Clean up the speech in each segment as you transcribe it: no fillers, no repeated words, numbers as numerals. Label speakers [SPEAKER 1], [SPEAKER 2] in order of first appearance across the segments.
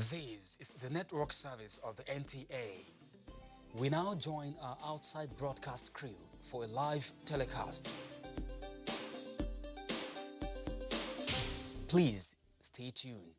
[SPEAKER 1] This is the network service of the NTA. We now join our outside broadcast crew for a live telecast. Please stay tuned.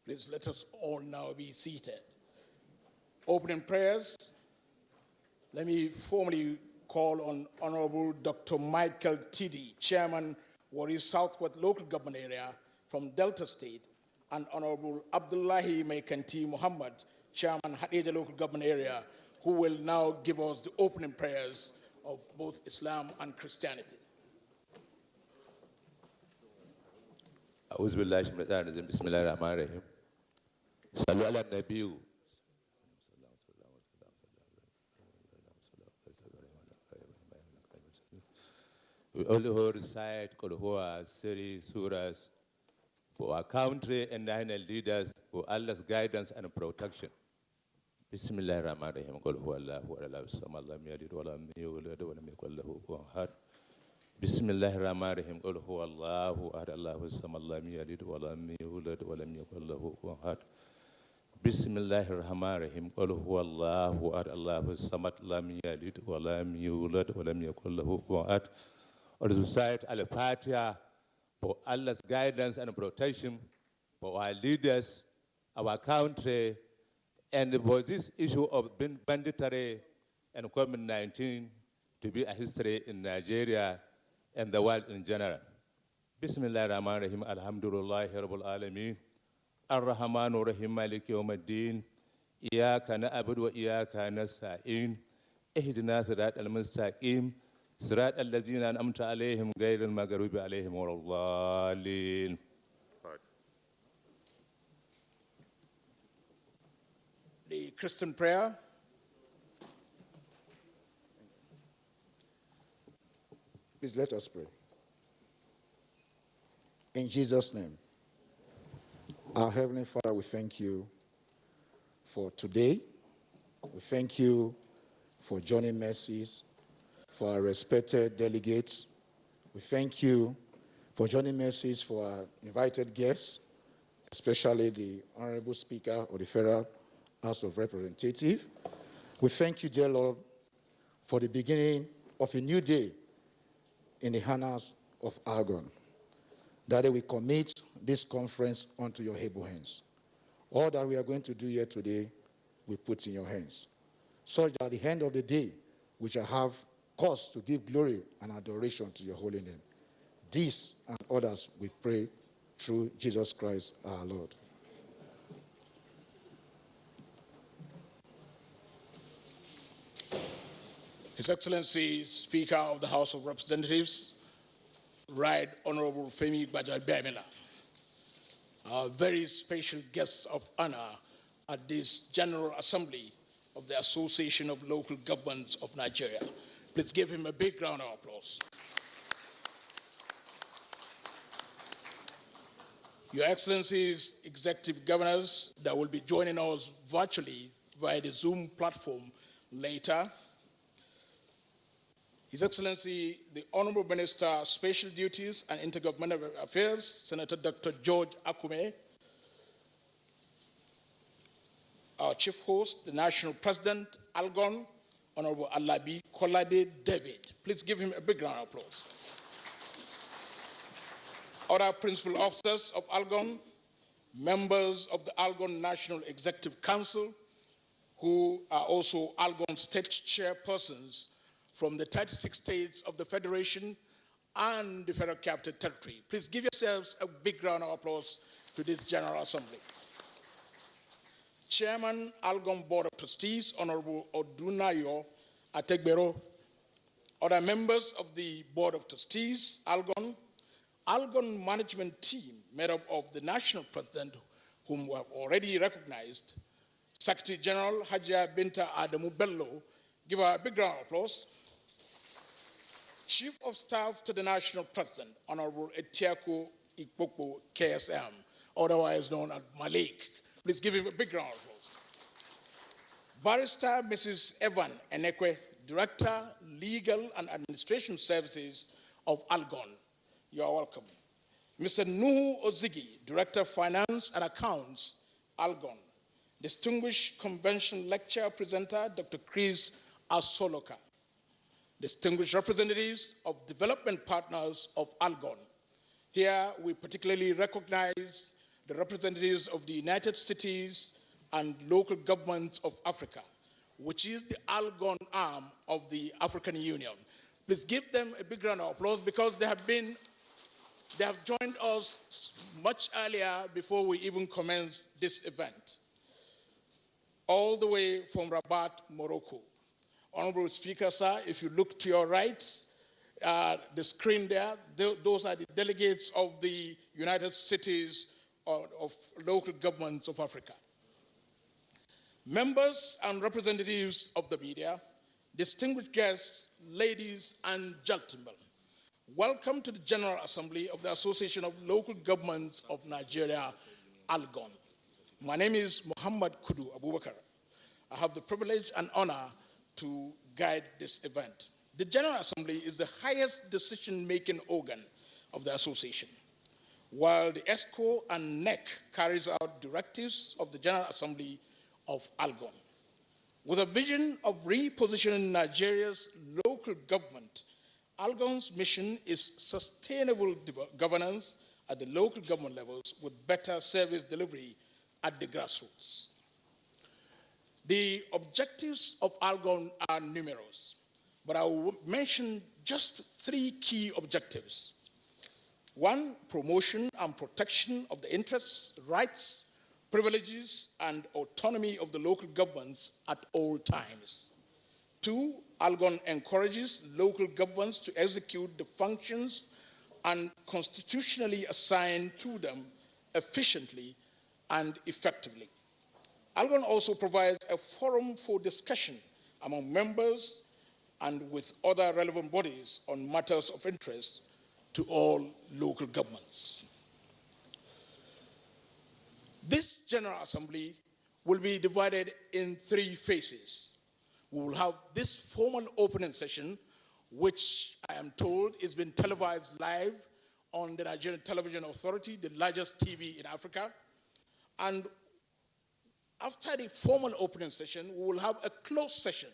[SPEAKER 2] Please let us all now be seated. Opening prayers. Let me formally call on Honorable Dr. Michael Tiddy, Chairman, Warri Southwest Local Government Area from Delta State, and Honorable Abdullahi Maikanti Muhammad, Chairman, Hadejia Local Government Area, who will now give us the opening prayers of both Islam and Christianity.
[SPEAKER 3] Bismillahirrahmanirrahim. Sallu ala Nabiyu. We all recite Qul Huwa, series, surahs for our country and national leaders for Allah's guidance and protection. Bismillahirrahmanirrahim. Qul Huwa Allahu Allahu Samad lam yalid wa lam yulad wa lam yakul lahu kufuwan ahad. Bismillahirrahmanirrahim. Qul Huwa Allahu ahad Allahu Samad lam yalid wa lam yulad wa lam yakul lahu kufuwan ahad. Bismillahirrahmanirrahim. Qul Huwa Allahu ahad Allahu Samad lam yalid wa lam yulad wa lam yakul lahu kufuwan ahad. Or to recite Al-Fatiha for Allah's guidance and protection for our leaders, our country, and for this issue of banditry and COVID-19 to be a history in Nigeria and the world in general. Bismillahirrahmanirrahim. Alhamdulillahi Rabbil Alameen. Ar-Rahmanu Rahim Maliki Yawmiddin. Iyaka na'budu wa iyaka nasta'in. Ihdina siratal mustaqim. صراط الذين أنعمت عليهم غير المغضوب عليهم ولا الضالين.
[SPEAKER 2] The Christian prayer.
[SPEAKER 4] Please let us pray. In Jesus' name. Our Heavenly Father, we thank you for today. We thank you for joining mercies. For our respected delegates, we thank you for joining mercies for our invited guests, especially the Honorable Speaker of the Federal House of Representatives. We thank you, dear Lord, for the beginning of a new day in the annals of Argon. That we commit this conference unto your able hands. All that we are going to do here today, we put in your hands. So that at the end of the day, we shall have cause to give glory and adoration to your holy name. This and others we pray through Jesus Christ our Lord.
[SPEAKER 2] His Excellency, Speaker of the House of Representatives, Right Honorable Femi Gbajabiamila, our very special guests of honor at this General Assembly of the Association of Local Governments of Nigeria. Please give him a big round of applause. Your Excellencies, Executive Governors that will be joining us virtually via the Zoom platform later. His Excellency, the Honorable Minister, Special Duties and Intergovernmental Affairs, Senator Dr. George Akume. Our Chief Host, the National President, Algon, Honorable Alabi Kolade David. Please give him a big round of applause. Other principal officers of Algon, members of the Algon National Executive Council, who are also Algon state chairpersons from the 36 states of the Federation and the Federal Capital Territory. Please give yourselves a big round of applause to this General Assembly. Chairman, Algon Board of Trustees, Honorable Odunayo Ategbero. Other members of the Board of Trustees, Algon Management Team, made up of the National President, whom we have already recognized, Secretary General Hajia Binta Adamu Bello. Give her a big round of applause. Chief of Staff to the National President, Honorable Etiaku Ikpokpo KSM, otherwise known as Malik. Please give him a big round of applause. Barrister Mrs. Evan Enekwe, Director, Legal and Administration Services of Algon. You are welcome. Mr. Nuhu Ozigi, Director, Finance and Accounts, Algon. Distinguished Convention Lecture Presenter, Dr. Chris Asoloka. Distinguished representatives of development partners of Algon. Here we particularly recognize the representatives of the United Cities and local governments of Africa, which is the Algon arm of the African Union. Please give them a big round of applause because they have joined us much earlier before we even commenced this event. All the way from Rabat, Morocco. Honorable Speaker, sir, if you look to your right, the screen there, those are the delegates of the United Cities of local governments of Africa. Members and representatives of the media, distinguished guests, ladies and gentlemen, welcome to the General Assembly of the Association of Local Governments of Nigeria, Algon. My name is Muhammad Kudu Abubakar. I have the privilege and honor to guide this event. The General Assembly is the highest decision-making organ of the association, while the ESCO and NEC carries out directives of the General Assembly of Algon. With a vision of repositioning Nigeria's local government, Algon's mission is sustainable governance at the local government levels with better service delivery at the grassroots. The objectives of Algon are numerous, but I will mention just 3 key objectives. 1, promotion and protection of the interests, rights, privileges, and autonomy of the local governments at all times. 2, Algon encourages local governments to execute the functions and constitutionally assigned to them efficiently and effectively. Algon also provides a forum for discussion among members and with other relevant bodies on matters of interest to all local governments. This General Assembly will be divided in 3 phases. We will have this formal opening session, which I am told is being televised live on the Nigerian Television Authority, the largest TV in Africa. And after the formal opening session, we will have a closed session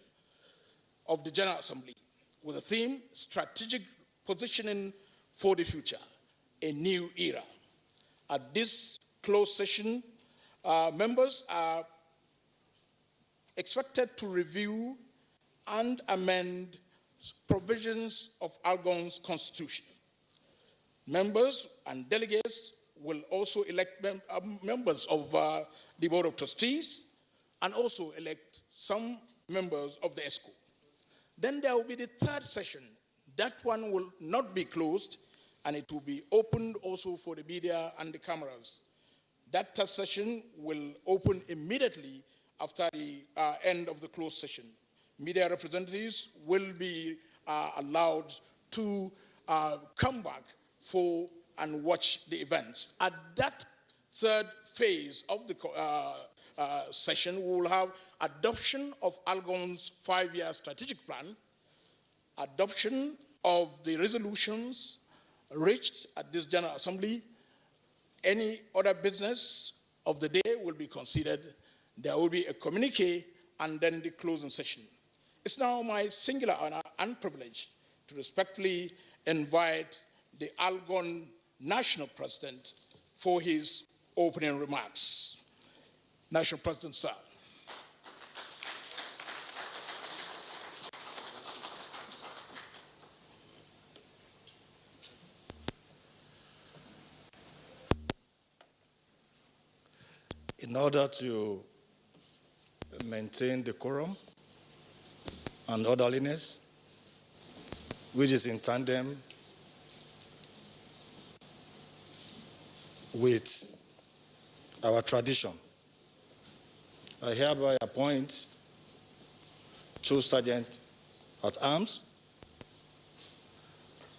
[SPEAKER 2] of the General Assembly with the theme, Strategic Positioning for the Future, a New Era. At this closed session, members are expected to review and amend provisions of Algon's constitution. Members and delegates will also elect members of the Board of Trustees and also elect some members of the ESCO. Then there will be the 3rd session. That one will not be closed, and it will be opened also for the media and the cameras. That 3rd session will open immediately after the end of the closed session. Media representatives will be allowed to come back for and watch the events. At that 3rd phase of the session, we will have adoption of Algon's 5-year strategic plan, adoption of the resolutions reached at this General Assembly. Any other business of the day will be considered. There will be a communique and then the closing session. It's now my singular honor and privilege to respectfully invite the Algon National President for his opening remarks. National President, sir.
[SPEAKER 5] In order to maintain decorum and orderliness, which is in tandem with our tradition, I hereby appoint 2 Sergeant at Arms,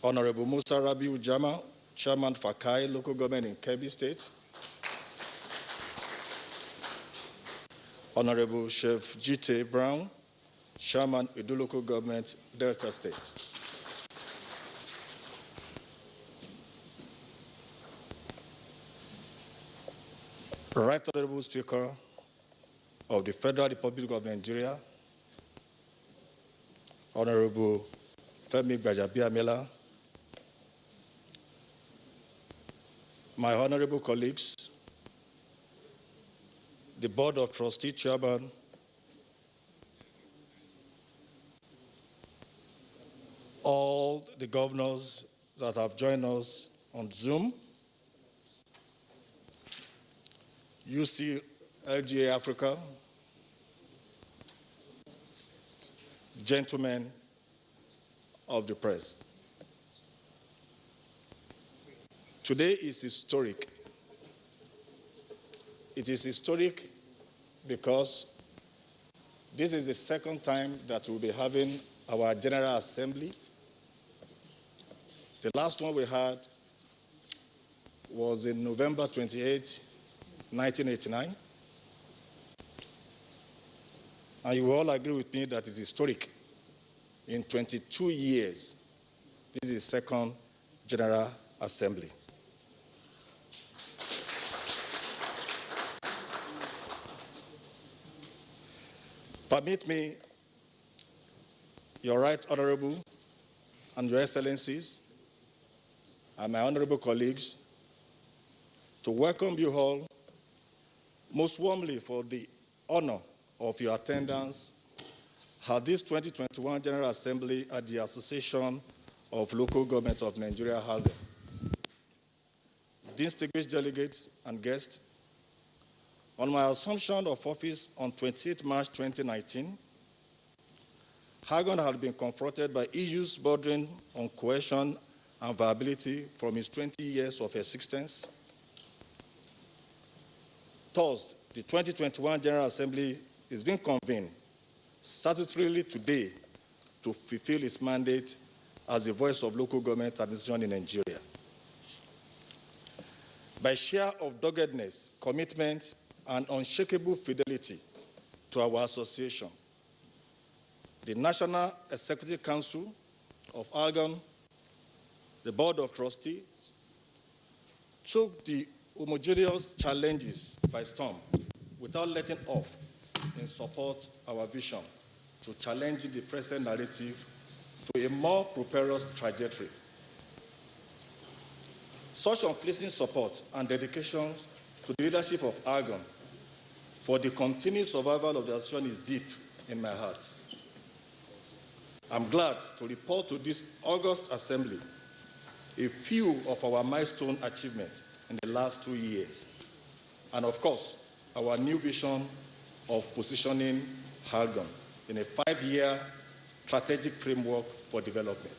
[SPEAKER 5] Honorable Musa Rabiu Jama, Chairman Fakai, local government in Kebbi State. Honorable Chef G.T. Brown, Chairman, Edo local government, Delta State. Right Honorable Speaker of the Federal Republic of Nigeria, Honorable Femi Gbajabiamila, my honorable colleagues, the Board of Trustee Chairman, all the governors that have joined us on Zoom, UC LGA Africa, gentlemen of the press. Today is historic. It is historic because this is the second time that we'll be having our General Assembly. The last one we had was in November 28, 1989. And you all agree with me that it's historic. In 22 years, this is the second General Assembly. Permit me, Your Right Honorable and Your Excellencies, and my honorable colleagues, to welcome you all most warmly for the honor of your attendance at this 2021 General Assembly at the Association of Local Government of Nigeria held. Distinguished delegates and guests, on my assumption of office on 28 March 2019, Hagon had been confronted by issues bordering on cohesion and viability from its 20 years of existence. Thus, the 2021 General Assembly is being convened statutorily today to fulfill its mandate as the voice of local government administration in Nigeria. By share of doggedness, commitment, and unshakable fidelity to our association, the National Executive Council of Algon, the Board of Trustees, took the homogeneous challenges by storm without letting off in support of our vision to challenge the present narrative to a more prosperous trajectory. Such unflinching support and dedication to the leadership of Argon for the continued survival of the association is deep in my heart. I'm glad to report to this August Assembly a few of our milestone achievements in the last 2 years, and of course, our new vision of positioning Argon in a 5-year strategic framework for development,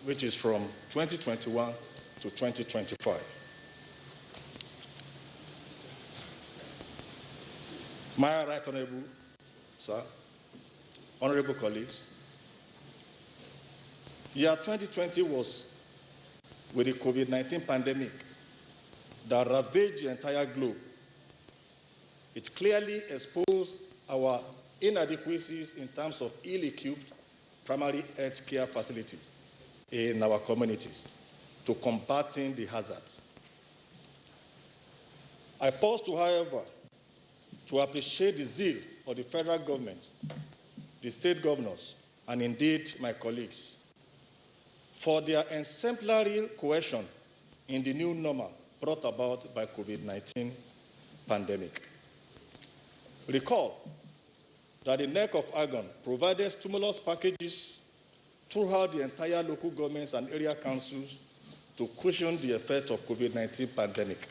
[SPEAKER 5] which is from 2021 to 2025. My right honorable, sir, honorable colleagues, year 2020 was with the COVID-19 pandemic that ravaged the entire globe. It clearly exposed our inadequacies in terms of ill-equipped primary health care facilities in our communities to combating the hazards. I pause to, however, to appreciate the zeal of the federal government, the state governors, and indeed my colleagues for their exemplary cohesion in the new normal brought about by COVID-19 pandemic. Recall that the NEC of Argon provided stimulus packages throughout the entire local governments and area councils to cushion the effect of COVID-19 pandemic.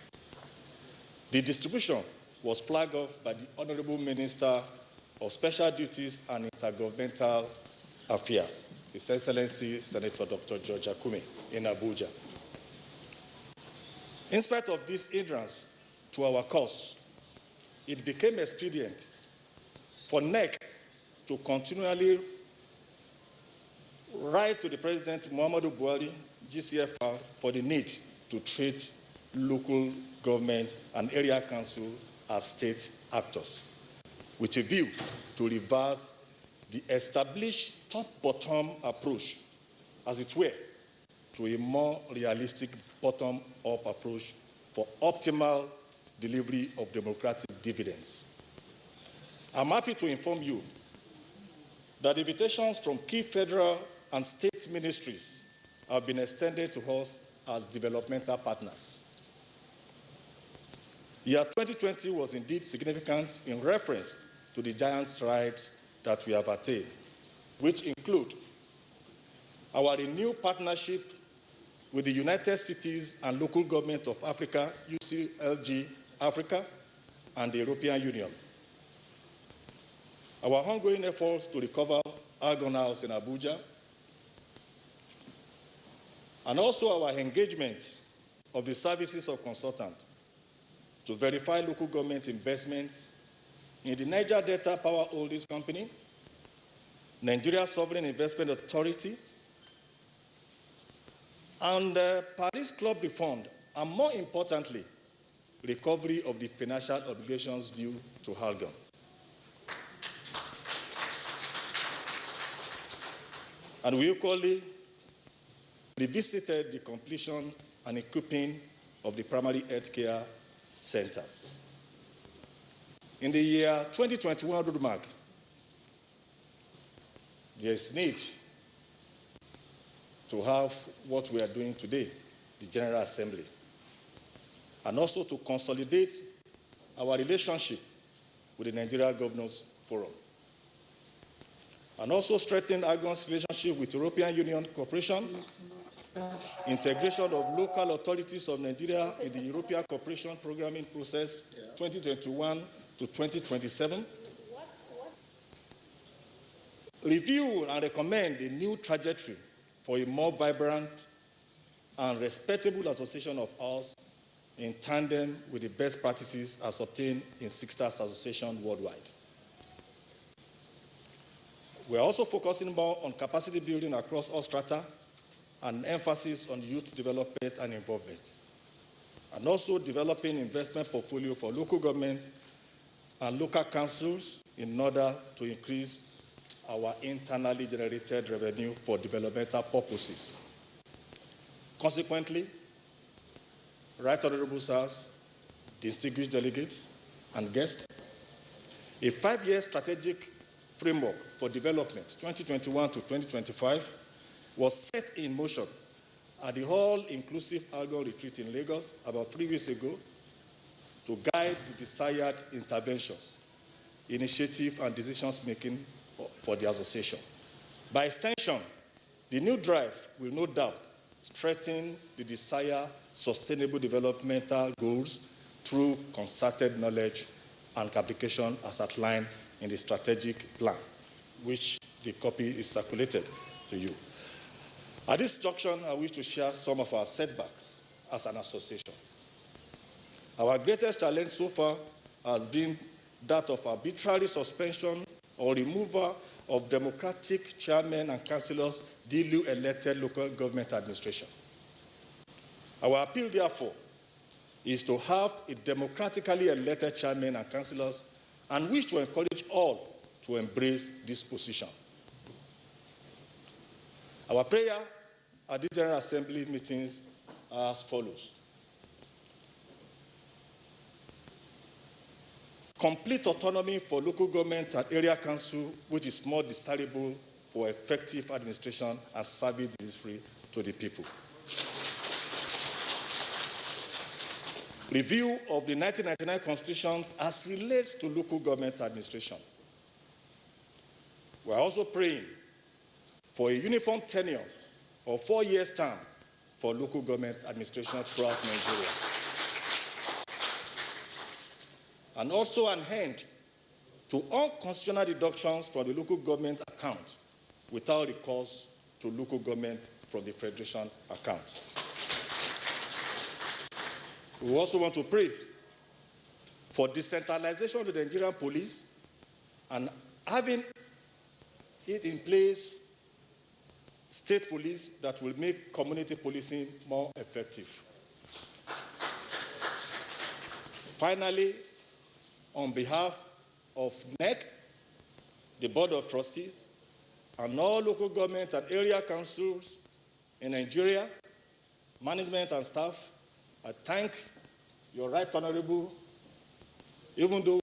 [SPEAKER 5] The distribution was flagged off by the Honorable Minister of Special Duties and Intergovernmental Affairs, His Excellency Senator Dr. George Akume in Abuja. In spite of this hindrance to our cause, it became expedient for NEC to continually write to the President Muhammadu Buhari, GCFR, for the need to treat local government and area council as state actors, with a view to reverse the established top-bottom approach, as it were, to a more realistic bottom-up approach for optimal delivery of democratic dividends. I'm happy to inform you that invitations from key federal and state ministries have been extended to us as developmental partners. Year 2020 was indeed significant in reference to the giant strides that we have attained, which include our renewed partnership with the United Cities and Local Government of Africa, UCLG Africa, and the European Union. Our ongoing efforts to recover Argon House in Abuja, and also our engagement of the services of consultants to verify local government investments in the Niger Delta Power Holdings Company, Nigeria Sovereign Investment Authority, and Paris Club refund, and more importantly, recovery of the financial obligations due to Argon. And we equally revisited the completion and equipping of the primary health care centers. In the year 2021 roadmap, there is need to have what we are doing today, the General Assembly, and also to consolidate our relationship with the Nigeria Governors Forum, and also strengthen Argon's relationship with European Union cooperation, integration of local authorities of Nigeria in the European Cooperation Programming Process 2021 to 2027, review and recommend a new trajectory for a more vibrant and respectable association of us in tandem with the best practices as obtained in Sisters Association worldwide. We are also focusing more on capacity building across all strata and emphasis on youth development and involvement, and also developing investment portfolio for local government and local councils in order to increase our internally generated revenue for developmental purposes. Consequently, Right Honorable Sirs, distinguished delegates, and guests, a 5-year strategic framework for development 2021 to 2025 was set in motion at the all-inclusive Argon retreat in Lagos about 3 weeks ago to guide the desired interventions, initiative, and decisions-making for the association. By extension, the new drive will no doubt strengthen the desired sustainable developmental goals through concerted knowledge and application as outlined in the strategic plan, which the copy is circulated to you. At this junction, I wish to share some of our setbacks as an association. Our greatest challenge so far has been that of arbitrary suspension or removal of democratic chairmen and councillors duly elected local government administration. Our appeal, therefore, is to have a democratically elected chairman and councillors, and wish to encourage all to embrace this position. Our prayer at the General Assembly meetings are as follows. Complete autonomy for local government and area council, which is more desirable for effective administration and service delivery to the people. Review of the 1999 constitutions as relates to local government administration. We are also praying for a uniform tenure of 4 years term for local government administration throughout Nigeria. And also an end to unconstitutional deductions from the local government account without recourse to local government from the federation account. We also want to pray for decentralization of the Nigerian police and having it in place state police that will make community policing more effective. Finally, on behalf of NEC, the Board of Trustees, and all local government and area councils in Nigeria, management and staff, I thank your Right Honorable. Even though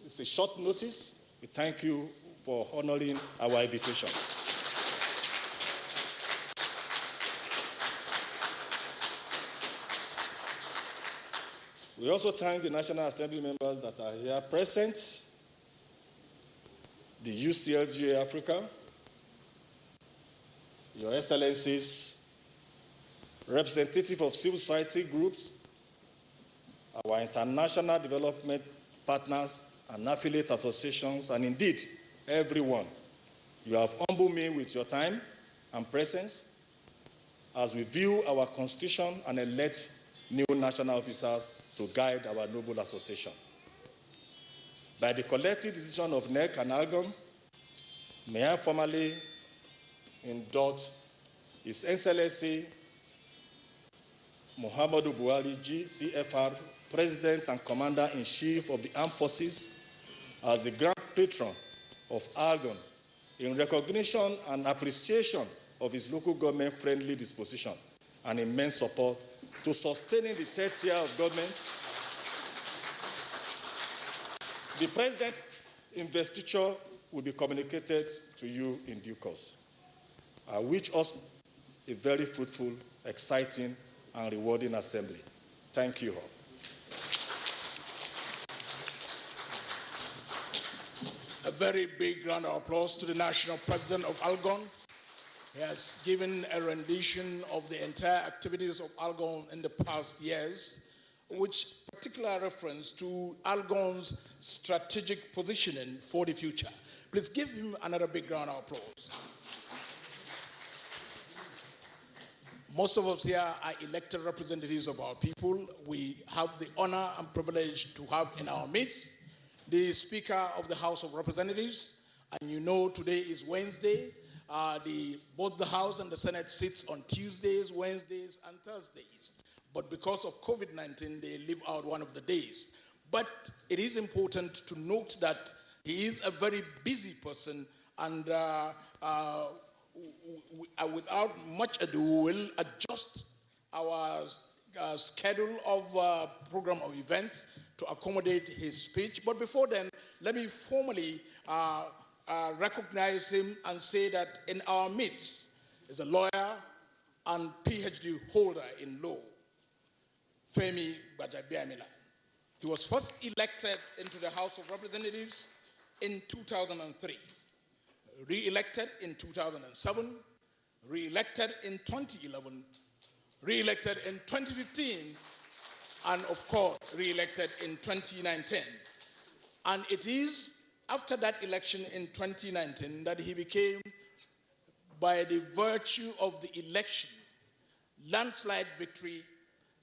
[SPEAKER 5] it's a short notice, we thank you for honoring our invitation. We also thank the National Assembly members that are here present, the UCLGA Africa, Your Excellencies, representative of civil society groups, our international development partners and affiliate associations, and indeed, everyone. You have humbled me with your time and presence as we view our constitution and elect new national officers to guide our noble association. By the collective decision of NEC and ALGON, may I formally indulge His Excellency Muhammadu Buhari G, CFR, President and Commander-in-Chief of the Armed Forces, as the Grand Patron of ALGON, in recognition and appreciation of his local government-friendly disposition and immense support to sustaining the third tier of government. The President's investiture will be communicated to you in due course. I wish us a very fruitful, exciting, and rewarding assembly. Thank you all.
[SPEAKER 2] A very big round of applause to the National President of ALGON. He has given a rendition of the entire activities of ALGON in the past years, which particular reference to ALGON's strategic positioning for the future. Please give him another big round of applause. Most of us here are elected representatives of our people. We have the honor and privilege to have in our midst the Speaker of the House of Representatives, and you know today is Wednesday. Both the House and the Senate sits on Tuesdays, Wednesdays, and Thursdays. But because of COVID-19, they leave out one of the days. But it is important to note that he is a very busy person, and without much ado, we will adjust our schedule of program of events to accommodate his speech. But before then, let me formally recognize him and say that in our midst is a lawyer and PhD holder in law, Femi Gbajabiamila. He was first elected into the House of Representatives in 2003, re-elected in 2007, re-elected in 2011, re-elected in 2015, and of course, re-elected in 2019. And it is after that election in 2019 that he became, by the virtue of the election, landslide victory,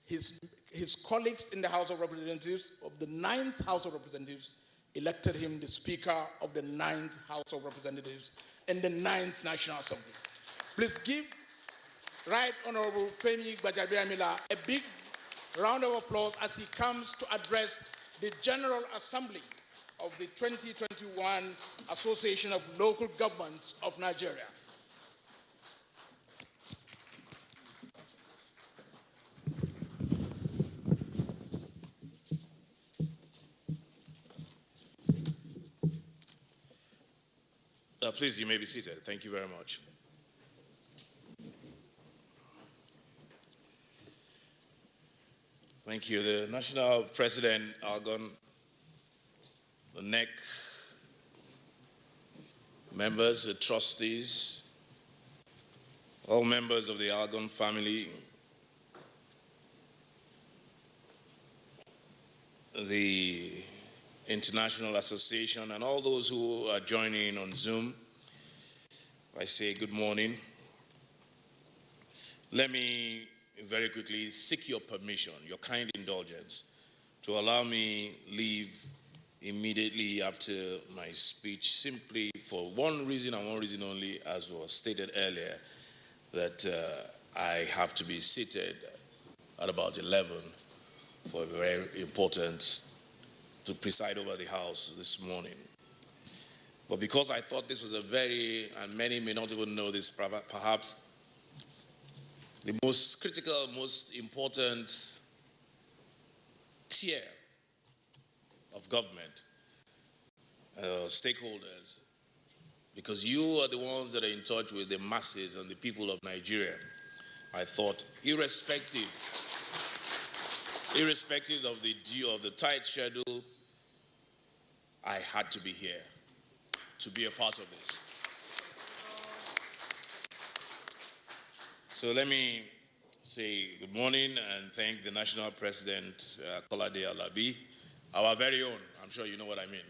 [SPEAKER 2] his colleagues in the House of Representatives, of the 9th House of Representatives, elected him the Speaker of the 9th House of Representatives in the 9th National Assembly. Please give Right Honorable Femi Gbajabiamila a big round of applause as he comes to address the General Assembly of the 2021 Association of Local Governments of Nigeria.
[SPEAKER 6] Please, you may be seated. Thank you very much. Thank you. The National President, ALGON, the NEC, members, the trustees, all members of the ALGON family, the International Association, and all those who are joining on Zoom, I say good morning. Let me very quickly seek your permission, your kind indulgence, to allow me leave immediately after my speech, simply for one reason and one reason only, as was stated earlier, that I have to be seated at about 11 for a very important to preside over the House this morning. But because I thought this was and many may not even know this, perhaps the most critical, most important tier of government, stakeholders, because you are the ones that are in touch with the masses and the people of Nigeria. I thought, irrespective of the tight schedule, I had to be here to be a part of this. So let me say good morning and thank the National President, Kolade Alabi, our very own, I'm sure you know what I mean,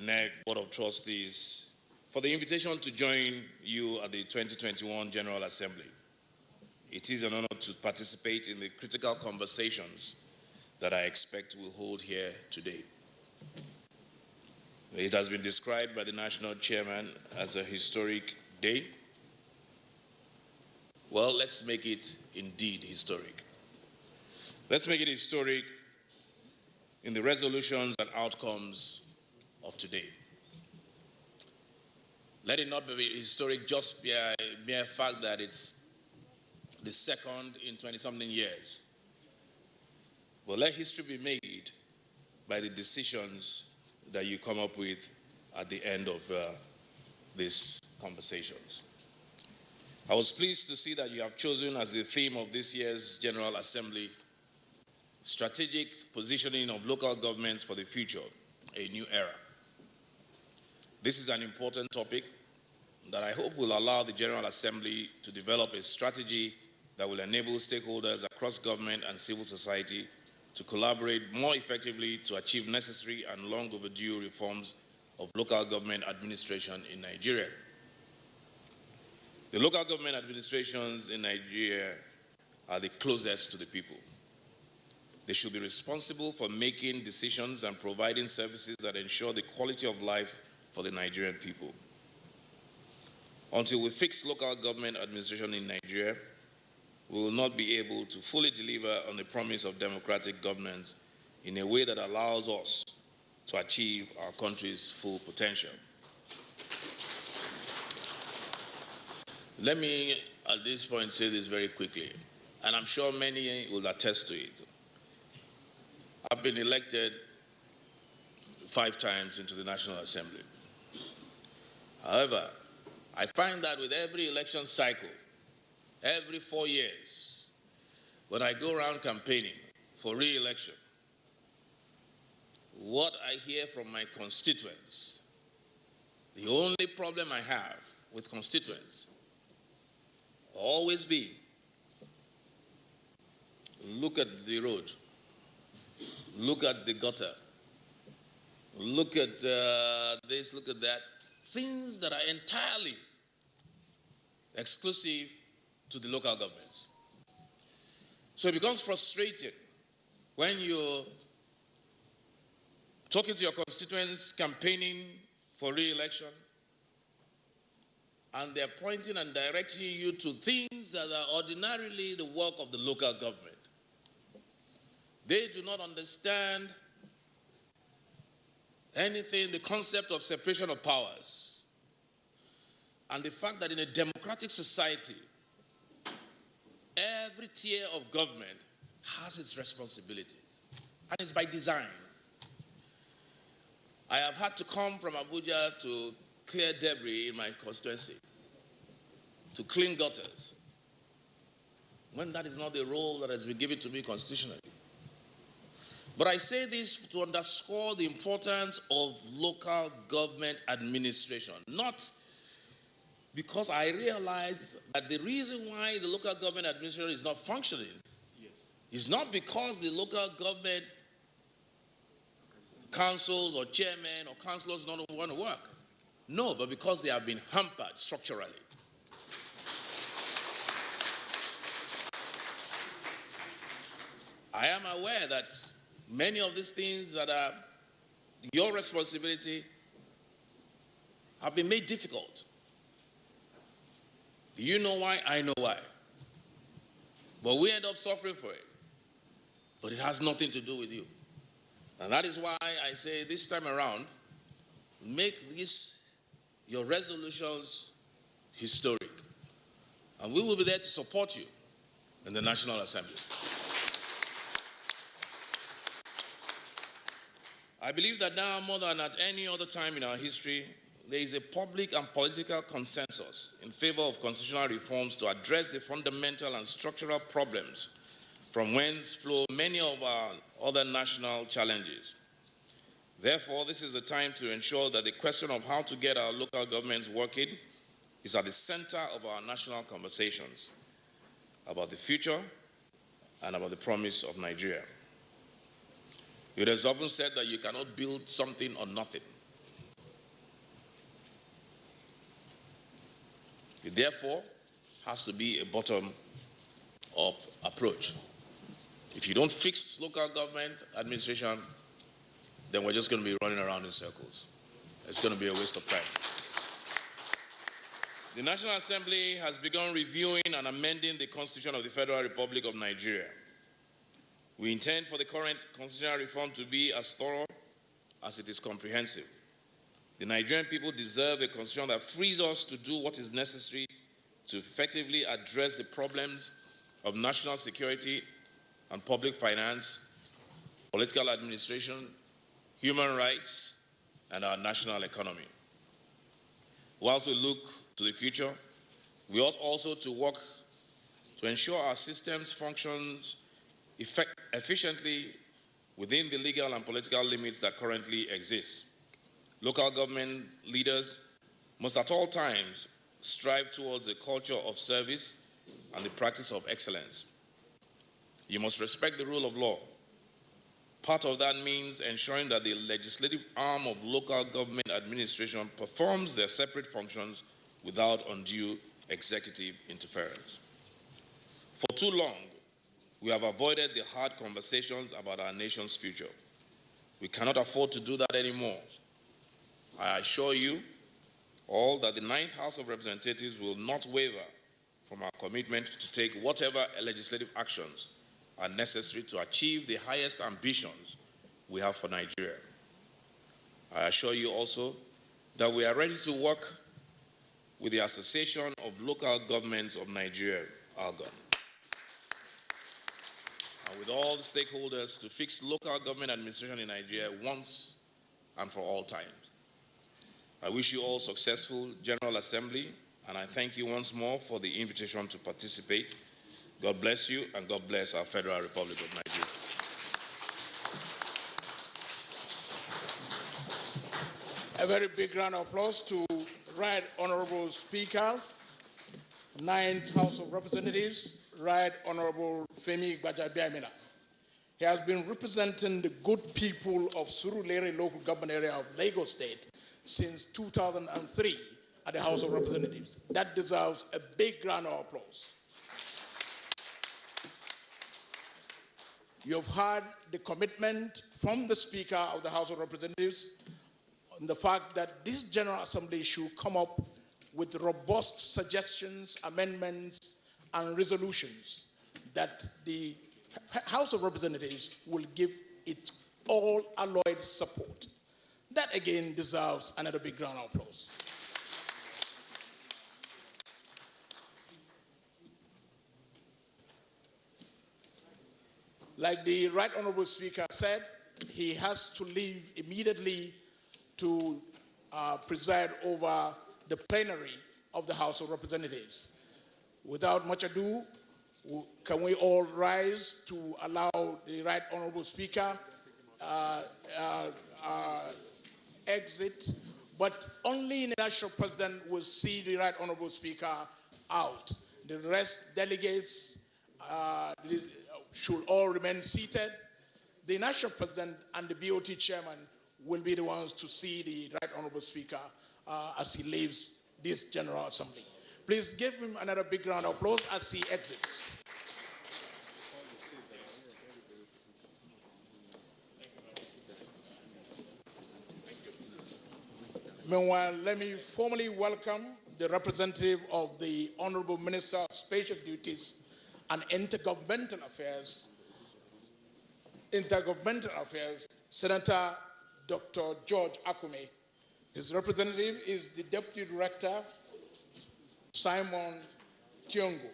[SPEAKER 6] NEC Board of Trustees, for the invitation to join you at the 2021 General Assembly. It is an honor to participate in the critical conversations that I expect we'll hold here today. It has been described by the National Chairman as a historic day. Well, let's make it indeed historic. Let's make it historic in the resolutions and outcomes of today. Let it not be historic just by a mere fact that it's the second in 20-something years. But let history be made by the decisions that you come up with at the end of these conversations. I was pleased to see that you have chosen as the theme of this year's General Assembly, strategic positioning of local governments for the future, a new era. This is an important topic that I hope will allow the General Assembly to develop a strategy that will enable stakeholders across government and civil society to collaborate more effectively to achieve necessary and long overdue reforms of local government administration in Nigeria. The local government administrations in Nigeria are the closest to the people. They should be responsible for making decisions and providing services that ensure the quality of life for the Nigerian people. Until we fix local government administration in Nigeria, we will not be able to fully deliver on the promise of democratic governance in a way that allows us to achieve our country's full potential. Let me, at this point, say this very quickly, and I'm sure many will attest to it. I've been elected 5 times into the National Assembly. However, I find that with every election cycle, every 4 years, when I go around campaigning for re-election, what I hear from my constituents, the only problem I have with constituents always be, look at the road, look at the gutter, look at this, look at that, things that are entirely exclusive to the local governments. So it becomes frustrating when you're talking to your constituents, campaigning for re-election, and they're pointing and directing you to things that are ordinarily the work of the local government. They do not understand anything, the concept of separation of powers, and the fact that in a democratic society, every tier of government has its responsibilities, and it's by design. I have had to come from Abuja to clear debris in my constituency, to clean gutters, when that is not the role that has been given to me constitutionally. But I say this to underscore the importance of local government administration, not because I realize that the reason why the local government administration is not functioning is not because the local government councils or chairmen or councillors don't want to work. No, but because they have been hampered structurally. I am aware that many of these things that are your responsibility have been made difficult. Do you know why? I know why. But we end up suffering for it. but it has nothing to do with you. And that is why I say this time around, make this, your resolutions, historic. And we will be there to support you in the National Assembly. I believe that now, more than at any other time in our history, there is a public and political consensus in favor of constitutional reforms to address the fundamental and structural problems from whence flow many of our other national challenges. Therefore, this is the time to ensure that the question of how to get our local governments working is at the center of our national conversations about the future and about the promise of Nigeria. It is often said that you cannot build something on nothing. It therefore has to be a bottom-up approach. If you don't fix local government administration, then we're just going to be running around in circles. It's going to be a waste of time. The National Assembly has begun reviewing and amending the Constitution of the Federal Republic of Nigeria. We intend for the current constitutional reform to be as thorough as it is comprehensive. The Nigerian people deserve a constitution that frees us to do what is necessary to effectively address the problems of national security and public finance, political administration, human rights, and our national economy. Whilst we look to the future, we ought also to work to ensure our systems functions efficiently within the legal and political limits that currently exist. Local government leaders must at all times strive towards a culture of service and the practice of excellence. You must respect the rule of law. Part of that means ensuring that the legislative arm of local government administration performs their separate functions without undue executive interference. For too long, we have avoided the hard conversations about our nation's future. We cannot afford to do that anymore. I assure you all that the 9th House of Representatives will not waver from our commitment to take whatever legislative actions are necessary to achieve the highest ambitions we have for Nigeria. I assure you also that we are ready to work with the Association of Local Governments of Nigeria, ALGON, and with all the stakeholders to fix local government administration in Nigeria once and for all time. I wish you all successful General Assembly, and I thank you once more for the invitation to participate. God bless you, and God bless our Federal Republic of Nigeria.
[SPEAKER 2] A very big round of applause to Right Honorable Speaker, 9th House of Representatives, Right Honorable Femi Gbajabiamila. He has been representing the good people of Surulere local government area of Lagos State since 2003 at the House of Representatives. That deserves a big round of applause. You have heard the commitment from the Speaker of the House of Representatives on the fact that this General Assembly should come up with robust suggestions, amendments, and resolutions that the House of Representatives will give it all alloyed support. That again deserves another big round of applause. Like the Right Honorable Speaker said, he has to leave immediately to preside over the plenary of the House of Representatives. Without much ado, can we all rise to allow the Right Honorable Speaker exit? But only the National President will see the Right Honorable Speaker out. The rest delegates should all remain seated. The National President and the BOT Chairman will be the ones to see the Right Honorable Speaker as he leaves this General Assembly. Please give him another big round of applause as he exits. Meanwhile, let me formally welcome the representative of the Honorable Minister of Special Duties and Intergovernmental Affairs, Intergovernmental Affairs, Senator Dr. George Akume. His representative is the Deputy Director, Simon Tiongo.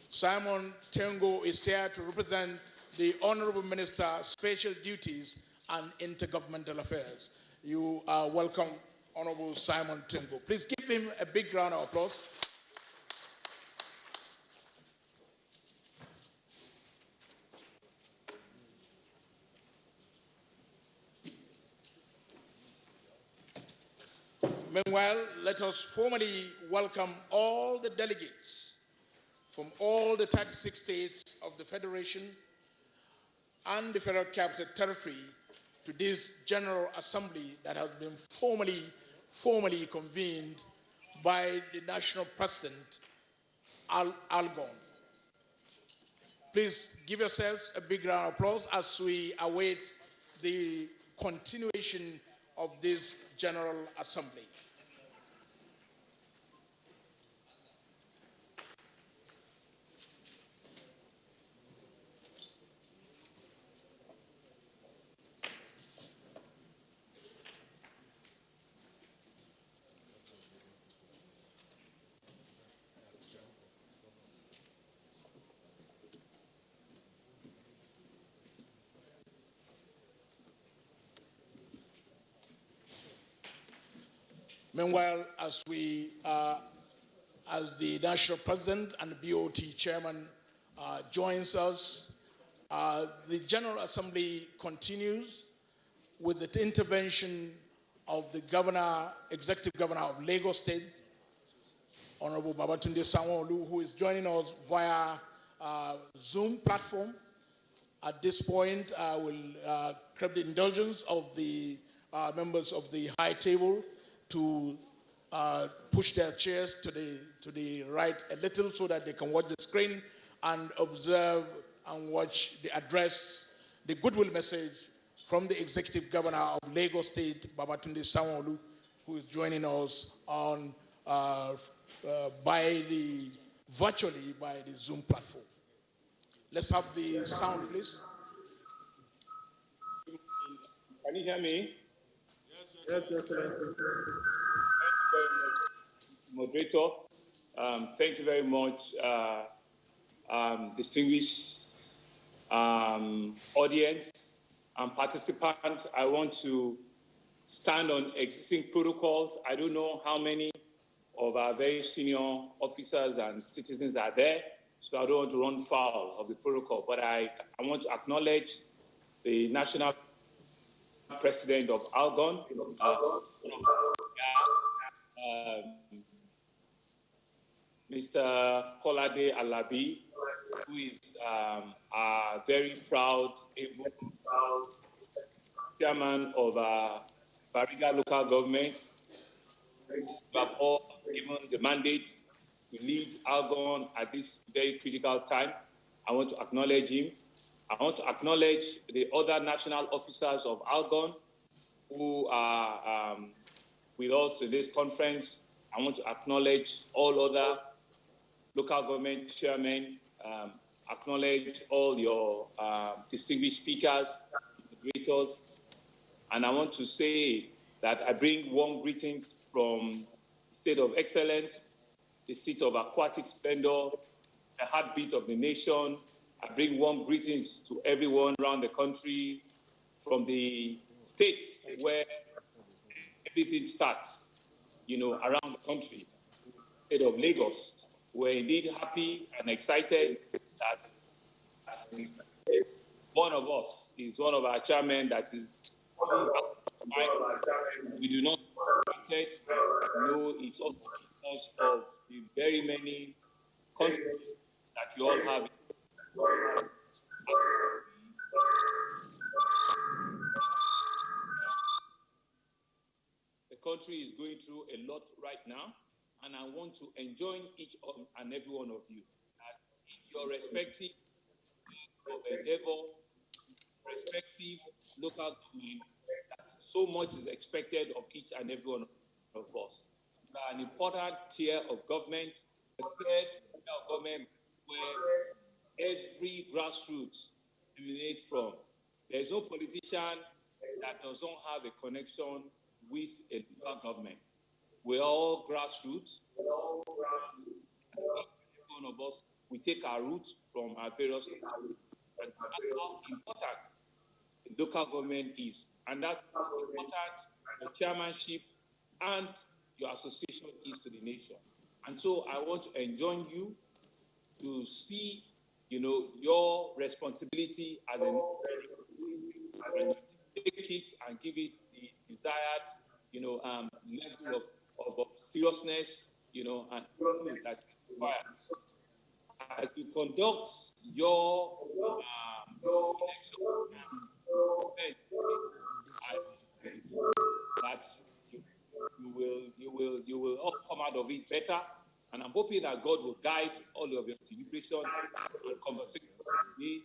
[SPEAKER 2] Simon Tiongo is here to represent the Honorable Minister, Special Duties and Intergovernmental Affairs. You are welcome, Honorable Simon Tiongo. Please give him a big round of applause. Meanwhile, let us formally welcome all the delegates from all the 36 states of the Federation and the Federal Capital Territory to this General Assembly that has been formally convened by the National President, Algon. Please give yourselves a big round of applause as we await the continuation of this General Assembly. Meanwhile, as the National President and the BOT Chairman joins us, the General Assembly continues with the intervention of the Executive Governor of Lagos State, Honorable Babatunde Sanwo-Olu, who is joining us via Zoom platform. At this point, I will crave the indulgence of the members of the high table to push their chairs to the right a little so that they can watch the screen and observe and watch the address, the goodwill message from the Executive Governor of Lagos State, Babatunde Sanwo-Olu, who is joining us on virtually by the Zoom platform. Let's have the sound, please.
[SPEAKER 7] Can you hear me? Yes. Thank you very much, moderator. Thank you very much, distinguished audience and participants. I want to stand on existing protocols. I don't know how many of our very senior officers and citizens are there, so I don't want to run foul of the protocol. But I want to acknowledge the National President of Algon, Mr. Kolade Alabi, who is a very proud, able chairman of Bariga local government. We have all given the mandate to lead Algon at this very critical time. I want to acknowledge him. I want to acknowledge the other national officers of Algon who are with us in this conference. I want to acknowledge all other local government chairmen, acknowledge all your distinguished speakers, moderators, and I want to say that I bring warm greetings from the State of Excellence, the seat of aquatic splendor, the heartbeat of the nation. I bring warm greetings to everyone around the country, from the states where everything starts, around the country. State of Lagos, we're indeed happy and excited that one of us is one of our chairmen that is. We do not know it's also because of the very many conflicts that you all have. The country is going through a lot right now, and I want to enjoin each and every one of you that in your respective of endeavor, respective local government, that so much is expected of each and every one of us. We are an important tier of government, a third tier of government where every grassroots emanate from. There is no politician that does not have a connection with a local government. We're all grassroots. Every one of us, we take our roots from our various and that's how important the local government is. And that's how important your chairmanship and your association is to the nation. And so I want to enjoin you to see, your responsibility as a and to take it and give it the desired, level of seriousness, and that requires. As you conduct your election, that you will all come out of it better. And I'm hoping that God will guide all of your deliberations and conversations today.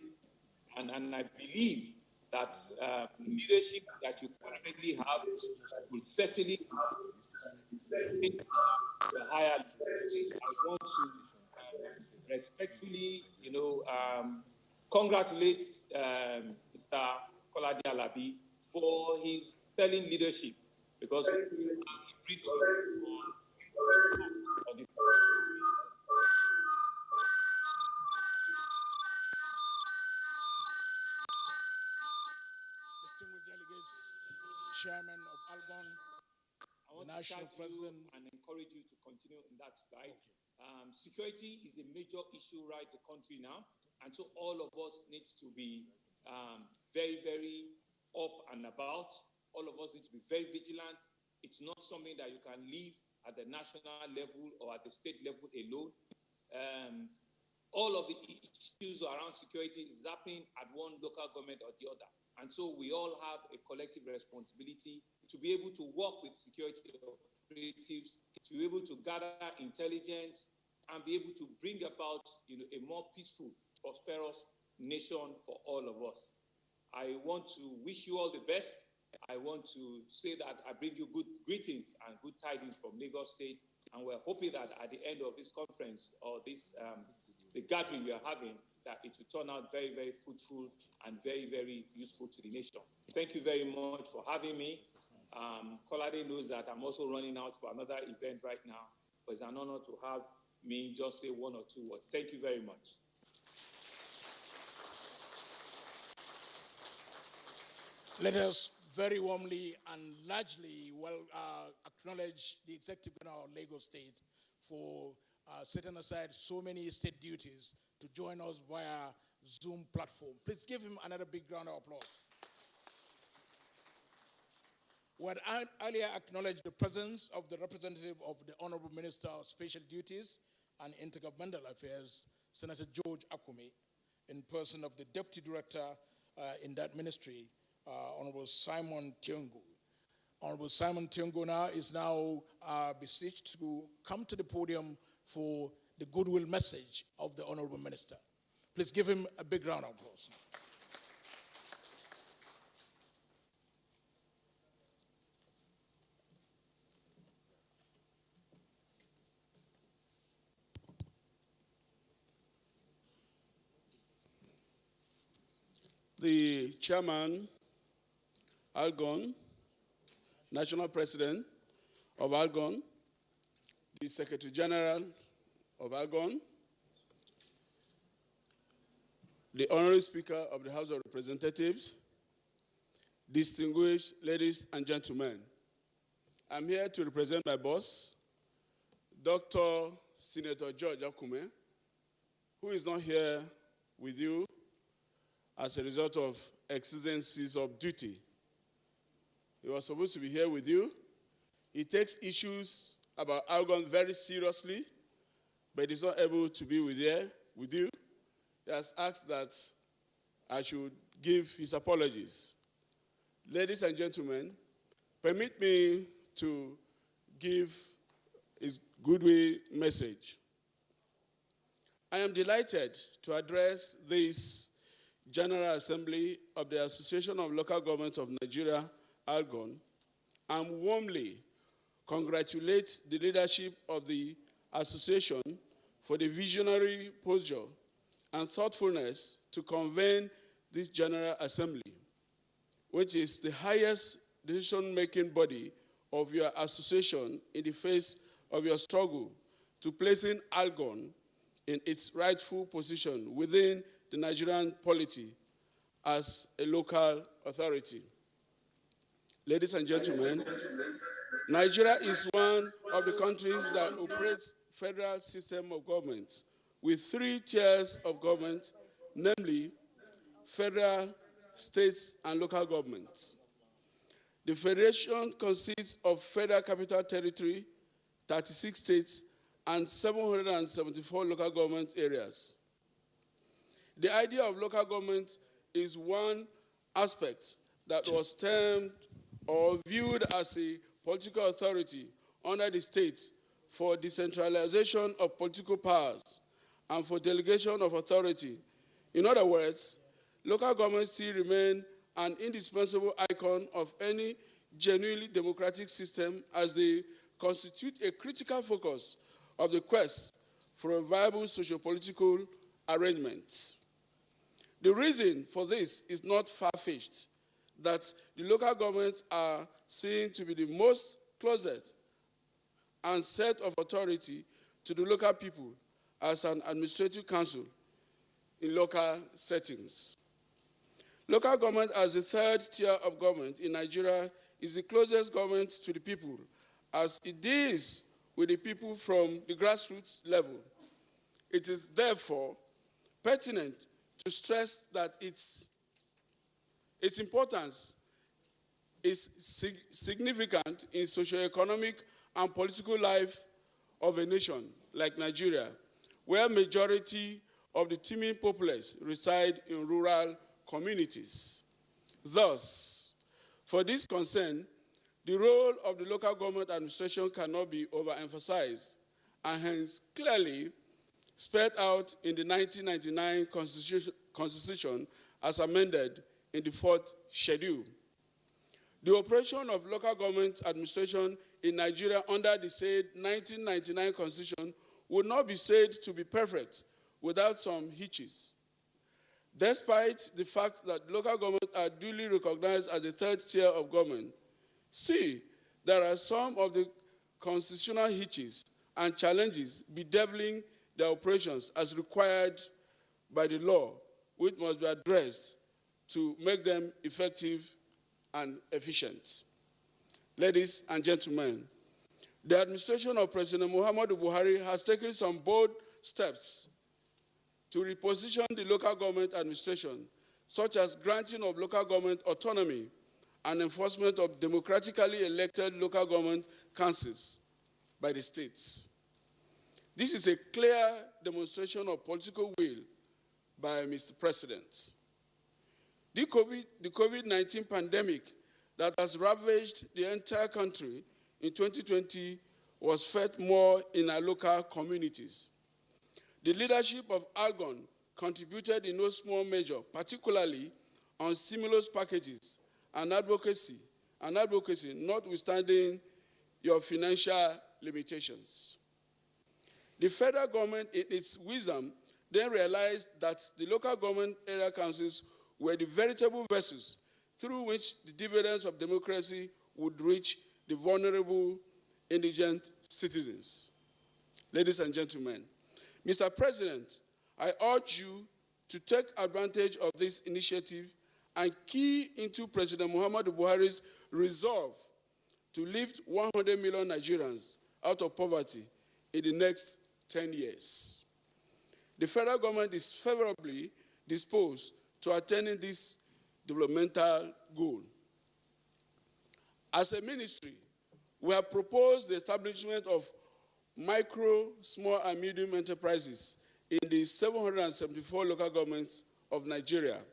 [SPEAKER 7] And I believe that leadership that you currently have will certainly take the higher level. I want to respectfully, congratulate Mr. Kolade Alabi for his sterling leadership, because he briefs on the
[SPEAKER 2] Distinguished delegates, Chairman of Algon,
[SPEAKER 7] I want
[SPEAKER 2] National
[SPEAKER 7] to thank
[SPEAKER 2] President.
[SPEAKER 7] you and encourage you to continue in that side. Security is a major issue right the country now, and so all of us need to be very, very up and about. All of us need to be very vigilant. It's not something that you can leave at the national level or at the state level alone. All of the issues around security is happening at one local government or the other. And so we all have a collective responsibility to be able to work with security operatives, to be able to gather intelligence, and be able to bring about a more peaceful, prosperous nation for all of us. I want to wish you all the best. I want to say that I bring you good greetings and good tidings from Lagos State, and we're hoping that at the end of this conference or this the gathering we are having, that it will turn out very, very fruitful and very, very useful to the nation. Thank you very much for having me. Kolade knows that I'm also running out for another event right now, but it's an honor to have me just say one or two words. Thank you very much.
[SPEAKER 2] Let us very warmly and largely acknowledge the Executive Governor of Lagos State for setting aside so many state duties to join us via Zoom platform. Please give him another big round of applause. We had earlier acknowledged the presence of the representative of the Honorable Minister of Special Duties and Intergovernmental Affairs, Senator George Akume, in person of the Deputy Director in that ministry, Honorable Simon Tiongo. Honorable Simon Tiongo is now beseeched to come to the podium for the goodwill message of the Honorable Minister. Please give him a big round of applause.
[SPEAKER 8] The Chairman, Algon, National President of Algon, the Secretary General of Algon, the Honorary Speaker of the House of Representatives, distinguished ladies and gentlemen, I'm here to represent my boss, Dr. Senator George Akume, who is not here with you as a result of exigencies of duty. He was supposed to be here with you. He takes issues about Algon very seriously, but he's not able to be with you. He has asked that I should give his apologies. Ladies and gentlemen, permit me to give his goodwill message. I am delighted to address this General Assembly of the Association of Local Governments of Nigeria, Algon, and warmly congratulate the leadership of the association for the visionary posture and thoughtfulness to convene this General Assembly. which is the highest decision-making body of your association in the face of your struggle to placing Algon in its rightful position within the Nigerian polity as a local authority. Ladies and gentlemen, Nigeria is one of the countries that operates federal system of government with 3 tiers of government, namely federal, states, and local governments. The federation consists of federal capital territory, 36 states, and 774 local government areas. The idea of local government is one aspect that was termed or viewed as a political authority under the state for decentralization of political powers and for delegation of authority. In other words, local governments still remain an indispensable icon of any genuinely democratic system as they constitute a critical focus of the quest for a viable socio-political arrangement. The reason for this is not far-fetched, that the local governments are seen to be the most closest and set of authority to the local people as an administrative council in local settings. Local government as the 3rd tier of government in Nigeria is the closest government to the people as it deals with the people from the grassroots level. It is therefore pertinent to stress that its importance is significant in socio-economic and political life of a nation like Nigeria, where majority of the teeming populace reside in rural communities. Thus, for this concern, the role of the local government administration cannot be overemphasized and hence clearly spelled out in the 1999 Constitution as amended in the 4th schedule. The operation of local government administration in Nigeria under the said 1999 Constitution would not be said to be perfect without some hitches. Despite the fact that local governments are duly recognized as the 3rd tier of government, there are some of the constitutional hitches and challenges bedeviling their operations as required by the law, which must be addressed to make them effective and efficient. Ladies and gentlemen, the administration of President Muhammadu Buhari has taken some bold steps to reposition the local government administration, such as granting of local government autonomy and enforcement of democratically elected local government councils by the states. This is a clear demonstration of political will by Mr. President. The COVID-19 pandemic that has ravaged the entire country in 2020 was felt more in our local communities. The leadership of Algon contributed in no small measure, particularly on stimulus packages and advocacy, notwithstanding your financial limitations. The federal government, in its wisdom, then realized that the local government area councils were the veritable vessels through which the dividends of democracy would reach the vulnerable, indigent citizens. Ladies and gentlemen, Mr. President, I urge you to take advantage of this initiative and key into President Muhammadu Buhari's resolve to lift 100 million Nigerians out of poverty in the next 10 years. The federal government is favorably disposed to attaining this developmental goal. As a ministry, we have proposed the establishment of micro, small, and medium enterprises in the 774 local governments of Nigeria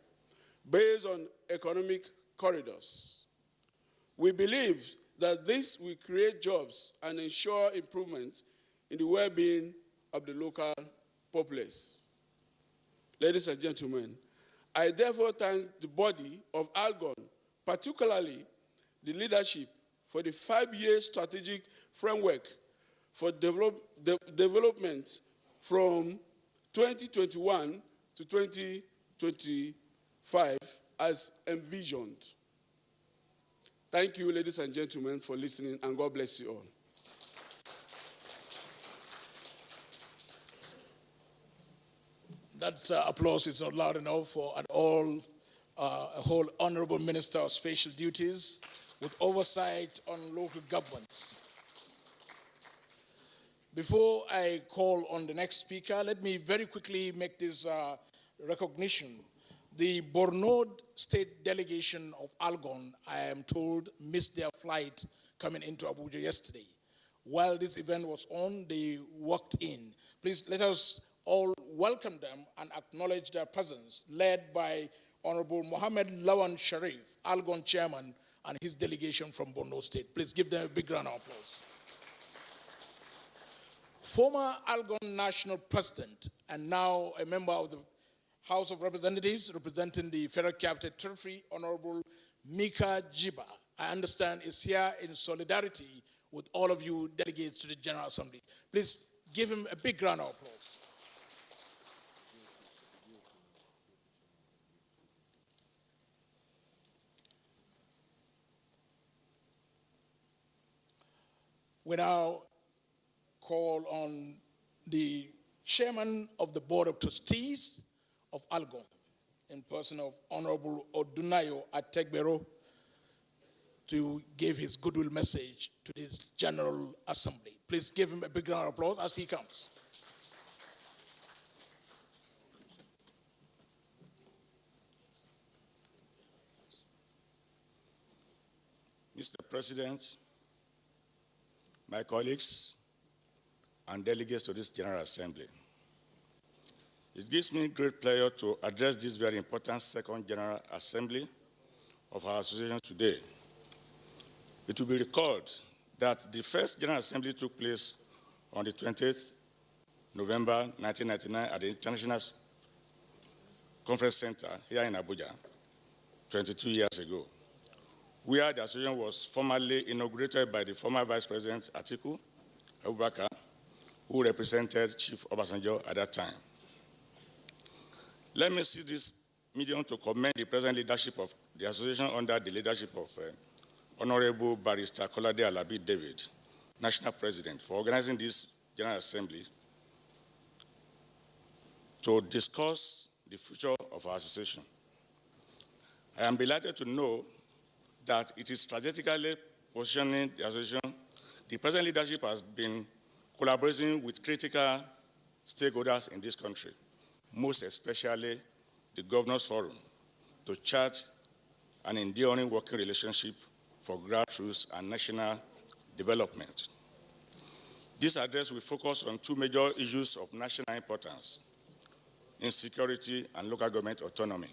[SPEAKER 8] based on economic corridors. We believe that this will create jobs and ensure improvement in the well-being of the local populace. Ladies and gentlemen, I therefore thank the body of Algon, particularly the leadership, for the 5-year strategic framework for development from 2021 to 2025 as envisioned. Thank you, ladies and gentlemen, for listening, and God bless you all.
[SPEAKER 2] That applause is not loud enough for a whole honorable minister of special duties with oversight on local governments. Before I call on the next speaker, let me very quickly make this recognition. The Borno State delegation of Algon, I am told, missed their flight coming into Abuja yesterday. While this event was on, they walked in. Please let us all welcome them and acknowledge their presence, led by Honorable Mohammed Lawan Sharif, Algon chairman, and his delegation from Borno State. Please give them a big round of applause. Former Algon National President and now a member of the House of Representatives representing the Federal Capital Territory, Honorable Mika Jiba, I understand is here in solidarity with all of you delegates to the General Assembly. Please give him a big round of applause. We now call on the chairman of the Board of Trustees of Algon, in person of Honorable Odunayo Ategbero, to give his goodwill message to this General Assembly. Please give him a big round of applause as he comes.
[SPEAKER 9] Mr. President, my colleagues, and delegates to this General Assembly, it gives me great pleasure to address this very important second General Assembly of our association today. It will be recalled that the first General Assembly took place on the 28th November 1999 at the International Conference Center here in Abuja, 22 years ago, where the association was formally inaugurated by the former Vice President Atiku Abubakar, who represented Chief Obasanjo at that time. Let me see this medium to commend the present leadership of the association under the leadership of Honorable Barrister Kolade Alabi David, National President, for organizing this General Assembly to discuss the future of our association. I am delighted to know that it is strategically positioning the association. The present leadership has been collaborating with critical stakeholders in this country, most especially the Governors Forum, to chart an enduring working relationship for grassroots and national development. This address will focus on two major issues of national importance: insecurity and local government autonomy.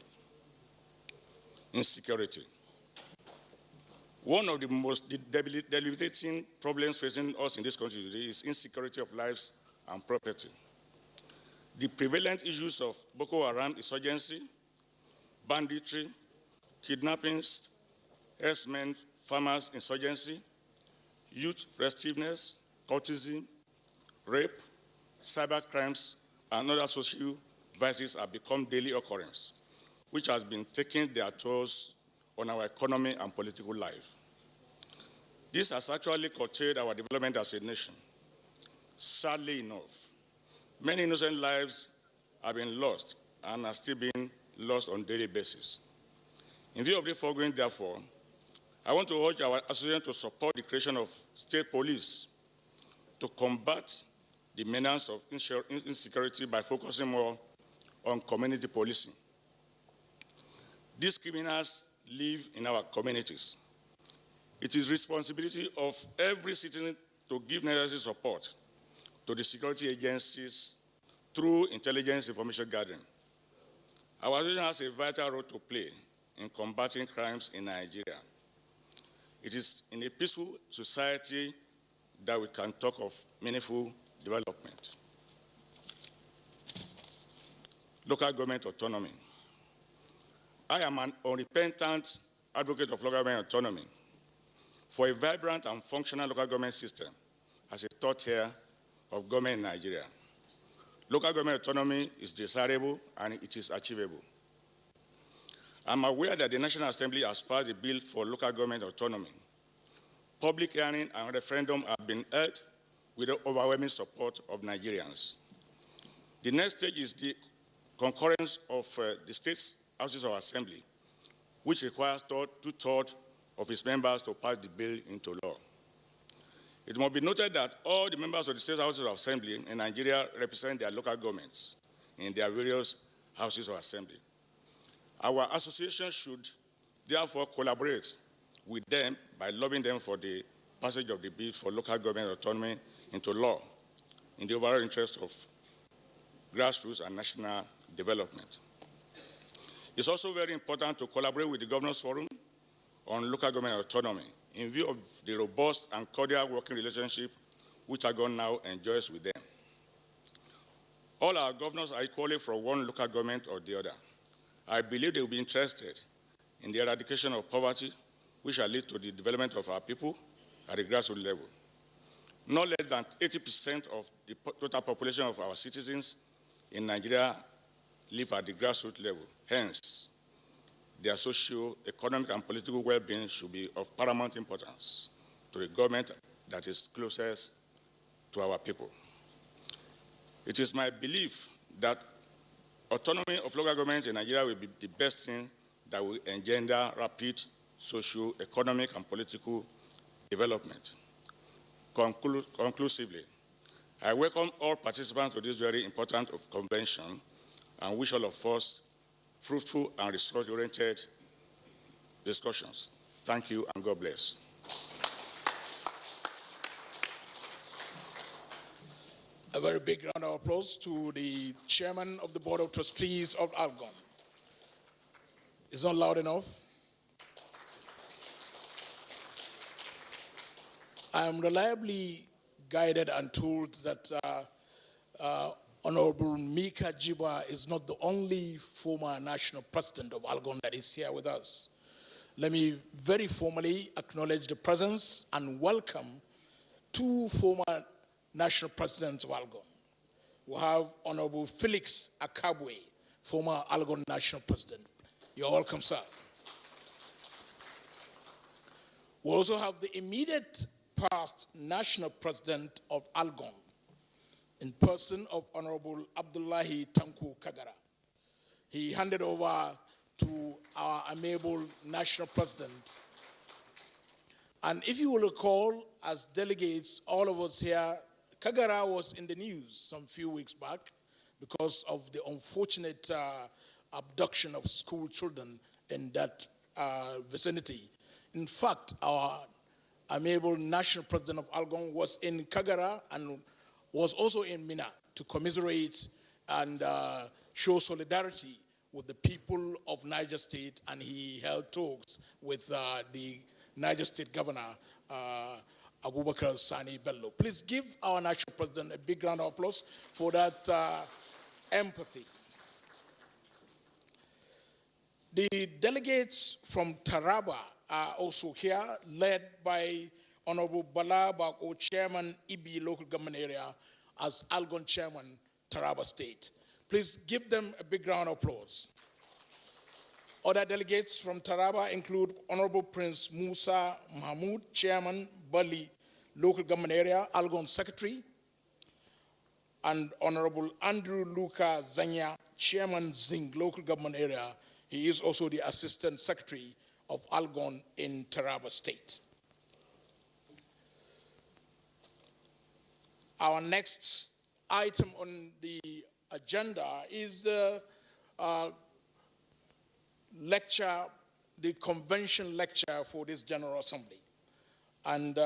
[SPEAKER 9] Insecurity. One of the most debilitating problems facing us in this country today is insecurity of lives and property. The prevalent issues of Boko Haram insurgency, banditry, kidnappings, herdsmen, farmers insurgency, youth restiveness, cultism, rape, cyber crimes, and other social vices have become daily occurrence, which has been taking their tolls on our economy and political life. This has actually curtailed our development as a nation. Sadly enough, many innocent lives have been lost and are still being lost on a daily basis. In view of the foregoing, therefore, I want to urge our association to support the creation of state police to combat the menace of insecurity by focusing more on community policing. These criminals live in our communities. It is responsibility of every citizen to give necessary support to the security agencies through intelligence information gathering. Our association has a vital role to play in combating crimes in Nigeria. It is in a peaceful society that we can talk of meaningful development. Local government autonomy. I am an unrepentant advocate of local government autonomy for a vibrant and functional local government system as a third tier of government in Nigeria. Local government autonomy is desirable and it is achievable. I'm aware that the National Assembly has passed a bill for local government autonomy. Public hearing and referendum have been held with the overwhelming support of Nigerians. The next stage is the concurrence of the state's houses of assembly, which requires two-thirds of its members to pass the bill into law. It must be noted that all the members of the state houses of assembly in Nigeria represent their local governments in their various houses of assembly. Our association should therefore collaborate with them by lobbying them for the passage of the bill for local government autonomy into law in the overall interest of grassroots and national development. It's also very important to collaborate with the Governors Forum on local government autonomy in view of the robust and cordial working relationship which Algon now enjoys with them. All our governors are equally from one local government or the other. I believe they will be interested in the eradication of poverty, which shall lead to the development of our people at the grassroots level. No less than 80% of the total population of our citizens in Nigeria live at the grassroots level. Hence, their socio-economic and political well-being should be of paramount importance to the government that is closest to our people. It is my belief that autonomy of local government in Nigeria will be the best thing that will engender rapid socio-economic and political development. Conclusively, I welcome all participants to this very important convention and wish all of us fruitful and resource-oriented discussions. Thank you and God bless.
[SPEAKER 2] A very big round of applause to the chairman of the Board of Trustees of Algon. It's not loud enough. I am reliably guided and told that Honorable Mika Jiba is not the only former national president of Algon that is here with us. Let me very formally acknowledge the presence and welcome two former national presidents of Algon. We have Honorable Felix Akabwe, former Algon national president. You're welcome, sir. We also have the immediate past national president of Algon, in person of Honorable Abdullahi Tanku Kagara. He handed over to our amiable national president. And if you will recall, as delegates, all of us here, Kagara was in the news some few weeks back because of the unfortunate abduction of school children in that vicinity. In fact, our amiable national president of Algon was in Kagara and was also in Mina to commiserate and show solidarity with the people of Niger State, and he held talks with the Niger State governor, Abubakar Sani Bello. Please give our national president a big round of applause for that empathy. The delegates from Taraba are also here, led by Honorable Bala Bako, Chairman, Ibi Local Government Area, as Algon Chairman, Taraba State. Please give them a big round of applause. Other delegates from Taraba include Honorable Prince Musa Mahmoud, Chairman, Bali Local Government Area, Algon Secretary, and Honorable Andrew Luka Zanya, Chairman, Zing Local Government Area. He is also the Assistant Secretary of Algon in Taraba State. Our next item on the agenda is the lecture, the convention lecture for this General Assembly. And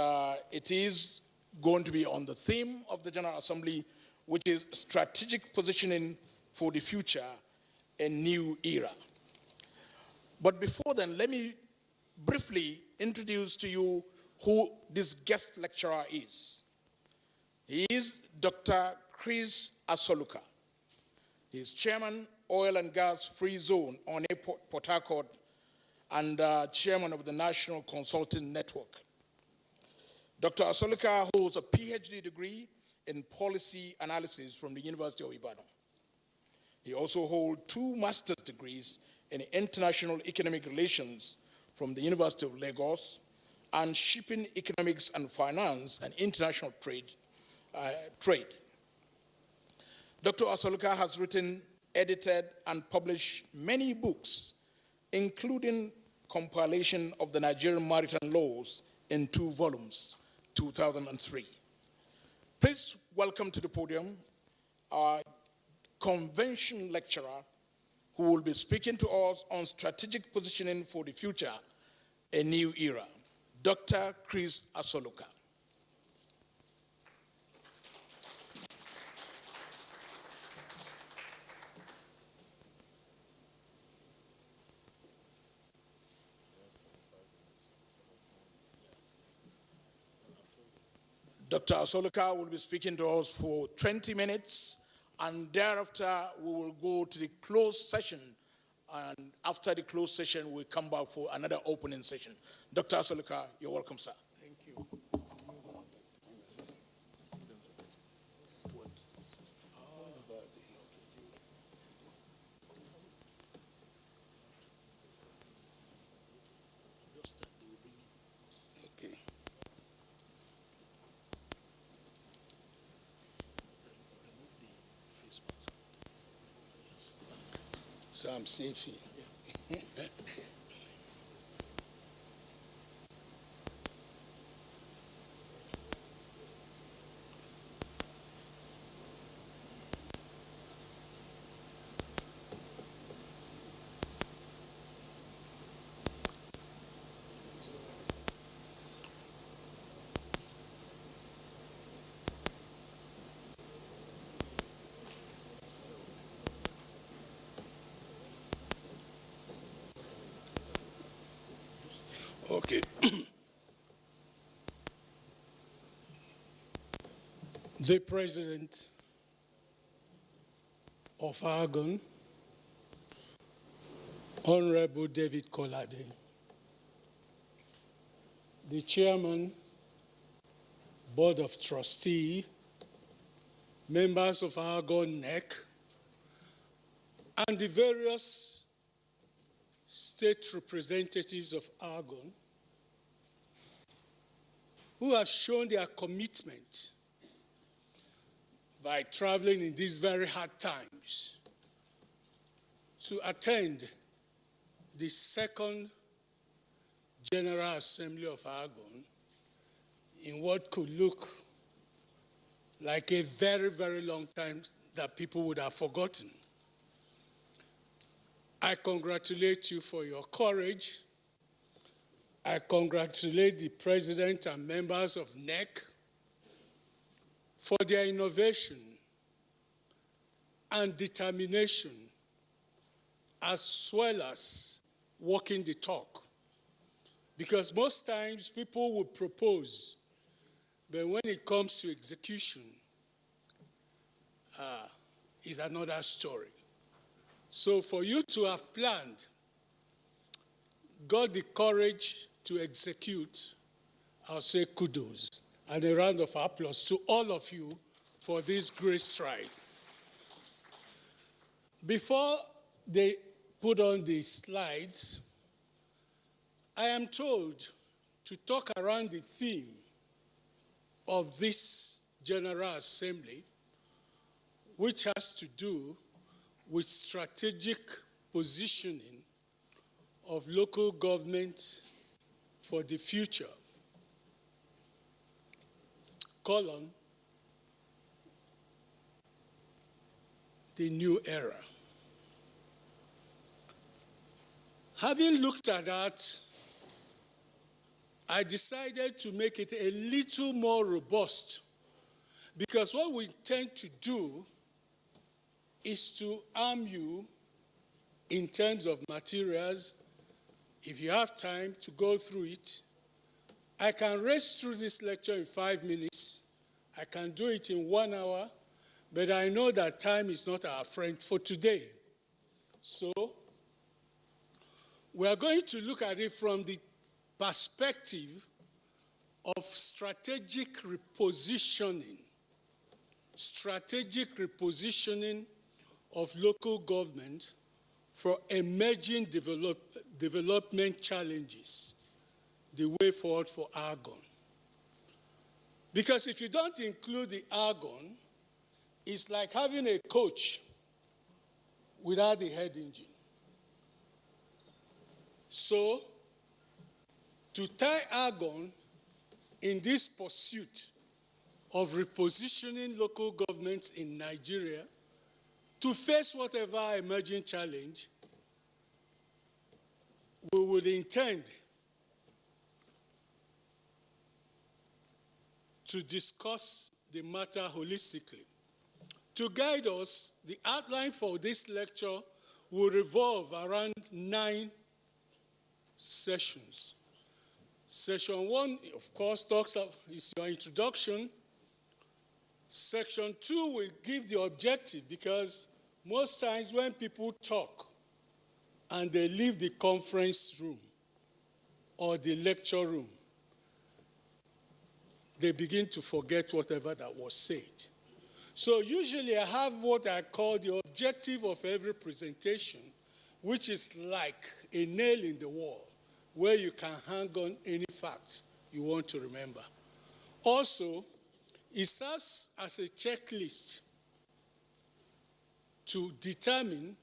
[SPEAKER 2] it is going to be on the theme of the General Assembly, which is strategic positioning for the future, a new era. But before then, let me briefly introduce to you who this guest lecturer is. He is Dr. Chris Asoluka. He is Chairman, Oil and Gas Free Zone on Port Harcourt and Chairman of the National Consulting Network. Dr. Asoluka holds a PhD degree in policy analysis from the University of Ibadan. He also holds 2 master's degrees in International Economic Relations from the University of Lagos, and Shipping Economics and Finance and International Trade. Dr. Asoluka has written, edited, and published many books, including compilation of the Nigerian Maritime Laws in 2 volumes, 2003. Please welcome to the podium our convention lecturer who will be speaking to us on strategic positioning for the future, a new era, Dr. Chris Asoluka. Dr. Asoluka will be speaking to us for 20 minutes, and thereafter we will go to the closed session. And after the closed session, we'll come back for another opening session. Dr. Asoluka, you're welcome, sir.
[SPEAKER 10] Thank you. So I'm safe here. Okay. The President of Argonne, Honorable David Kolade, the Chairman, Board of Trustees, members of Argonne NEC, and the various state representatives of Argonne who have shown their commitment by traveling in these very hard times to attend the second General Assembly of Argonne in what could look like a very, very long time that people would have forgotten. I congratulate you for your courage. I congratulate the President and members of NEC for their innovation and determination, as well as walking the talk. Because most times people would propose, but when it comes to execution, is another story. So for you to have planned, got the courage to execute, I'll say kudos and a round of applause to all of you for this great stride. Before they put on the slides, I am told to talk around the theme of this General Assembly, which has to do with strategic positioning of local government for the future. Colon, the new era. Having looked at that, I decided to make it a little more robust, because what we tend to do is to arm you in terms of materials. If you have time to go through it, I can race through this lecture in 5 minutes. I can do it in 1 hour, but I know that time is not our friend for today. So we are going to look at it from the perspective of strategic repositioning of local government for emerging development challenges, the way forward for Argon. Because if you don't include the Argon, it's like having a coach without the head engine. So, to tie Argon in this pursuit of repositioning local governments in Nigeria to face whatever emerging challenge, we would intend to discuss the matter holistically. To guide us, the outline for this lecture will revolve around 9 sessions. Session 1, of course, is your introduction. Section 2 will give the objective, because most times when people talk and they leave the conference room or the lecture room, they begin to forget whatever that was said. So usually I have what I call the objective of every presentation, which is like a nail in the wall, where you can hang on any fact you want to remember. Also, it serves as a checklist to determine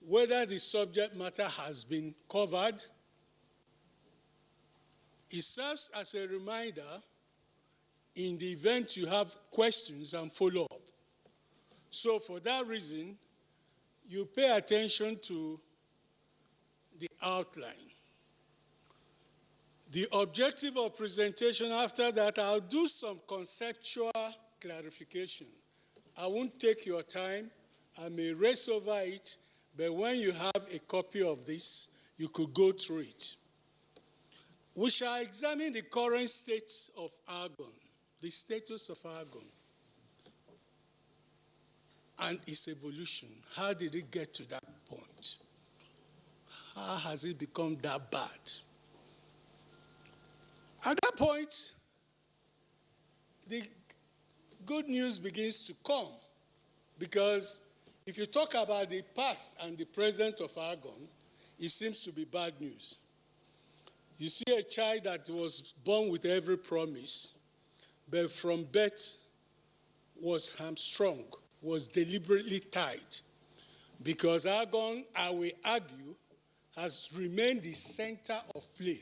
[SPEAKER 10] whether the subject matter has been covered. It serves as a reminder in the event you have questions and follow-up. So for that reason, you pay attention to the outline. The objective of presentation, after that, I'll do some conceptual clarification. I won't take your time. I may race over it, but when you have a copy of this, you could go through it. We shall examine the current state of Argon, the status of Argon, and its evolution. How did it get to that point? How has it become that bad? At that point, the good news begins to come, because if you talk about the past and the present of Argon, it seems to be bad news. You see a child that was born with every promise, but from birth was hamstrung, was deliberately tied, because Argon, I will argue, has remained the center of play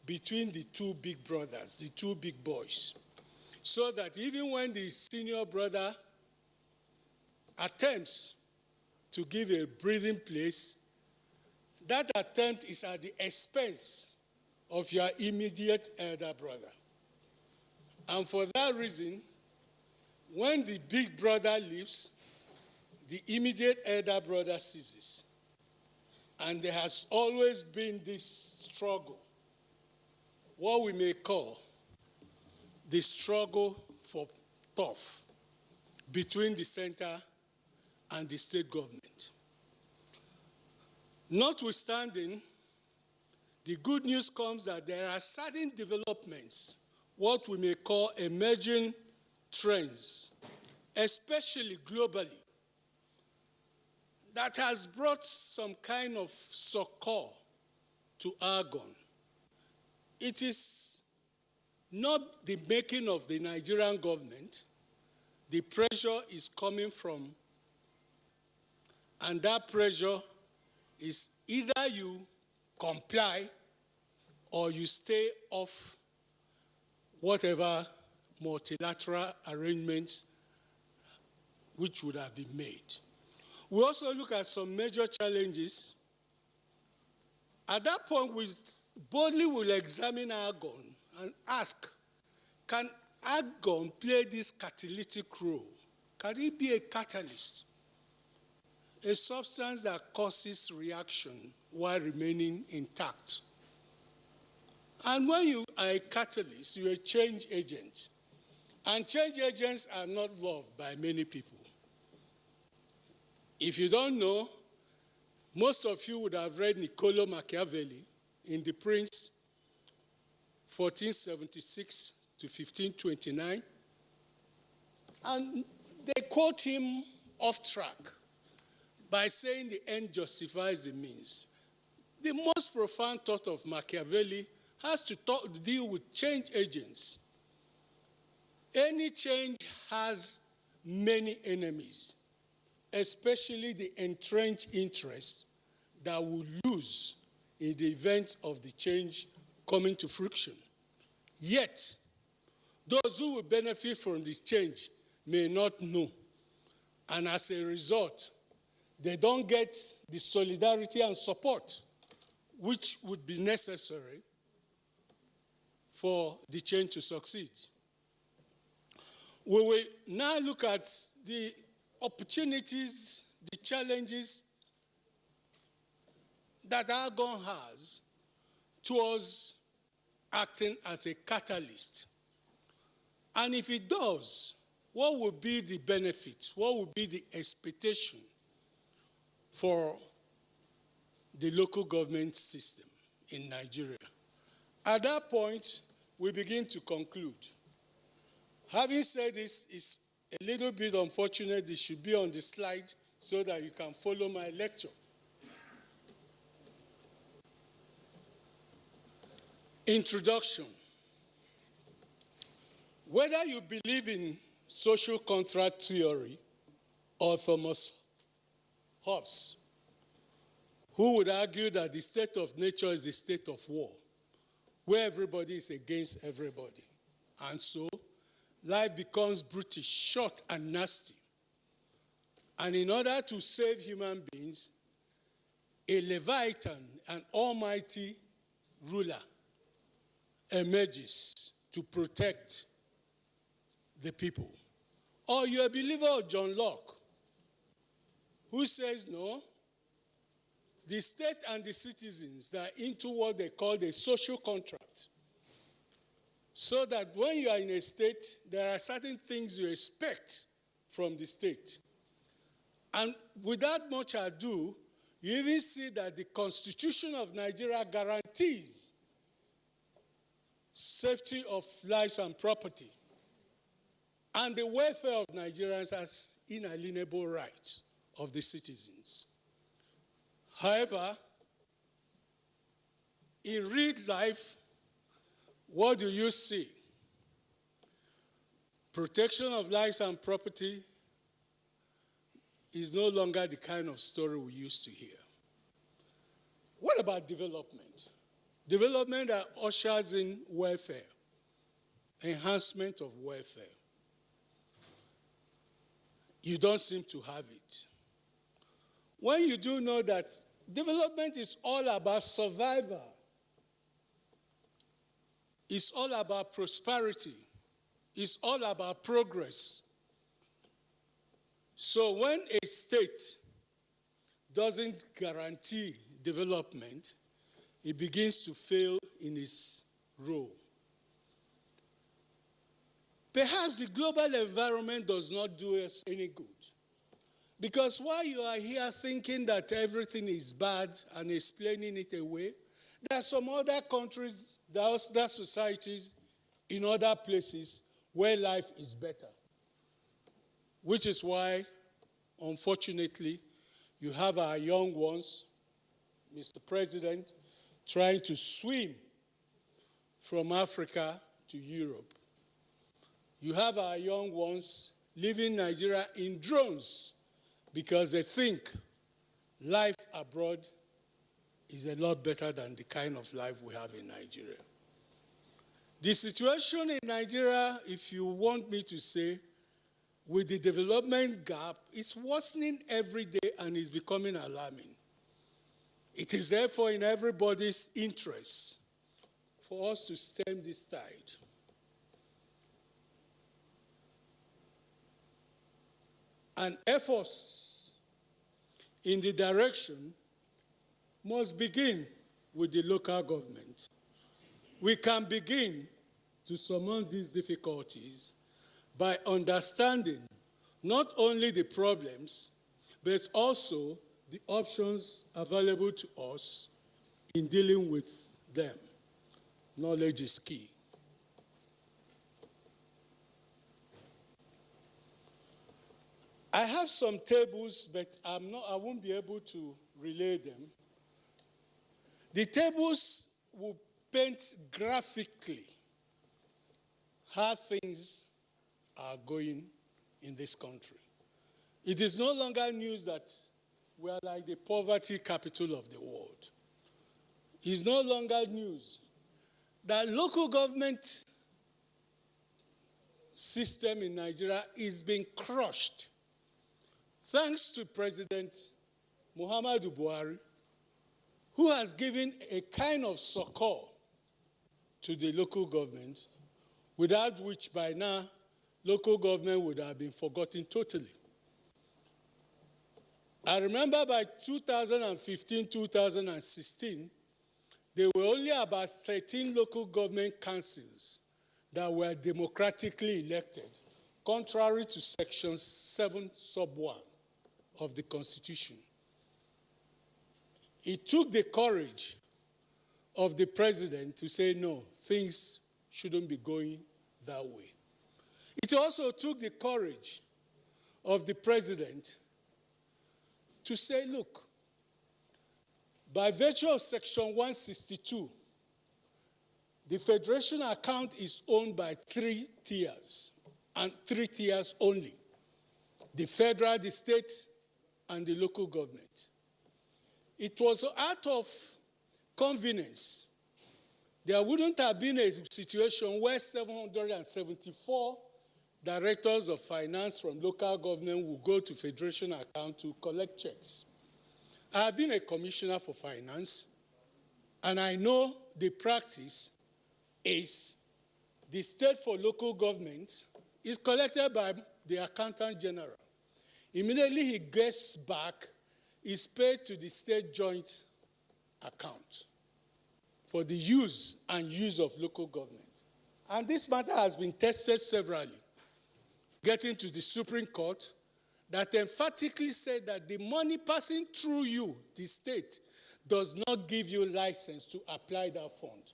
[SPEAKER 10] between the two big brothers, the two big boys, so that even when the senior brother attempts to give a breathing place, that attempt is at the expense of your immediate elder brother. And for that reason, when the big brother leaves, the immediate elder brother ceases. And there has always been this struggle, what we may call the struggle for turf between the center and the state government. Notwithstanding, the good news comes that there are certain developments, what we may call emerging trends, especially globally, that has brought some kind of succor to Argon. It is not the making of the Nigerian government. The pressure is coming from, and that pressure is either you comply or you stay off whatever multilateral arrangements which would have been made. We also look at some major challenges. At that point, we boldly will examine Argon and ask, can Argon play this catalytic role? Can it be a catalyst? A substance that causes reaction while remaining intact. And when you are a catalyst, you're a change agent. And change agents are not loved by many people. If you don't know, most of you would have read Niccolo Machiavelli in The Prince, 1476 to 1529. And they quote him off track by saying the end justifies the means. The most profound thought of Machiavelli has to deal with change agents. Any change has many enemies, especially the entrenched interests that will lose in the event of the change coming to fruition. Yet, those who will benefit from this change may not know, and as a result, they don't get the solidarity and support which would be necessary for the change to succeed. We will now look at the opportunities, the challenges that Argon has towards acting as a catalyst. And if it does, what will be the benefits? What will be the expectation for the local government system in Nigeria? At that point, we begin to conclude. Having said this, it's a little bit unfortunate it should be on the slide so that you can follow my lecture. Introduction. Whether you believe in social contract theory or Thomas Hobbes, who would argue that the state of nature is the state of war, where everybody is against everybody. And so, life becomes brutish, short, and nasty. And in order to save human beings, a Leviathan, an almighty ruler, emerges to protect the people. Or you're a believer of John Locke, who says, no, the state and the citizens are into what they call the social contract. So that when you are in a state, there are certain things you expect from the state. And without much ado, you even see that the Constitution of Nigeria guarantees safety of lives and property, and the welfare of Nigerians as inalienable rights of the citizens. However, in real life, what do you see? Protection of lives and property is no longer the kind of story we used to hear. What about development? Development that ushers in welfare, enhancement of welfare. You don't seem to have it. When you do know that development is all about survival, it's all about prosperity, it's all about progress. So when a state doesn't guarantee development, it begins to fail in its role. Perhaps the global environment does not do us any good. Because while you are here thinking that everything is bad and explaining it away, there are some other countries, there are other societies in other places where life is better. Which is why, unfortunately, you have our young ones, Mr. President, trying to swim from Africa to Europe. You have our young ones leaving Nigeria in drones because they think life abroad is a lot better than the kind of life we have in Nigeria. The situation in Nigeria, if you want me to say, with the development gap, is worsening every day and is becoming alarming. It is therefore in everybody's interest for us to stem this tide. And efforts in the direction must begin with the local government. We can begin to surmount these difficulties by understanding not only the problems, but also the options available to us in dealing with them. Knowledge is key. I have some tables, but I won't be able to relay them. The tables will paint graphically how things are going in this country. It is no longer news that we are like the poverty capital of the world. It's no longer news that local government system in Nigeria is being crushed thanks to President Muhammadu Buhari, who has given a kind of succor to the local government, without which by now local government would have been forgotten totally. I remember by 2015, 2016, there were only about 13 local government councils that were democratically elected, contrary to Section 7, Sub 1 of the Constitution. It took the courage of the president to say, no, things shouldn't be going that way. It also took the courage of the president to say, look, by virtue of Section 162, the federation account is owned by 3 tiers, and 3 tiers only: the federal, the state, and the local government. It was out of convenience. There wouldn't have been a situation where 774 directors of finance from local government will go to federation account to collect checks. I have been a commissioner for finance, and I know the practice is the state for local government is collected by the accountant general. Immediately he gets back, is paid to the state joint account for the use of local government. And this matter has been tested severally, getting to the Supreme Court, that emphatically said that the money passing through you, the state, does not give you license to apply that fund,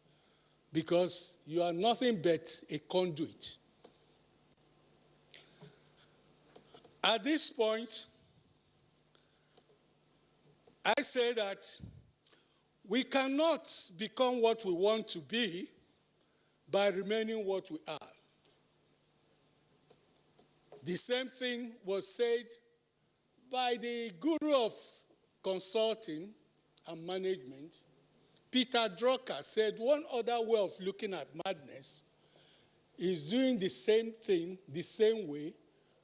[SPEAKER 10] because you are nothing but a conduit. At this point, I say that we cannot become what we want to be by remaining what we are. The same thing was said by the guru of consulting and management. Peter Drucker said one other way of looking at madness is doing the same thing the same way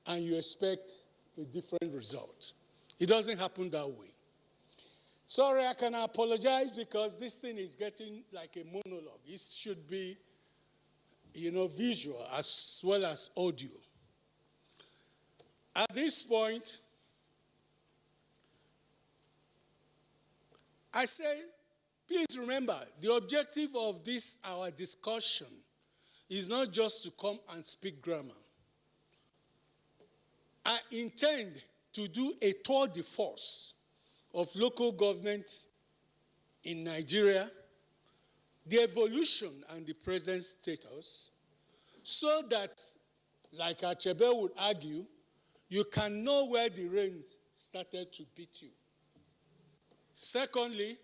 [SPEAKER 10] and you expect a different result. It doesn't happen that way. Sorry, I can apologize because this thing is getting like a monologue. It should be, visual as well as audio. At this point, I say, please remember, the objective of this, our discussion, is not just to come and speak grammar. I intend to do a tour de force of local government in Nigeria, the evolution and the present status, so that, like Achebe would argue, you can know where the rain started to beat you. Secondly,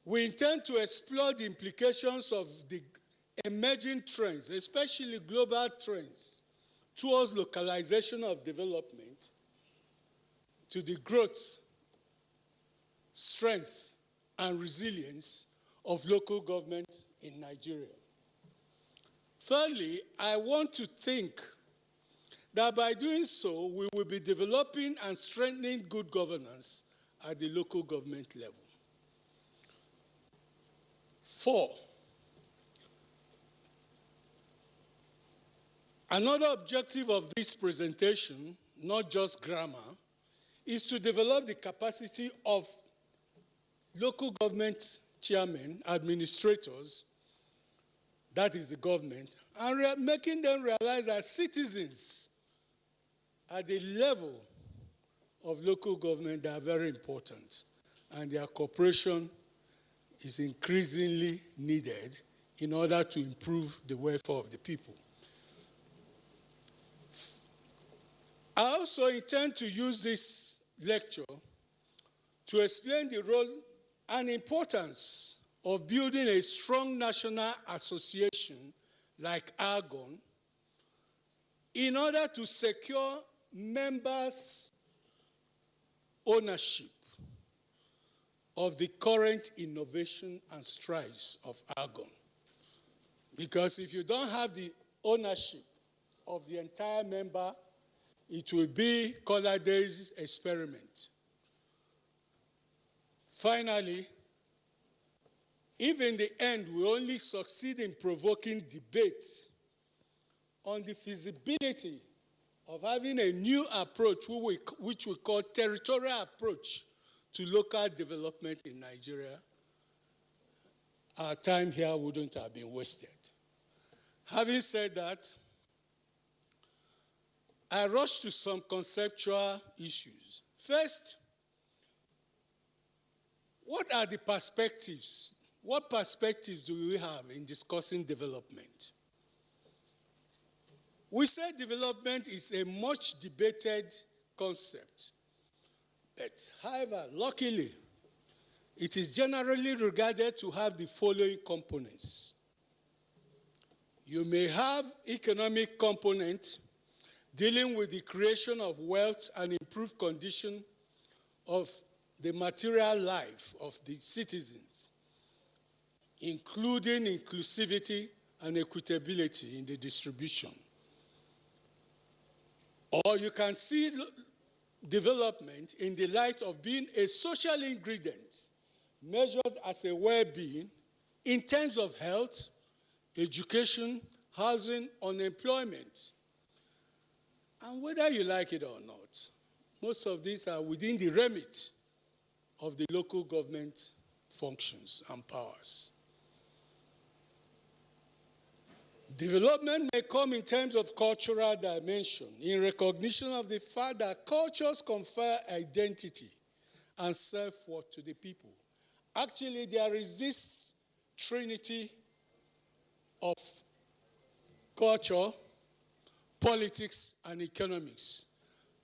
[SPEAKER 10] we intend to explore the implications of the emerging trends, especially global trends, towards localization of development to the growth, strength, and resilience of local government in Nigeria. Thirdly, I want to think that by doing so, we will be developing and strengthening good governance at the local government level. 4, another objective of this presentation, not just grammar, is to develop the capacity of local government chairmen, administrators, that is the government, and making them realize that citizens at the level of local government are very important, and their cooperation is increasingly needed in order to improve the welfare of the people. I also intend to use this lecture to explain the role and importance of building a strong national association like Argon in order to secure members' ownership of the current innovation and strides of Argon. Because if you don't have the ownership of the entire member, it will be Collarday's experiment. Finally, if in the end we only succeed in provoking debates on the feasibility of having a new approach, which we call territorial approach to local development in Nigeria, our time here wouldn't have been wasted. Having said that, I rush to some conceptual issues. First, what are the perspectives? What perspectives do we have in discussing development? We say development is a much debated concept, but however, luckily, it is generally regarded to have the following components. You may have economic component dealing with the creation of wealth and improved condition of the material life of the citizens, including inclusivity and equitability in the distribution. Or you can see development in the light of being a social ingredient measured as a well-being in terms of health, education, housing, unemployment. And whether you like it or not, most of these are within the remit of the local government functions and powers. Development may come in terms of cultural dimension, in recognition of the fact that cultures confer identity and self-worth to the people. Actually, there is this trinity of culture, politics, and economics.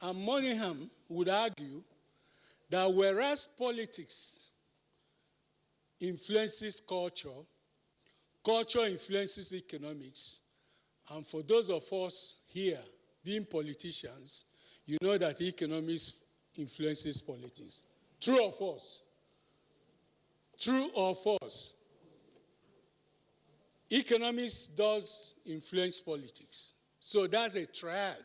[SPEAKER 10] And Moynihan would argue that whereas politics influences culture, culture influences economics, and for those of us here being politicians, you know that economics influences politics. True or false? True or false? Economics does influence politics. So that's a triad.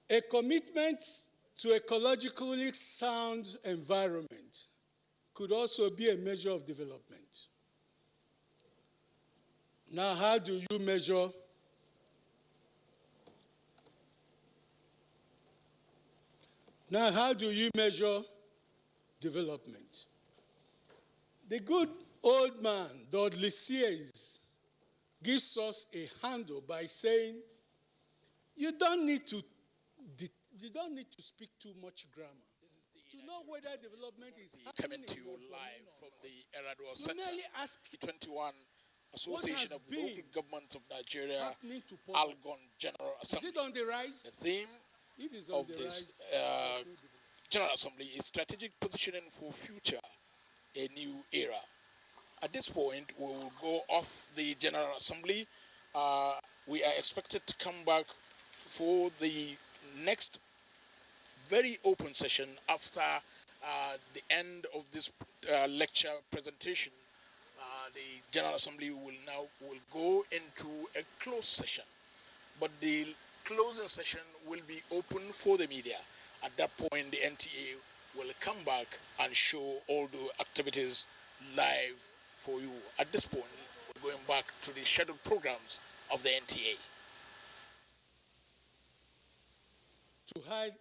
[SPEAKER 10] A commitment to ecologically sound environment could also be a measure of development. Now, how do you measure development? The good old man, Dudley Sears, gives us a handle by saying, you don't need to speak too much grammar to know whether development is happening.
[SPEAKER 11] Coming to you live from the Eradua
[SPEAKER 10] You
[SPEAKER 11] Center,
[SPEAKER 10] merely ask
[SPEAKER 11] 21 Association of Local Governments of Nigeria,
[SPEAKER 10] happening to politics.
[SPEAKER 11] Algon General
[SPEAKER 10] Is
[SPEAKER 11] Assembly.
[SPEAKER 10] it on the rise?
[SPEAKER 11] The theme
[SPEAKER 10] If it's on
[SPEAKER 11] of
[SPEAKER 10] the
[SPEAKER 11] this
[SPEAKER 10] rise,
[SPEAKER 11] General Assembly is strategic positioning for future, a new era. At this point, we will go off the General Assembly. We are expected to come back for the next very open session after the end of this lecture presentation. The General Assembly will go into a closed session, but the closing session will be open for the media. At that point, the NTA will come back and show all the activities live for you. At this point, we're going back to the scheduled programs of the NTA.
[SPEAKER 10] to hide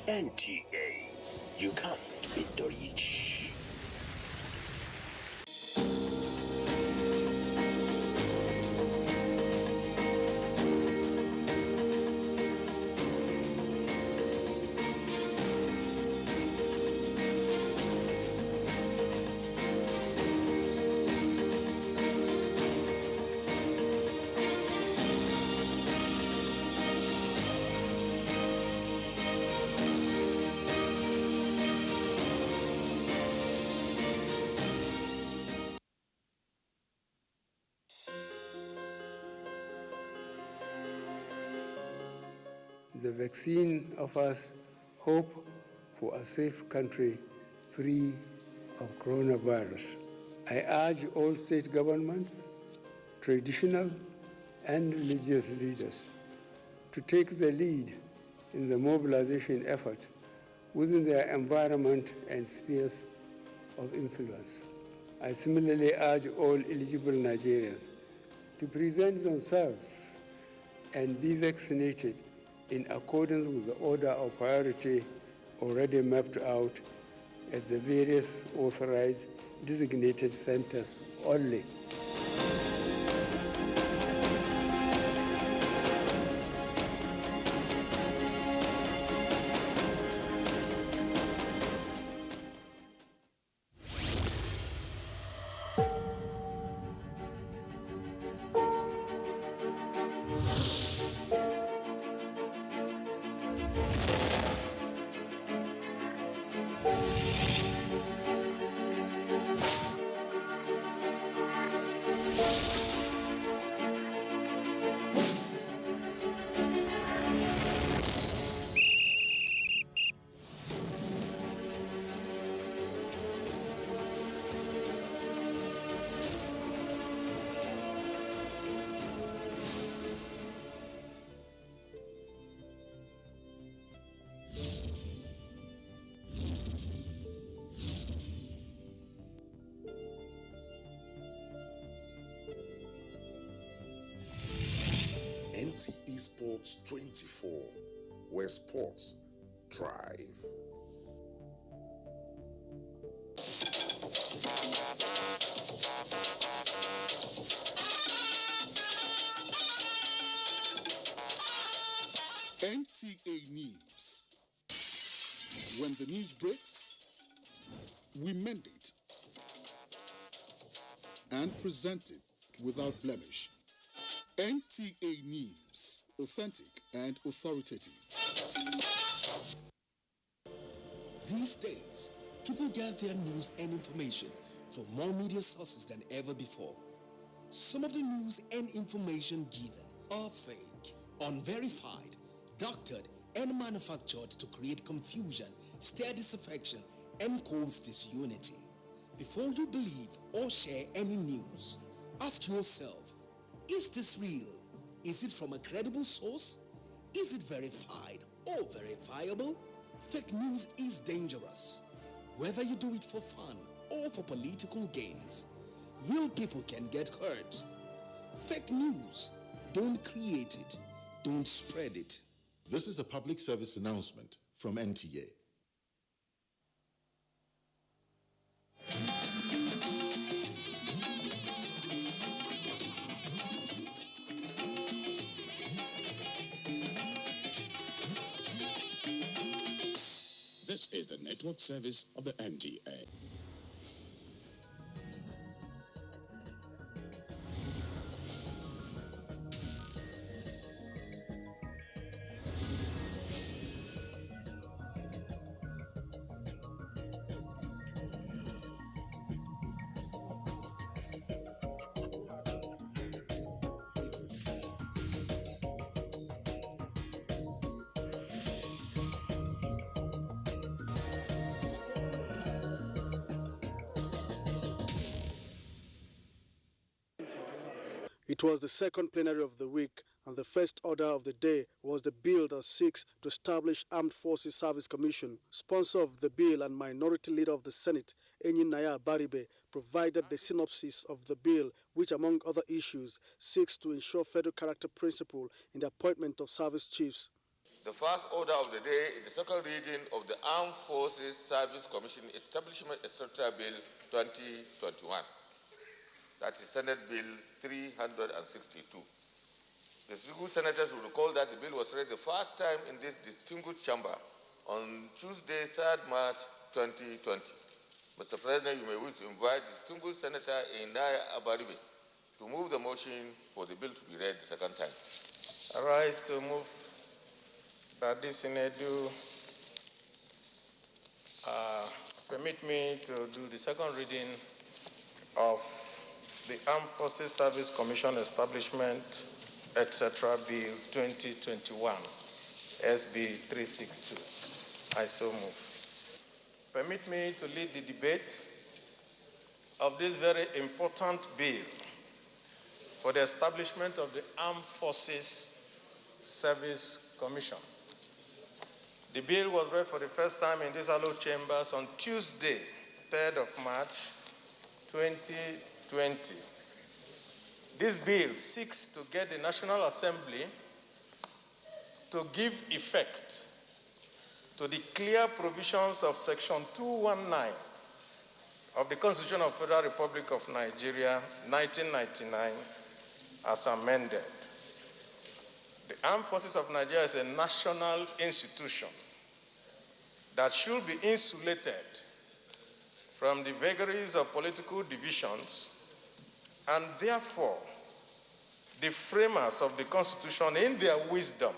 [SPEAKER 12] NTA, you can't beat the rich.
[SPEAKER 13] The vaccine offers hope for a safe country free of coronavirus. I urge all state governments, traditional and religious leaders to take the lead in the mobilization effort within their environment and spheres of influence. I similarly urge all eligible Nigerians to present themselves and be vaccinated in accordance with the order of priority already mapped out at the various authorized designated centers only.
[SPEAKER 14] NTA Sports 24, where sports drive.
[SPEAKER 15] NTA News. When the news breaks, we mend it and present it without blemish. NTA News, authentic and authoritative.
[SPEAKER 16] These days, people get their news and information from more media sources than ever before. Some of the news and information given are fake, unverified, doctored, and manufactured to create confusion, stir disaffection, and cause disunity. Before you believe or share any news, ask yourself, is this real? Is it from a credible source? Is it verified or verifiable? Fake news is dangerous. Whether you do it for fun or for political gains, real people can get hurt. Fake news, don't create it, don't spread it.
[SPEAKER 14] This is a public service announcement from NTA.
[SPEAKER 17] This is the network service of the NTA.
[SPEAKER 18] It was the second plenary of the week, and the first order of the day was the bill that seeks to establish Armed Forces Service Commission. Sponsor of the bill and Minority Leader of the Senate, Naya Baribe, provided the synopsis of the bill, which, among other issues, seeks to ensure federal character principle in the appointment of service chiefs.
[SPEAKER 19] The first order of the day is the second reading of the Armed Forces Service Commission Establishment Etc. Bill 2021. That is Senate Bill 362. The distinguished senators will recall that the bill was read the first time in this distinguished chamber on Tuesday, 3rd March 2020. Mr. President, you may wish to invite distinguished Senator Inaya Abaribe to move the motion for the bill to be read the second time.
[SPEAKER 20] I rise to move that this Senate do permit me to do the second reading of the Armed Forces Service Commission Establishment, etc. Bill 2021, SB 362. I so move. Permit me to lead the debate of this very important bill for the establishment of the Armed Forces Service Commission. The bill was read for the first time in these hallowed chambers on Tuesday, 3rd of March, 2020. This bill seeks to get the National Assembly to give effect to the clear provisions of Section 219 of the Constitution of the Federal Republic of Nigeria, 1999, as amended. The Armed Forces of Nigeria is a national institution that should be insulated from the vagaries of political divisions, and therefore the framers of the Constitution, in their wisdom,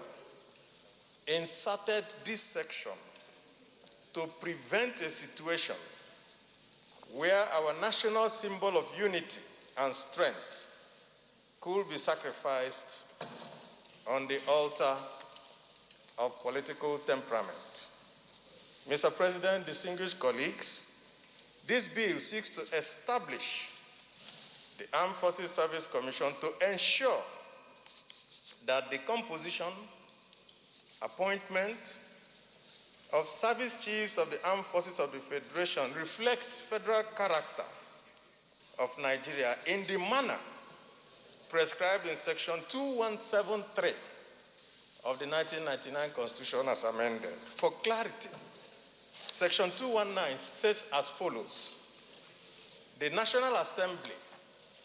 [SPEAKER 20] inserted this section to prevent a situation where our national symbol of unity and strength could be sacrificed on the altar of political temperament. Mr. President, distinguished colleagues, this bill seeks to establish the Armed Forces Service Commission to ensure that the composition, appointment of service chiefs of the Armed Forces of the Federation reflects federal character of Nigeria in the manner prescribed in Section 2173 of the 1999 Constitution as amended. For clarity, Section 219 says as follows: the National Assembly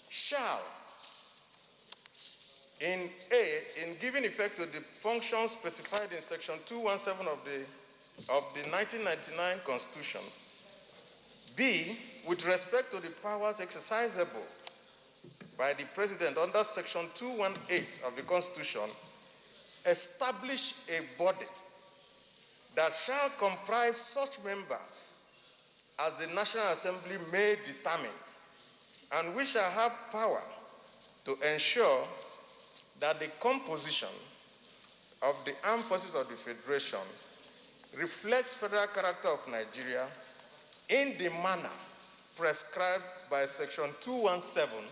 [SPEAKER 20] shall, in giving effect to the functions specified in Section 217 of the 1999 Constitution, B, with respect to the powers exercisable by the President under Section 218 of the Constitution, establish a body that shall comprise such members as the National Assembly may determine, and we shall have power to ensure that the composition of the Armed Forces of the Federation reflects federal character of Nigeria in the manner prescribed by Section 217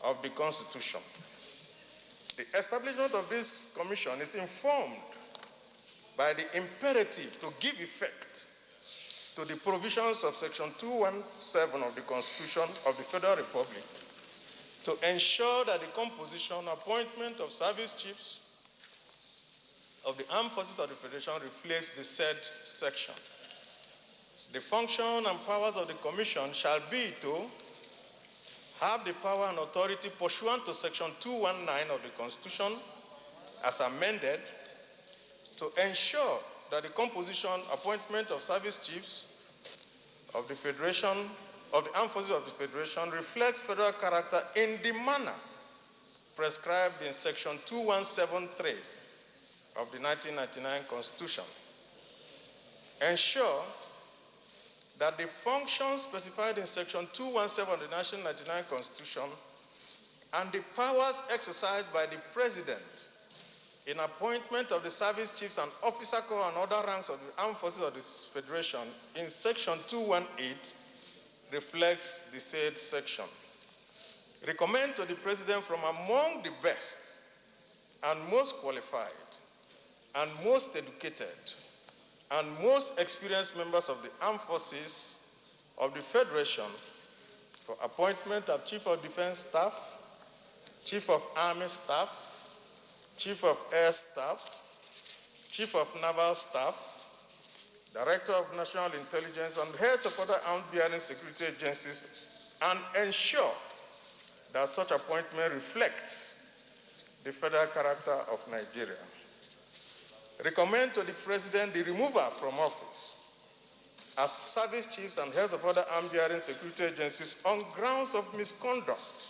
[SPEAKER 20] of the Constitution. The establishment of this commission is informed by the imperative to give effect to the provisions of Section 217 of the Constitution of the Federal Republic to ensure that the composition, appointment of service chiefs of the Armed Forces of the Federation reflects the said section. The function and powers of the Commission shall be to have the power and authority pursuant to Section 219 of the Constitution as amended to ensure that the composition, appointment of service chiefs of the Federation, of the Armed Forces of the Federation reflects federal character in the manner prescribed in Section 2173 of the 1999 Constitution. Ensure that the functions specified in Section 217 of the 1999 Constitution and the powers exercised by the President in appointment of the service chiefs and officer corps and other ranks of the Armed Forces of the Federation in Section 218 reflects the said section. Recommend to the President from among the best and most qualified and most educated and most experienced members of the Armed Forces of the Federation for appointment of Chief of Defense Staff, Chief of Army Staff, Chief of Air Staff, Chief of Naval Staff, Director of National Intelligence, and heads of other armed-bearing security agencies, and ensure that such appointment reflects the federal character of Nigeria. Recommend to the President the removal from office as service chiefs and heads of other armed-bearing security agencies on grounds of misconduct,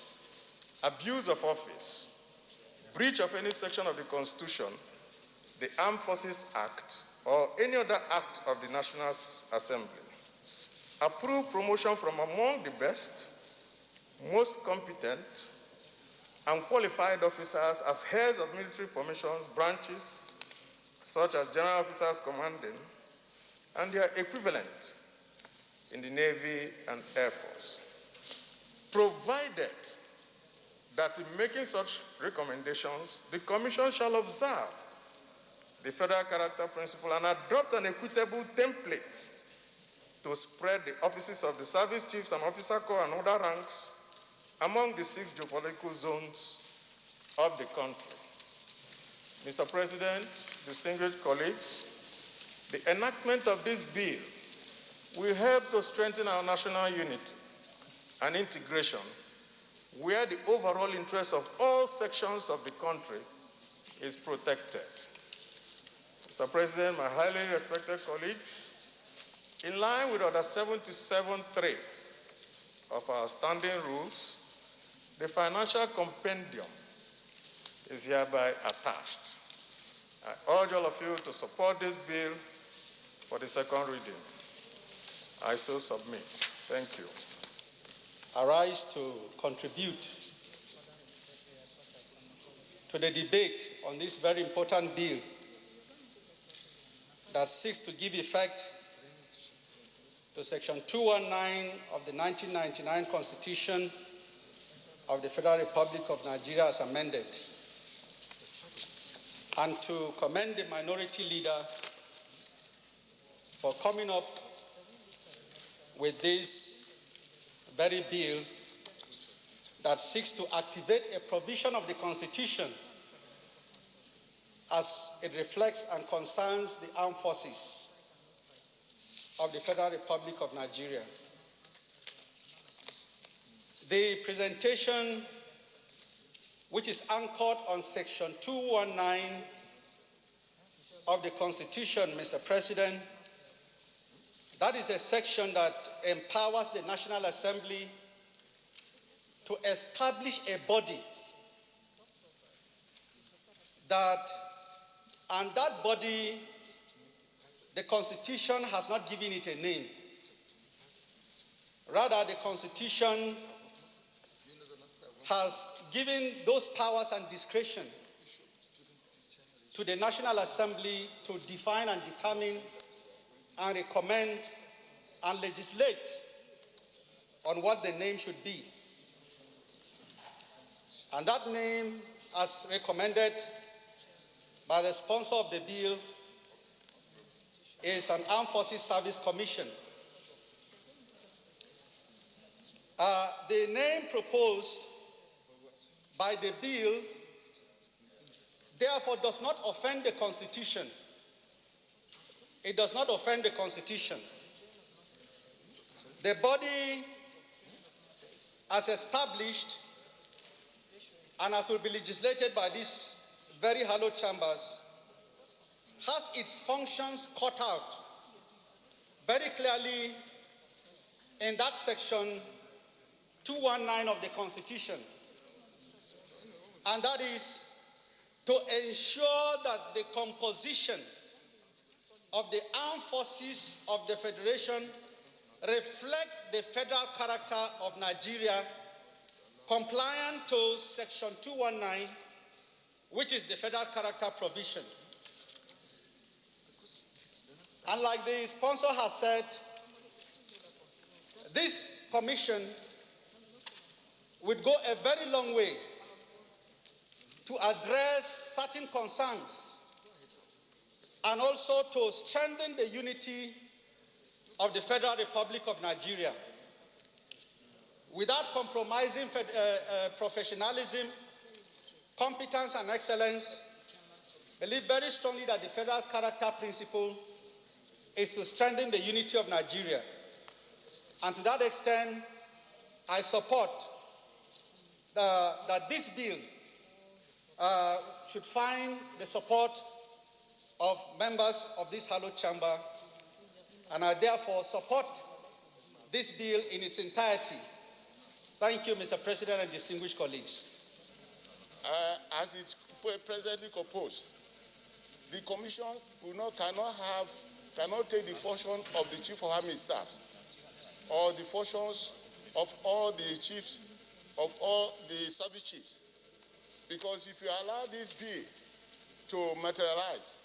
[SPEAKER 20] abuse of office, breach of any section of the Constitution, the Armed Forces Act, or any other act of the National Assembly. Approve promotion from among the best, most competent, and qualified officers as heads of military formations, branches, such as General Officers Commanding, and their equivalent in the Navy and Air Force. Provided that in making such recommendations, the Commission shall observe the federal character principle and adopt an equitable template to spread the offices of the service chiefs and officer corps and other ranks among the 6 geopolitical zones of the country. Mr. President, distinguished colleagues, the enactment of this bill will help to strengthen our national unity and integration, where the overall interest of all sections of the country is protected. Mr. President, my highly respected colleagues, in line with Order 77.3 of our standing rules, the financial compendium is hereby attached. I urge all of you to support this bill for the second reading. I so submit. Thank you.
[SPEAKER 21] Arise to contribute to the debate on this very important bill that seeks to give effect to Section 219 of the 1999 Constitution of the Federal Republic of Nigeria as amended, and to commend the minority leader for coming up with this very bill that seeks to activate a provision of the Constitution as it reflects and concerns the armed forces of the Federal Republic of Nigeria. The presentation, which is anchored on Section 219 of the Constitution, Mr. President, that is a section that empowers the National Assembly to establish a body and that body, the Constitution has not given it a name. Rather, the Constitution has given those powers and discretion to the National Assembly to define and determine and recommend and legislate on what the name should be. And that name, as recommended by the sponsor of the bill, is an Armed Forces Service Commission. The name proposed by the bill, therefore, does not offend the Constitution. It does not offend the Constitution. The body, as established and as will be legislated by these very hallowed chambers, has its functions cut out very clearly in that section 219 of the Constitution. And that is to ensure that the composition of the armed forces of the Federation reflect the federal character of Nigeria, compliant to Section 219, which is the federal character provision. And like the sponsor has said, this commission would go a very long way to address certain concerns and also to strengthen the unity of the Federal Republic of Nigeria without compromising professionalism, competence, and excellence, believe very strongly that the federal character principle is to strengthen the unity of Nigeria. And to that extent, I support that this bill should find the support of members of this hallowed chamber, and I therefore support this bill in its entirety. Thank you, Mr. President and distinguished colleagues.
[SPEAKER 1] As it's presently proposed, the Commission cannot take the function of the Chief of Army Staff or the functions of all the chiefs, of all the service chiefs. Because if you allow this bill to materialize,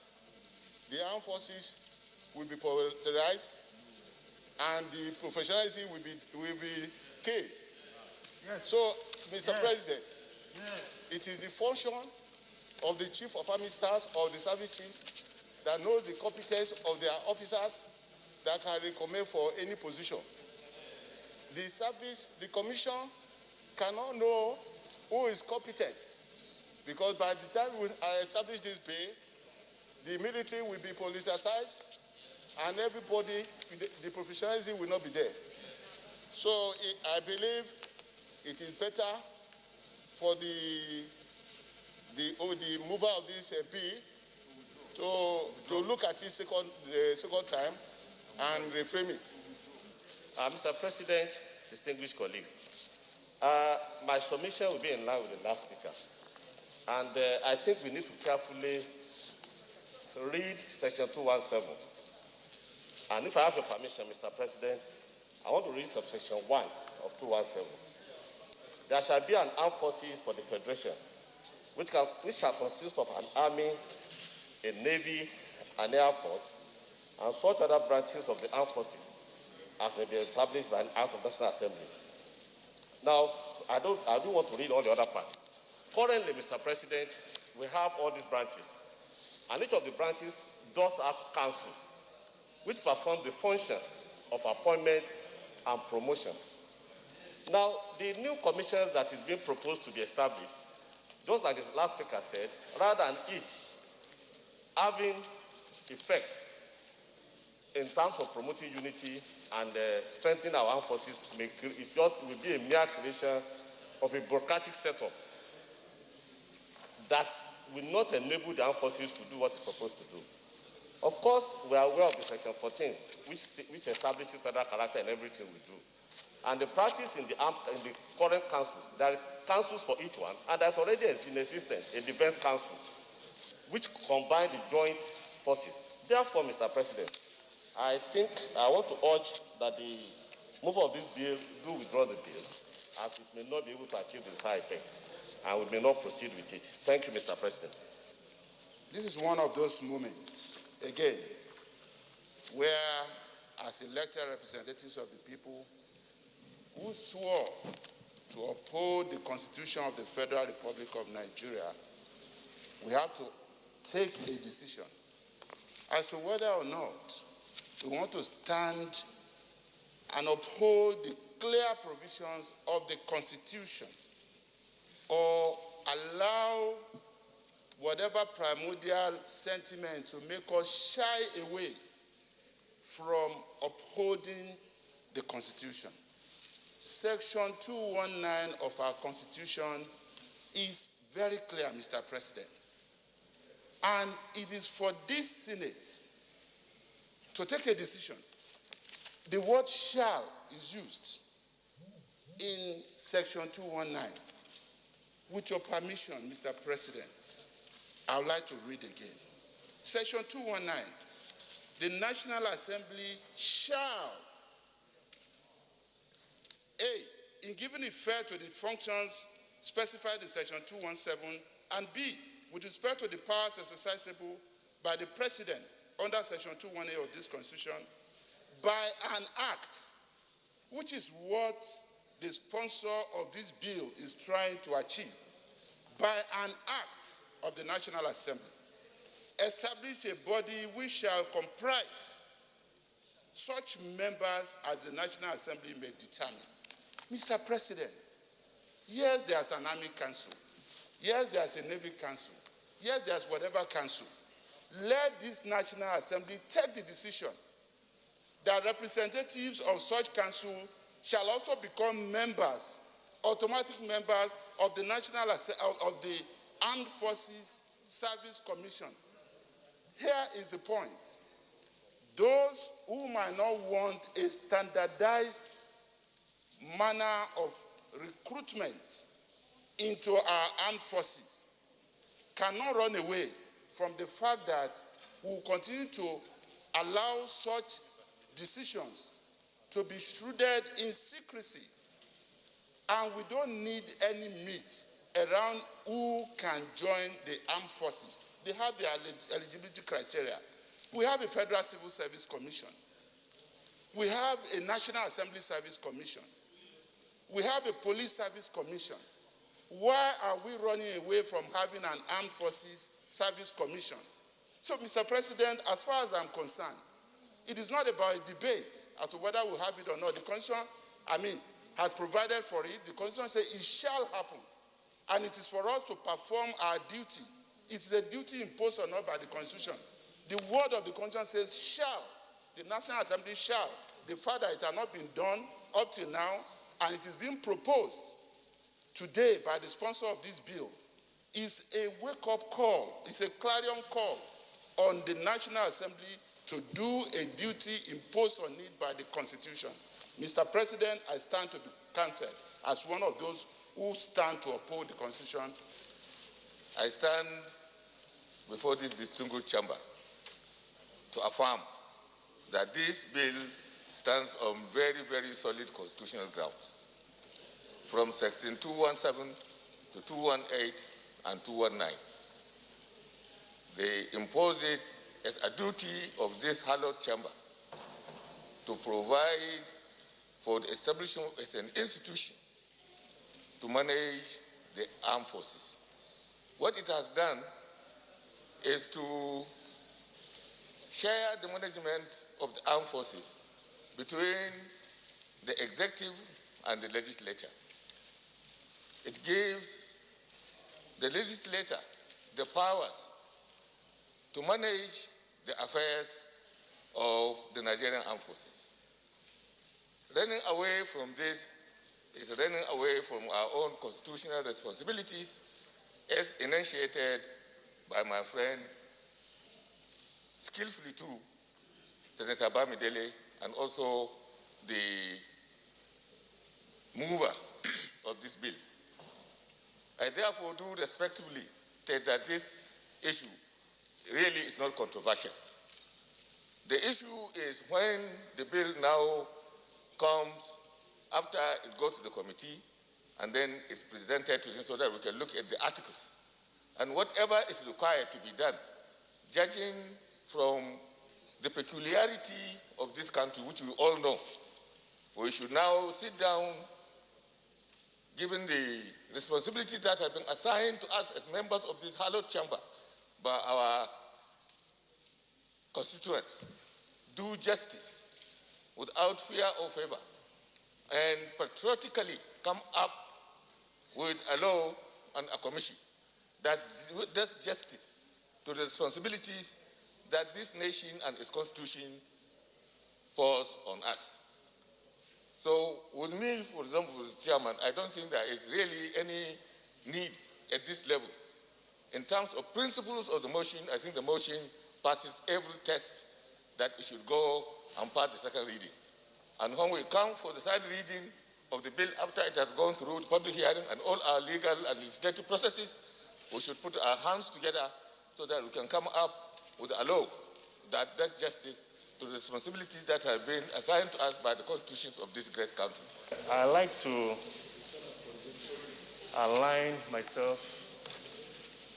[SPEAKER 1] the armed forces will be polarized and the professionalism will be killed. Yes. So, Mr. President, it is the function of the Chief of Army Staff or the service chiefs that knows the competence of their officers that can recommend for any position. The Commission cannot know who is competent, because by the time we establish this bill, the military will be politicized and everybody, the professionalism will not be there. So I believe it is better for the mover of this bill to look at it second time and reframe it.
[SPEAKER 22] Mr. President, distinguished colleagues, my submission will be in line with the last speaker. And I think we need to carefully read Section 217. And if I have your permission, Mr. President, I want to read subsection 1 of 217. There shall be an armed forces for the Federation, which shall consist of an army, a navy, an air force, and such other branches of the armed forces as may be established by an act of National Assembly. Now, I do want to read all the other parts. Currently, Mr. President, we have all these branches, and each of the branches does have councils, which perform the function of appointment and promotion. Now, the new commissions that is being proposed to be established, just like the last speaker said, rather than it having effect in terms of promoting unity and strengthening our armed forces, it will be a mere creation of a bureaucratic setup that will not enable the armed forces to do what it's supposed to do. Of course, we are aware of the Section 14, which establishes federal character in everything we do. And the practice in the current councils, there is councils for each one, and there's already in existence a defense council, which combine the joint forces. Therefore, Mr. President, I think I want to urge that the mover of this bill do withdraw the bill, as it may not be able to achieve the desired effect, and we may not proceed with it. Thank you, Mr. President.
[SPEAKER 1] This is one of those moments, again, where as elected representatives of the people who swore to uphold the Constitution of the Federal Republic of Nigeria, we have to take a decision as to whether or not we want to stand and uphold the clear provisions of the Constitution or allow whatever primordial sentiment to make us shy away from upholding the Constitution. Section 219 of our Constitution is very clear, Mr. President. And it is for this Senate to take a decision. The word shall is used in Section 219. With your permission, Mr. President, I would like to read again. Section 219. The National Assembly shall, A, in giving effect to the functions specified in Section 217, and B, with respect to the powers exercisable by the President under Section 218 of this Constitution, by an act, which is what the sponsor of this bill is trying to achieve, by an act of the National Assembly, establish a body which shall comprise such members as the National Assembly may determine. Mr. President, yes, there's an Army Council. Yes, there's a Navy Council. yes, there's whatever council. Let this National Assembly take the decision that representatives of such council shall also become members, automatic members of the of the Armed Forces Service Commission. Here is the point. Those who might not want a standardized manner of recruitment into our armed forces cannot run away from the fact that we will continue to allow such decisions to be shrouded in secrecy. And we don't need any meat around who can join the armed forces. They have their eligibility criteria. We have a Federal Civil Service Commission. We have a National Assembly Service Commission. We have a Police Service Commission. Why are we running away from having an Armed Forces Service Commission? So, Mr. President, as far as I'm concerned, it is not about a debate as to whether we have it or not. The Constitution, has provided for it. The Constitution says it shall happen. And it is for us to perform our duty. It is a duty imposed on us by the Constitution. The word of the Constitution says shall. The National Assembly shall. The fact that it has not been done up till now, and it is being proposed today by the sponsor of this bill, is a wake-up call. It's a clarion call on the National Assembly to do a duty imposed on it by the Constitution. Mr. President, I stand to be counted as one of those who stand to uphold the Constitution.
[SPEAKER 19] I stand before this distinguished chamber to affirm that this bill stands on very, very solid constitutional grounds, from Section 217 to 218 and 219. They impose it as a duty of this hallowed chamber to provide for the establishment as an institution to manage the armed forces. What it has done is to share the management of the armed forces between the executive and the legislature. It gives the legislature the powers to manage the affairs of the Nigerian armed forces. Running away from this is running away from our own constitutional responsibilities as enunciated by my friend, skillfully too, Senator Bamidele, and also the mover of this bill. I therefore do respectfully state that this issue really is not controversial. The issue is when the bill now comes after it goes to the committee and then it's presented to him so that we can look at the articles. And whatever is required to be done, judging from the peculiarity of this country, which we all know, we should now sit down, given the responsibilities that have been assigned to us as members of this hallowed chamber by our constituents, do justice without fear or favor, and patriotically come up with a law and a commission that does justice to the responsibilities that this nation and its constitution falls on us. So with me, for example, Chairman, I don't think there is really any need at this level. In terms of principles of the motion, I think the motion passes every test that it should go and pass the second reading. And when we come for the third reading of the bill after it has gone through the public hearing and all our legal and legislative processes, we should put our hands together so that we can come up with a law that does justice to the responsibilities that have been assigned to us by the constitutions of this great country.
[SPEAKER 3] I like to align myself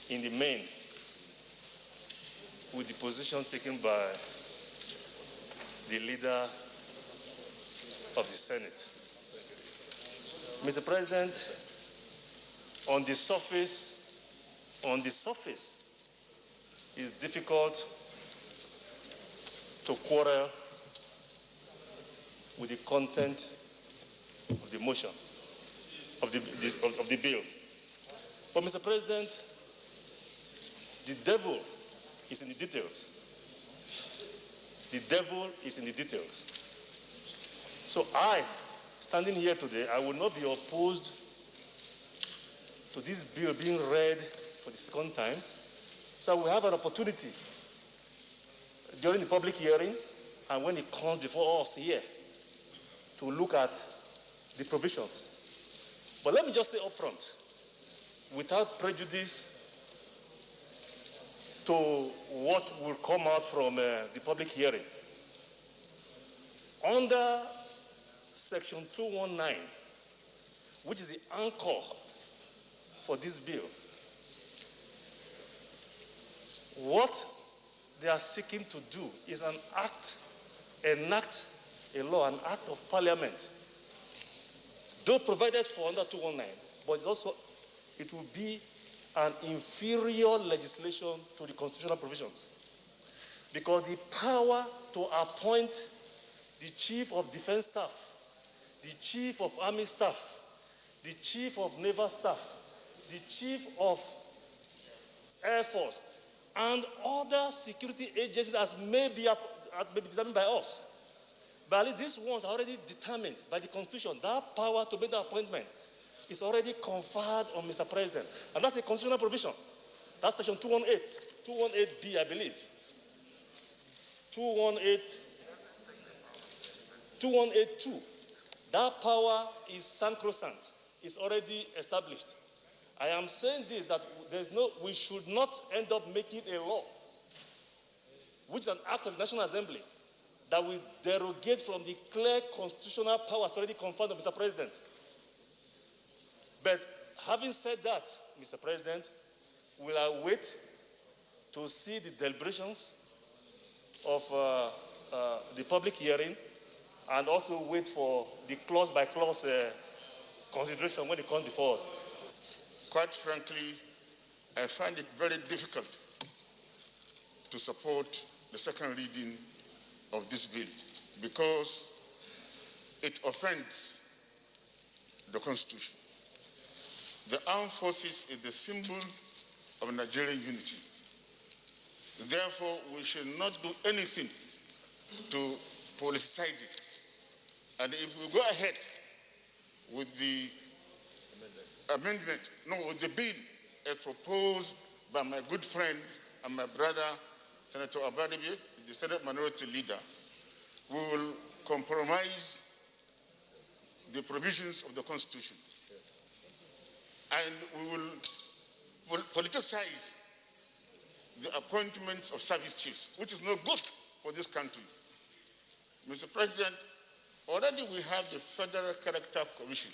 [SPEAKER 3] in the main with the position taken by the leader of the Senate. Mr. President, on the surface, it's difficult to quarrel with the content of the motion, of the bill. But Mr. President, The devil is in the details. The devil is in the details. So I, standing here today, I will not be opposed to this bill being read for the second time. So we have an opportunity during the public hearing and when it comes before us here to look at the provisions. But let me just say up front, without prejudice to what will come out from the public hearing, under Section 219, which is the anchor for this bill, what they are seeking to do is enact a law, an act of parliament, though provided for under 219, but it will be an inferior legislation to the constitutional provisions. Because the power to appoint the chief of defense staff, the chief of army staff, the chief of naval staff, the chief of air force, and other security agencies as may be determined by us. But at least these ones are already determined by the Constitution. That power to make the appointment is already conferred on Mr. President. And that's a constitutional provision. That's Section 218, 218B, I believe. 218.2. That power is sacrosanct. It's already established. I am saying this, that we should not end up making a law, which is an act of the National Assembly, that will derogate from the clear constitutional powers already conferred on Mr. President. But having said that, Mr. President, will I wait to see the deliberations of the public hearing and also wait for the clause-by-clause consideration when it comes before us?
[SPEAKER 1] Quite frankly, I find it very difficult to support the second reading of this bill because it offends the Constitution. The armed forces is the symbol of Nigerian unity. Therefore, we should not do anything to politicize it. And if we go ahead with the with the bill as proposed by my good friend and my brother, Senator Abadibi, the Senate Minority Leader, we will compromise the provisions of the Constitution. And we will politicize the appointments of service chiefs, which is no good for this country. Mr. President, already we have the Federal Character Commission,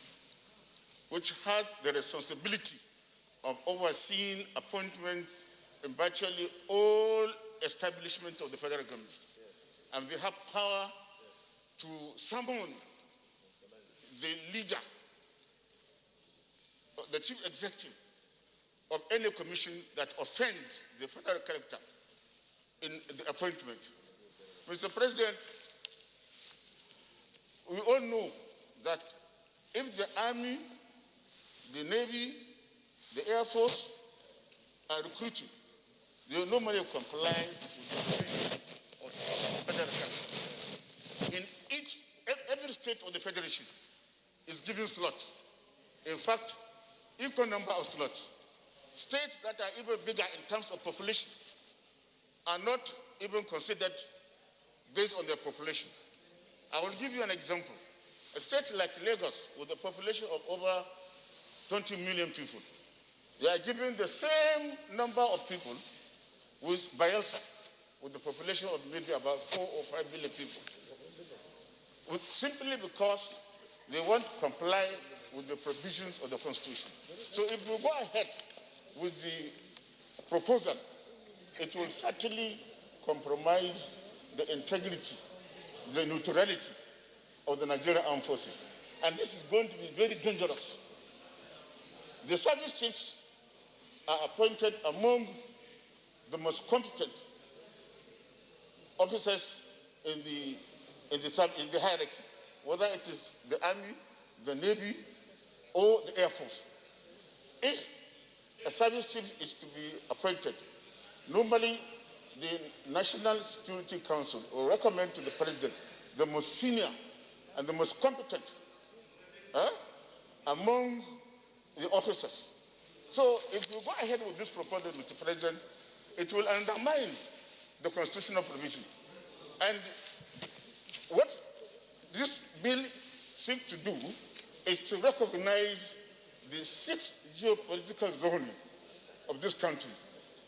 [SPEAKER 1] which had the responsibility of overseeing appointments in virtually all establishments of the federal government. And we have power to summon the leader, the chief executive of any commission that offends the federal character in the appointment. Mr. President, we all know that if the Army, the Navy, the Air Force are recruiting, they will normally comply with the provisions of the federal character. In every state of the federation is given slots. In fact, equal number of slots. States that are even bigger in terms of population are not even considered based on their population. I will give you an example. A state like Lagos, with a population of over 20 million people, they are given the same number of people with Bayelsa, with the population of maybe about 4 or 5 million people, simply because they want to comply with the provisions of the Constitution. So if we go ahead with the proposal, it will certainly compromise the integrity, the neutrality of the Nigerian Armed Forces. And this is going to be very dangerous. The service chiefs are appointed among the most competent officers in the hierarchy, whether it is the Army, the Navy, or the Air Force. If a service chief is to be appointed, Normally, the National Security Council will recommend to the president the most senior and the most competent among the officers. So if you go ahead with this proposal, Mr. President, it will undermine the constitutional provision. And what this bill seeks to do is to recognize the sixth geopolitical zone of this country,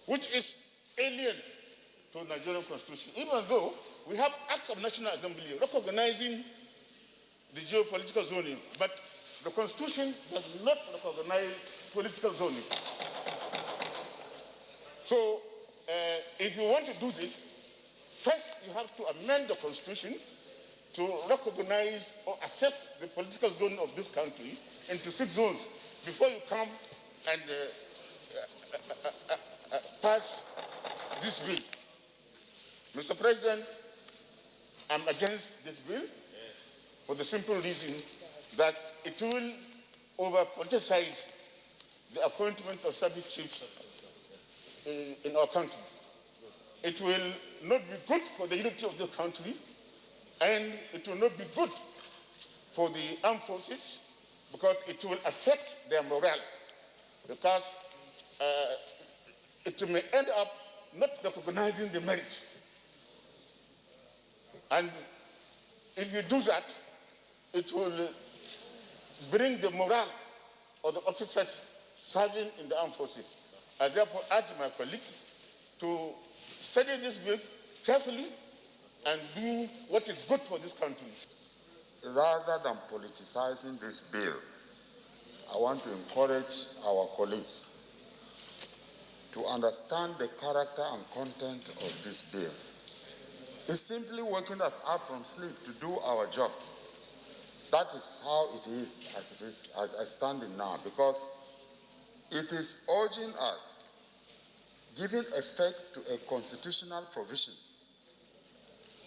[SPEAKER 1] which is alien to the Nigerian Constitution, even though we have acts of National Assembly recognizing the geopolitical zoning, but the Constitution does not recognize political zoning. So, if you want to do this, first you have to amend the Constitution to recognize or assess the political zone of this country into 6 zones before you come and pass this bill. Mr. President, I'm against this bill for the simple reason that it will over-politicize the appointment of service chiefs in our country. It will not be good for the unity of the country, and it will not be good for the armed forces because it will affect their morale, because it may end up not recognizing the merit. And if you do that, it will bring the morale of the officers serving in the armed forces. I therefore urge my colleagues to study this bill carefully and do what is good for this country.
[SPEAKER 4] Rather than politicizing this bill, I want to encourage our colleagues to understand the character and content of this bill. It's simply waking us up from sleep to do our job. That is how it is as I stand in now, because it is urging us, giving effect to a constitutional provision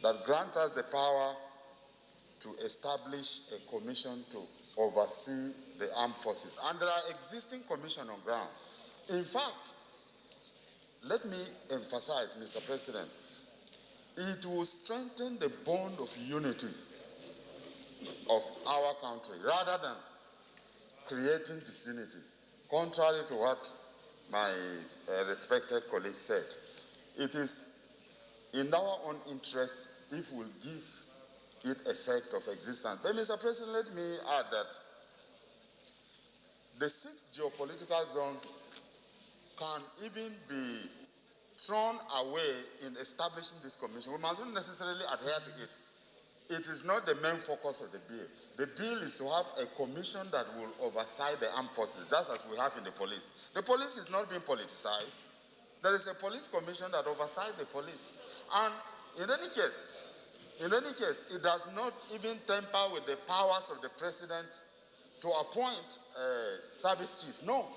[SPEAKER 4] that grants us the power to establish a commission to oversee the armed forces. And there are existing commissions on ground. In fact, let me emphasize, Mr. President, it will strengthen the bond of unity of our country rather than creating disunity, contrary to what my respected colleague said. It is in our own interest if we give it effect of existence. But Mr. President, let me add that the 6 geopolitical zones can even be thrown away in establishing this commission. We must not necessarily adhere to it. It is not the main focus of the bill. The bill is to have a commission that will oversight the armed forces, just as we have in the police. The police is not being politicized. There is a police commission that oversights the police. And in any case, it does not even tamper with the powers of the president to appoint service chiefs. No,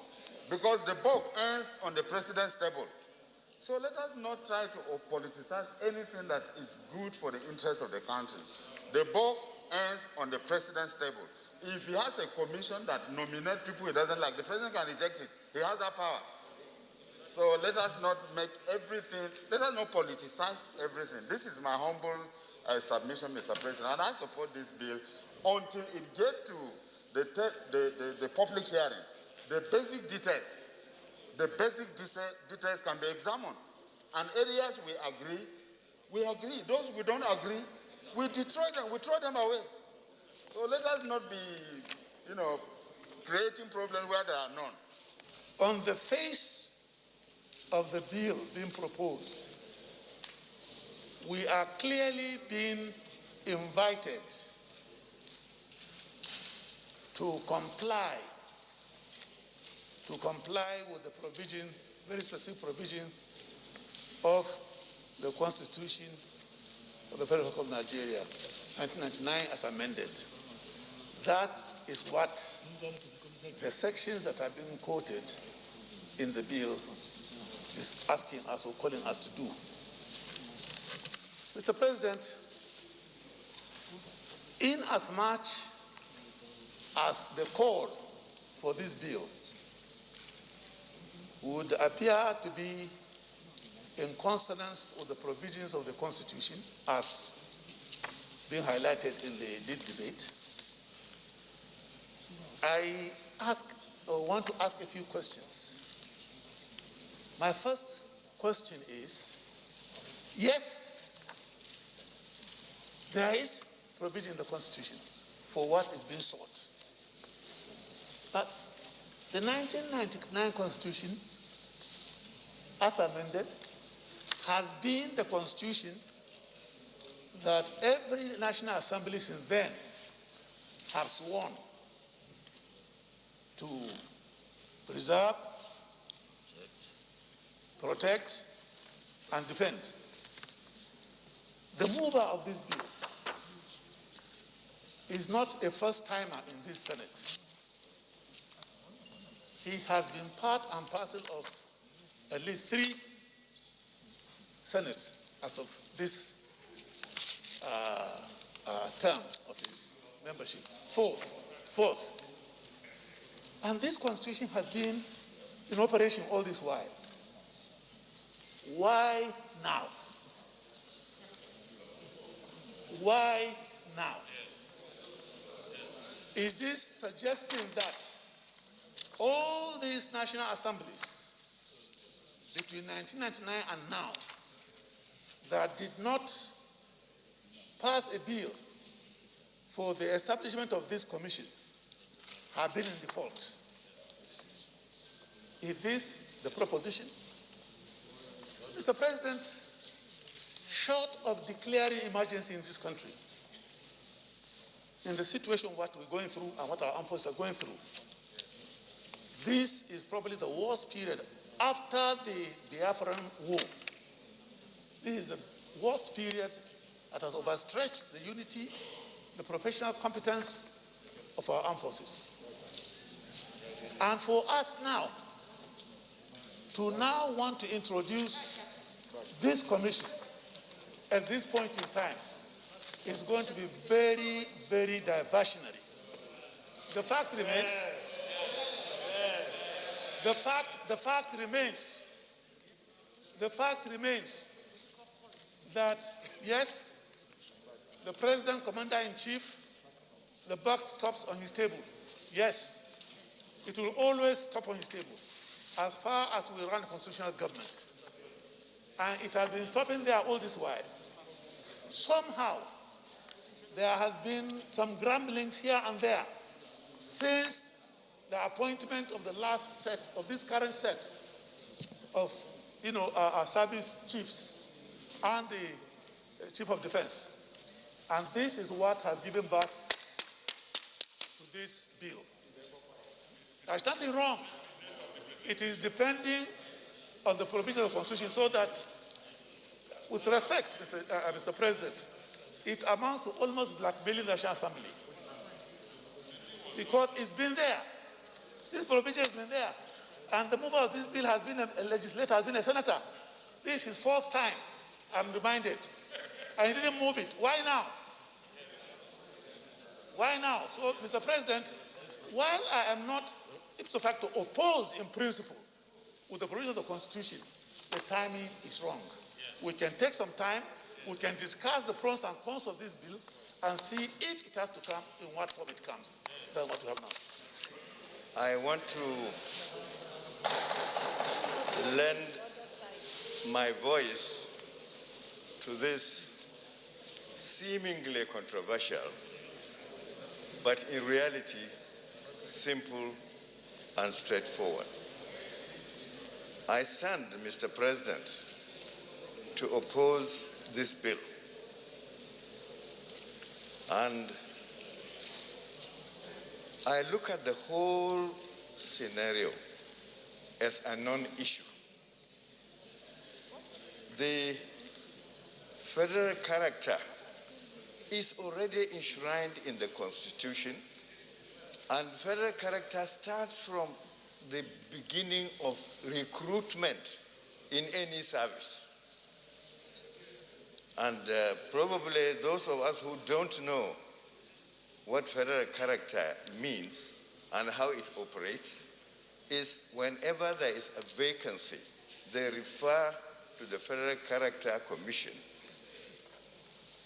[SPEAKER 4] because the buck ends on the president's table. So let us not try to politicize anything that is good for the interests of the country. The buck ends on the president's table. If he has a commission that nominates people he doesn't like, the president can reject it. He has that power. So let us not make everything, let us not politicize everything. This is my humble submission, Mr. President, and I support this bill until it gets to the public hearing. The basic details can be examined. And areas we agree. Those we don't agree, we destroy them, we throw them away. So let us not be, creating problems where there are none.
[SPEAKER 5] On the face of the bill being proposed, we are clearly being invited to comply with the provision, very specific provision of the Constitution of the Federal Republic of Nigeria, 1999 as amended. That is what the sections that are being quoted in the bill is asking us or calling us to do. Mr. President, in as much as the call for this bill would appear to be in consonance with the provisions of the Constitution, as being highlighted in the lead debate, I want to ask a few questions. My first question is, yes, there is provision in the Constitution for what is being sought. But the 1999 Constitution, as amended, has been the Constitution that every National Assembly since then have sworn to preserve, protect, and defend. The mover of this bill is not a first-timer in this Senate. He has been part and parcel of at least 3 Senates as of this term of his membership. Fourth. And this Constitution has been in operation all this while. Why now? Why now? Is this suggesting that all these national assemblies between 1999 and now that did not pass a bill for the establishment of this commission have been in default? Is this the proposition? Mr. President, short of declaring emergency in this country, in the situation what we're going through and what our armed forces are going through, this is probably the worst period after the Biafran War. This is the worst period that has overstretched the unity, the professional competence of our armed forces. And for us now, to now want to introduce this commission at this point in time is going to be very, very diversionary. The fact remains, the fact remains that, yes, the President, Commander-in-Chief, the buck stops on his table. Yes, it will always stop on his table as far as we run a constitutional government. And it has been stopping there all this while. Somehow, there has been some grumblings here and there since the appointment of the last set, of this current set of, our service chiefs and the Chief of Defense. And this is what has given birth to this bill. There's nothing wrong. It is depending on the provision of the Constitution, so that, with respect, Mr. President, it amounts to almost blackmailing the National Assembly. Because it's been there. This provision has been there. And the mover of this bill has been a legislator, has been a senator. This is 4th time, I'm reminded. And he didn't move it. Why now? Why now? So, Mr. President, while I am not ipso facto opposed in principle with the provision of the Constitution, the timing is wrong. We can take some time, we can discuss the pros and cons of this bill and see if it has to come, in what form it comes. That's what we have now.
[SPEAKER 6] I want to lend my voice to this seemingly controversial, but in reality, simple and straightforward. I stand, Mr. President, to oppose this bill. And I look at the whole scenario as a non-issue. The federal character is already enshrined in the Constitution, and federal character starts from the beginning of recruitment in any service. And probably those of us who don't know what federal character means and how it operates is whenever there is a vacancy, they refer to the Federal Character Commission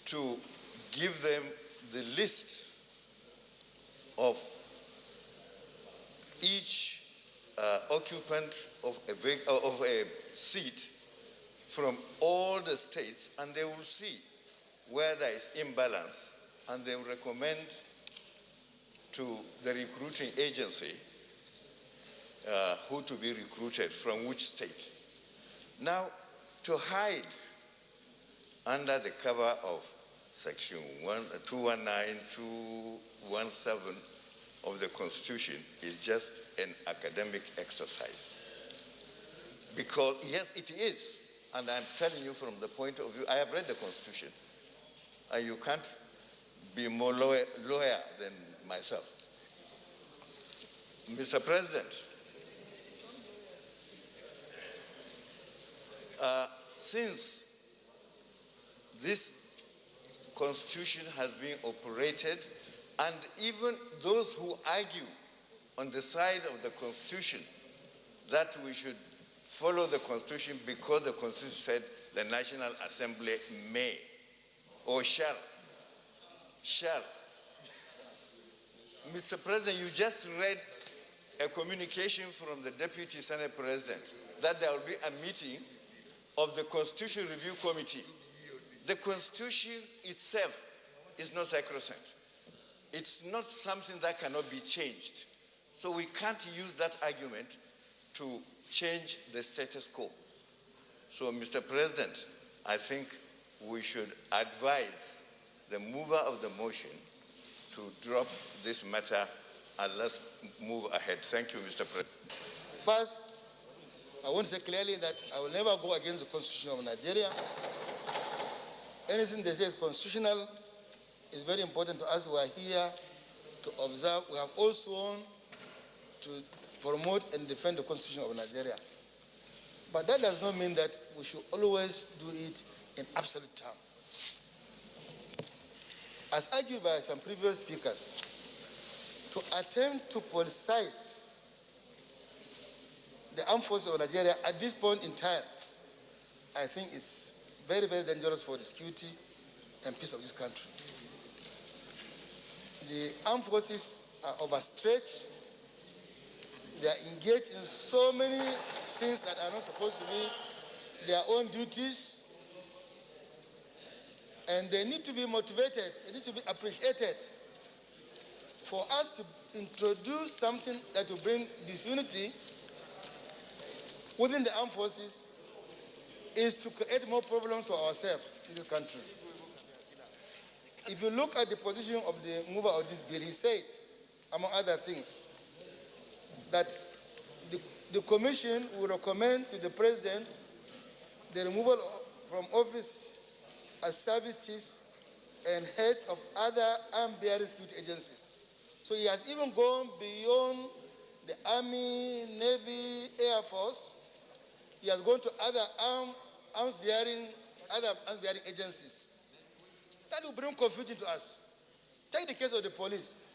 [SPEAKER 6] to give them the list of each occupant of a seat from all the states, and they will see where there is imbalance, and they will recommend to the recruiting agency who to be recruited from which state. Now, to hide under the cover of Section 219, 217 of the Constitution is just an academic exercise. Because, yes, it is. And I'm telling you from the point of view, I have read the Constitution, and you can't be more lawyer than myself. Mr. President, since this Constitution has been operated, and even those who argue on the side of the Constitution that we should follow the Constitution because the Constitution said the National Assembly may or shall. Mr. President, you just read a communication from the Deputy Senate President that there will be a meeting of the Constitution Review Committee. The Constitution itself is not sacrosanct. It's not something that cannot be changed. So we can't use that argument to change the status quo. So, Mr. President, I think we should advise the mover of the motion to drop this matter and let's move ahead. Thank you, Mr. President.
[SPEAKER 7] First, I want to say clearly that I will never go against the Constitution of Nigeria. Anything they say is constitutional is very important to us who are here to observe. We have all sworn to promote and defend the Constitution of Nigeria. But that does not mean that we should always do it in absolute terms. As argued by some previous speakers, to attempt to politicize the armed forces of Nigeria at this point in time, I think is very, very dangerous for the security and peace of this country. The armed forces are overstretched. They are engaged in so many things that are not supposed to be their own duties. And they need to be motivated, they need to be appreciated. For us to introduce something that will bring disunity within the armed forces is to create more problems for ourselves in this country. If you look at the position of the mover of this bill, he said, among other things, that the commission will recommend to the president the removal from office as service chiefs and heads of other armed-bearing security agencies. So he has even gone beyond the Army, Navy, Air Force. He has gone to other arms-bearing agencies. That will bring confusion to us. Take the case of the police.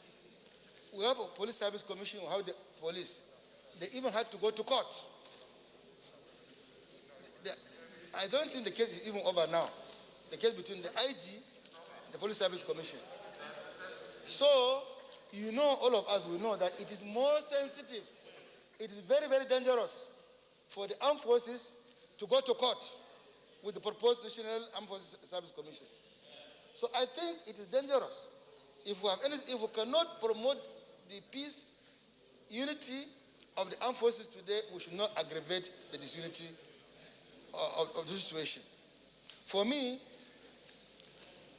[SPEAKER 7] We have a police service commission, we have the police. They even had to go to court. I don't think the case is even over now. The case between the IG and the police service commission. So, you know, all of us will know that it is more sensitive. It is very, very dangerous for the armed forces to go to court with the proposed National Armed Forces Service Commission. So I think it is dangerous. If we cannot promote the peace, unity of the armed forces today, we should not aggravate the disunity of the situation. For me,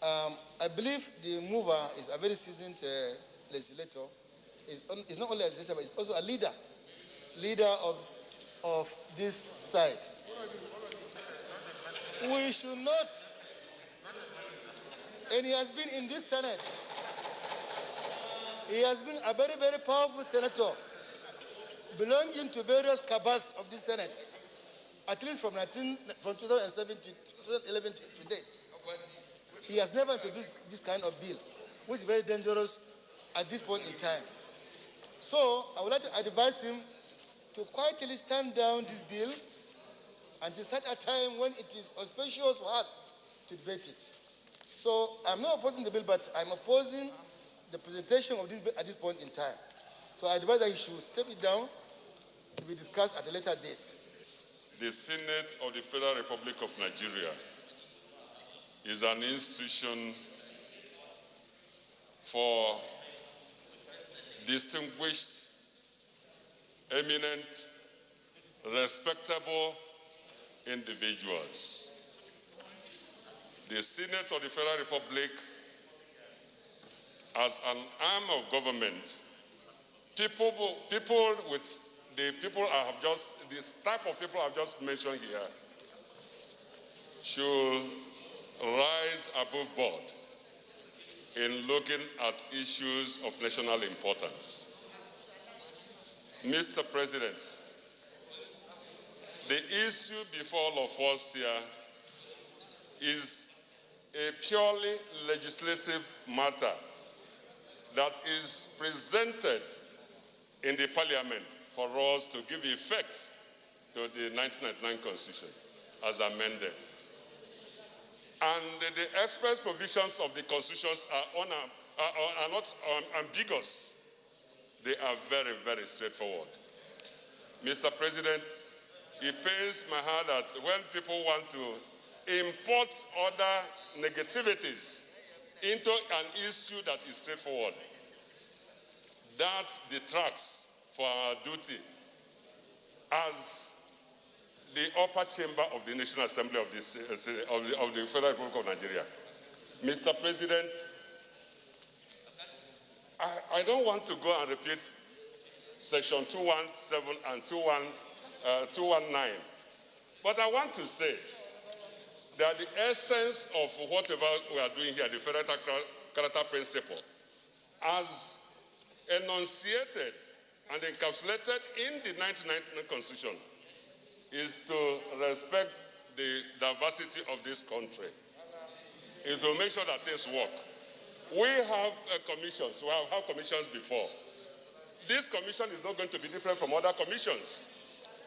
[SPEAKER 7] I believe the mover is a very seasoned legislator. He's not only a legislator, but he's also a leader of this side. We should not, and he has been in this Senate. He has been a very, very powerful senator, belonging to various cabals of this Senate, at least from 2007 to 2011 to date. He has never introduced this kind of bill, which is very dangerous at this point in time. So I would like to advise him to quietly stand down this bill until such a time when it is auspicious for us to debate it. So I'm not opposing the bill, but I'm opposing the presentation of this bill at this point in time. So I advise that he should step it down to be discussed at a later date.
[SPEAKER 8] The Senate of the Federal Republic of Nigeria is an institution for distinguished, eminent, respectable individuals. The Senate of the Federal Republic, as an arm of government, this type of people I've just mentioned here, should rise above board in looking at issues of national importance. Mr. President, the issue before all of us here is a purely legislative matter that is presented in the Parliament for us to give effect to the 1999 Constitution as amended. And the express provisions of the Constitutions are not ambiguous. They are very, very straightforward. Mr. President, it pains my heart that when people want to import other negativities into an issue that is straightforward, that detracts for our duty as the upper chamber of the National Assembly of the Federal Republic of Nigeria. Mr. President, I don't want to go and repeat Section 217 and 219, but I want to say that the essence of whatever we are doing here, the federal character principle, as enunciated and encapsulated in the 1999 Constitution, is to respect the diversity of this country. It will make sure that things work. We have commissions. We have had commissions before. This commission is not going to be different from other commissions.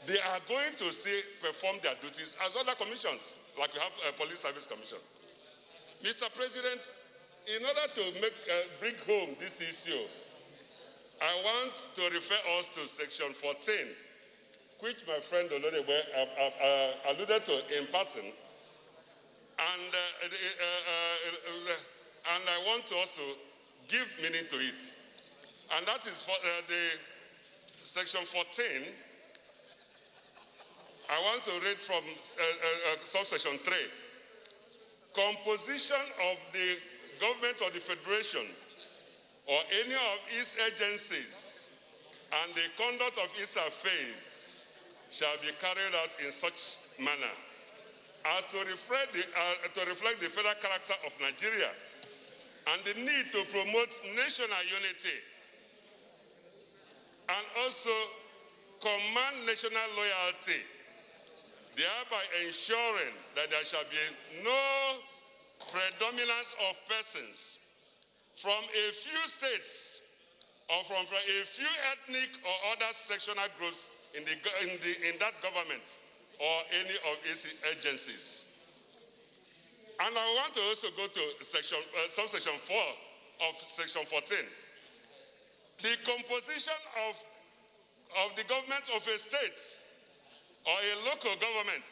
[SPEAKER 8] They are going to still perform their duties as other commissions, like we have a police service commission. Mr. President, in order to bring home this issue, I want to refer us to Section 14, which my friend Olorebe alluded to in passing, and I want us to give meaning to it. And that is for the Section 14. I want to read from subsection 3. Composition of the government of the Federation or any of its agencies and the conduct of its affairs shall be carried out in such manner as to reflect the federal character of Nigeria and the need to promote national unity and also command national loyalty, thereby ensuring that there shall be no predominance of persons from a few states or from a few ethnic or other sectional groups in that government or any of its agencies. And I want to also go to subsection 4 of Section 14. The composition of the government of a state or a local government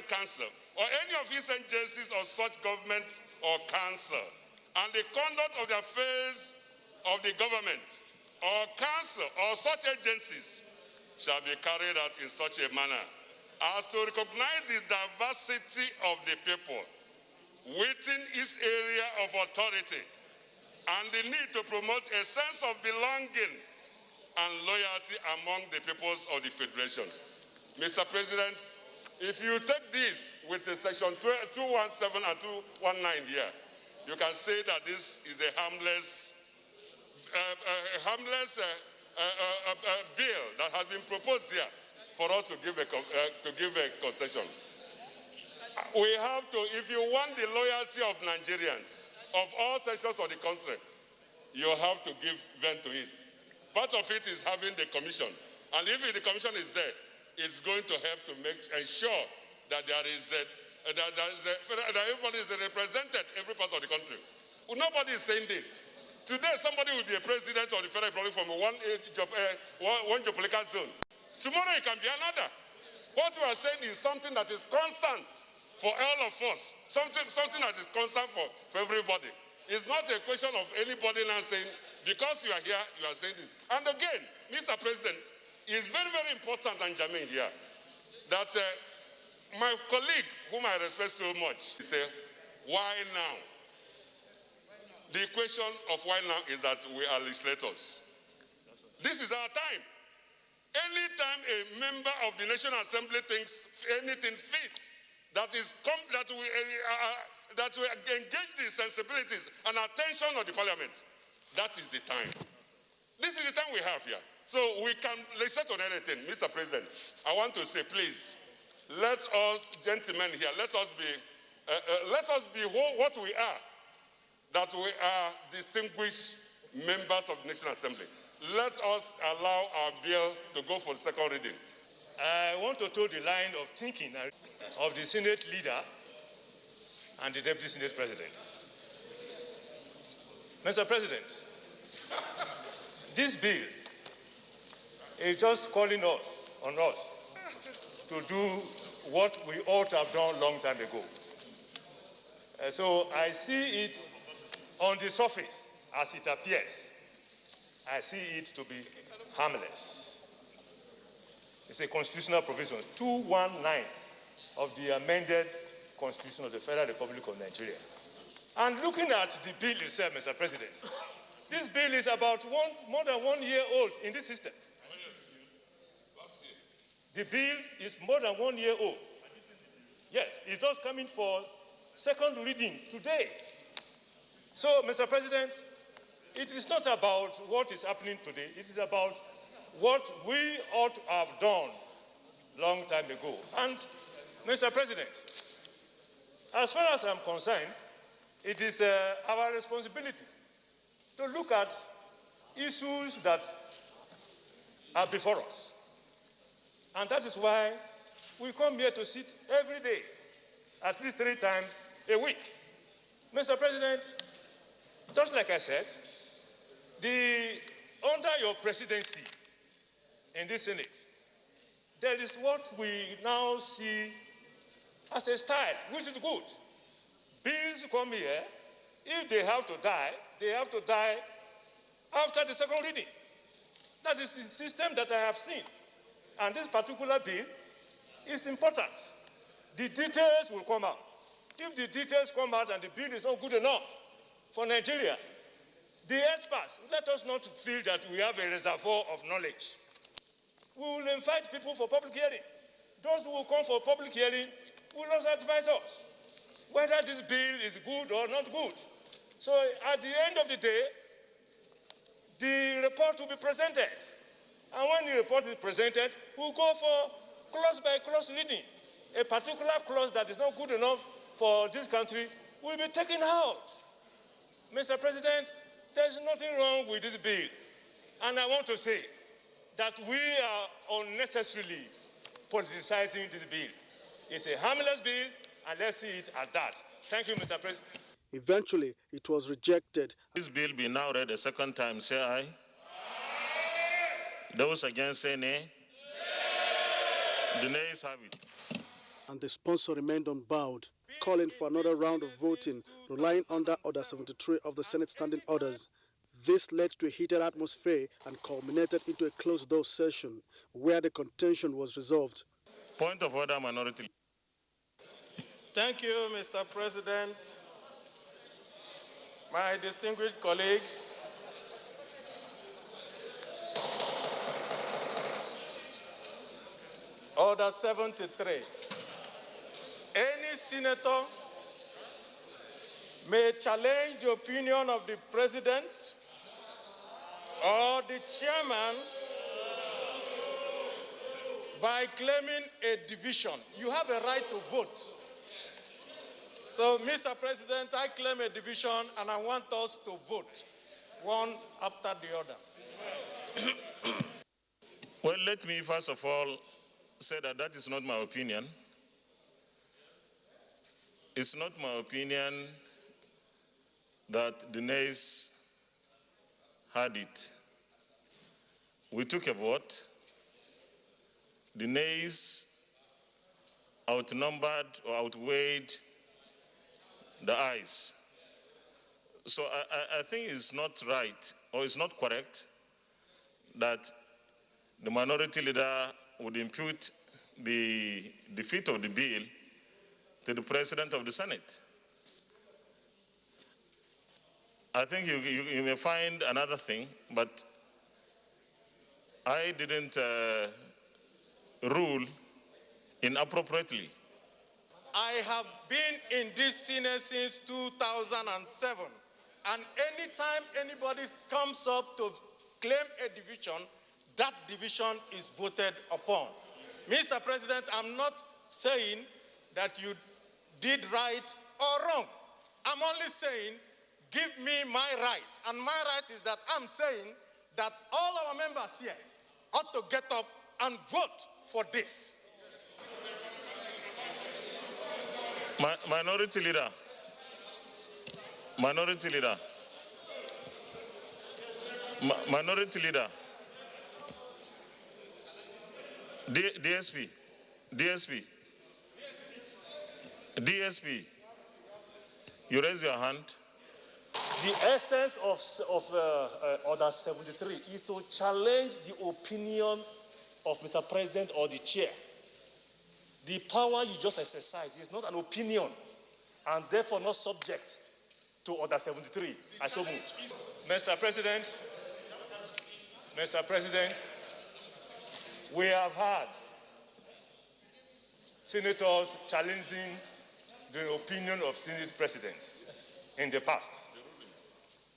[SPEAKER 8] council, or any of its agencies of such government or council, and the conduct of the affairs of the government or council or such agencies shall be carried out in such a manner as to recognize the diversity of the people within its area of authority and the need to promote a sense of belonging and loyalty among the peoples of the Federation. Mr. President, if you take this with the Section 217 and 219 here, you can say that this is a harmless bill that has been proposed here for us to give a concession. We have to, if you want the loyalty of Nigerians, of all sections of the country, you have to give vent to it. Part of it is having the commission. And if the commission is there, is going to help to ensure that that everybody is represented every part of the country. Well, nobody is saying this. Today, somebody will be a president of the Federal Republic from one geopolitical zone. Tomorrow, it can be another. What we are saying is something that is constant for all of us, something that is constant for everybody. It's not a question of anybody now saying, because you are here, you are saying this. And again, Mr. President, it's very, very important and germane here that my colleague, whom I respect so much, said, why now? The question of why now is that we are legislators. This is our time. Anytime a member of the National Assembly thinks anything fit that will engage the sensibilities and attention of the Parliament, that is the time. This is the time we have here. So we can legislate on anything. Mr. President, I want to say, please, let us, gentlemen here, let us be what we are, that we are distinguished members of the National Assembly. Let us allow our bill to go for the second reading.
[SPEAKER 2] I want to toe the line of thinking of the Senate leader and the Deputy Senate President. Mr. President, this bill is just calling on us to do what we ought to have done a long time ago. So I see it on the surface as it appears. I see it to be harmless. It's a constitutional provision, 219 of the amended Constitution of the Federal Republic of Nigeria. And looking at the bill itself, Mr. President, this bill is about more than 1 year old in this system. The bill is more than 1 year old. Yes, it's just coming for second reading today. So, Mr. President, it is not about what is happening today. It is about what we ought to have done long time ago. And, Mr. President, as far as I'm concerned, it is our responsibility to look at issues that are before us. And that is why we come here to sit every day, at least 3 times a week. Mr. President, just like I said, under your presidency in this Senate, there is what we now see as a style, which is good. Bills come here, if they have to die after the second reading. That is the system that I have seen. And this particular bill is important. The details will come out. If the details come out and the bill is not good enough for Nigeria, the experts, let us not feel that we have a reservoir of knowledge. We will invite people for public hearing. Those who will come for public hearing will also advise us whether this bill is good or not good. So at the end of the day, the report will be presented. And when the report is presented, we'll go for clause-by-clause reading. A particular clause that is not good enough for this country will be taken out. Mr. President, there's nothing wrong with this bill. And I want to say that we are unnecessarily politicizing this bill. It's a harmless bill, and let's see it at that. Thank you, Mr. President.
[SPEAKER 18] Eventually, it was rejected.
[SPEAKER 9] This bill be now read a second time. Say aye. Aye. Those against say nay. Nay. The nays have it.
[SPEAKER 18] And the sponsor remained unbowed, calling for another round of voting, relying under Order 73 of the Senate Standing Orders. This led to a heated atmosphere and culminated into a closed-door session where the contention was resolved.
[SPEAKER 9] Point of order, minority.
[SPEAKER 20] Thank you, Mr. President. My distinguished colleagues, Order 73. Any senator may challenge the opinion of the president or the chairman by claiming a division. You have a right to vote. So, Mr. President, I claim a division and I want us to vote one after the other.
[SPEAKER 9] Well, let me first of all
[SPEAKER 22] say that that is not my opinion. It's not my opinion that the nays had it. We took a vote. The nays outnumbered or outweighed the ayes. So I think it's not right or it's not correct that the minority leader would impute the defeat of the bill to the President of the Senate. I think you may find another thing, but I didn't rule inappropriately.
[SPEAKER 20] I have been in this Senate since 2007, and anytime anybody comes up to claim a division, that division is voted upon. Mr. President, I'm not saying that you did right or wrong. I'm only saying, give me my right. And my right is that I'm saying that all our members here ought to get up and vote for this.
[SPEAKER 22] Minority leader. Minority leader. Minority leader. DSP. DSP. DSP. You raise your hand.
[SPEAKER 3] The essence of Order 73 is to challenge the opinion of Mr. President or the chair. The power you just exercise is not an opinion and therefore not subject to Order 73. I so moved.
[SPEAKER 2] Mr. President, we have had senators challenging the opinion of Senate presidents in the past.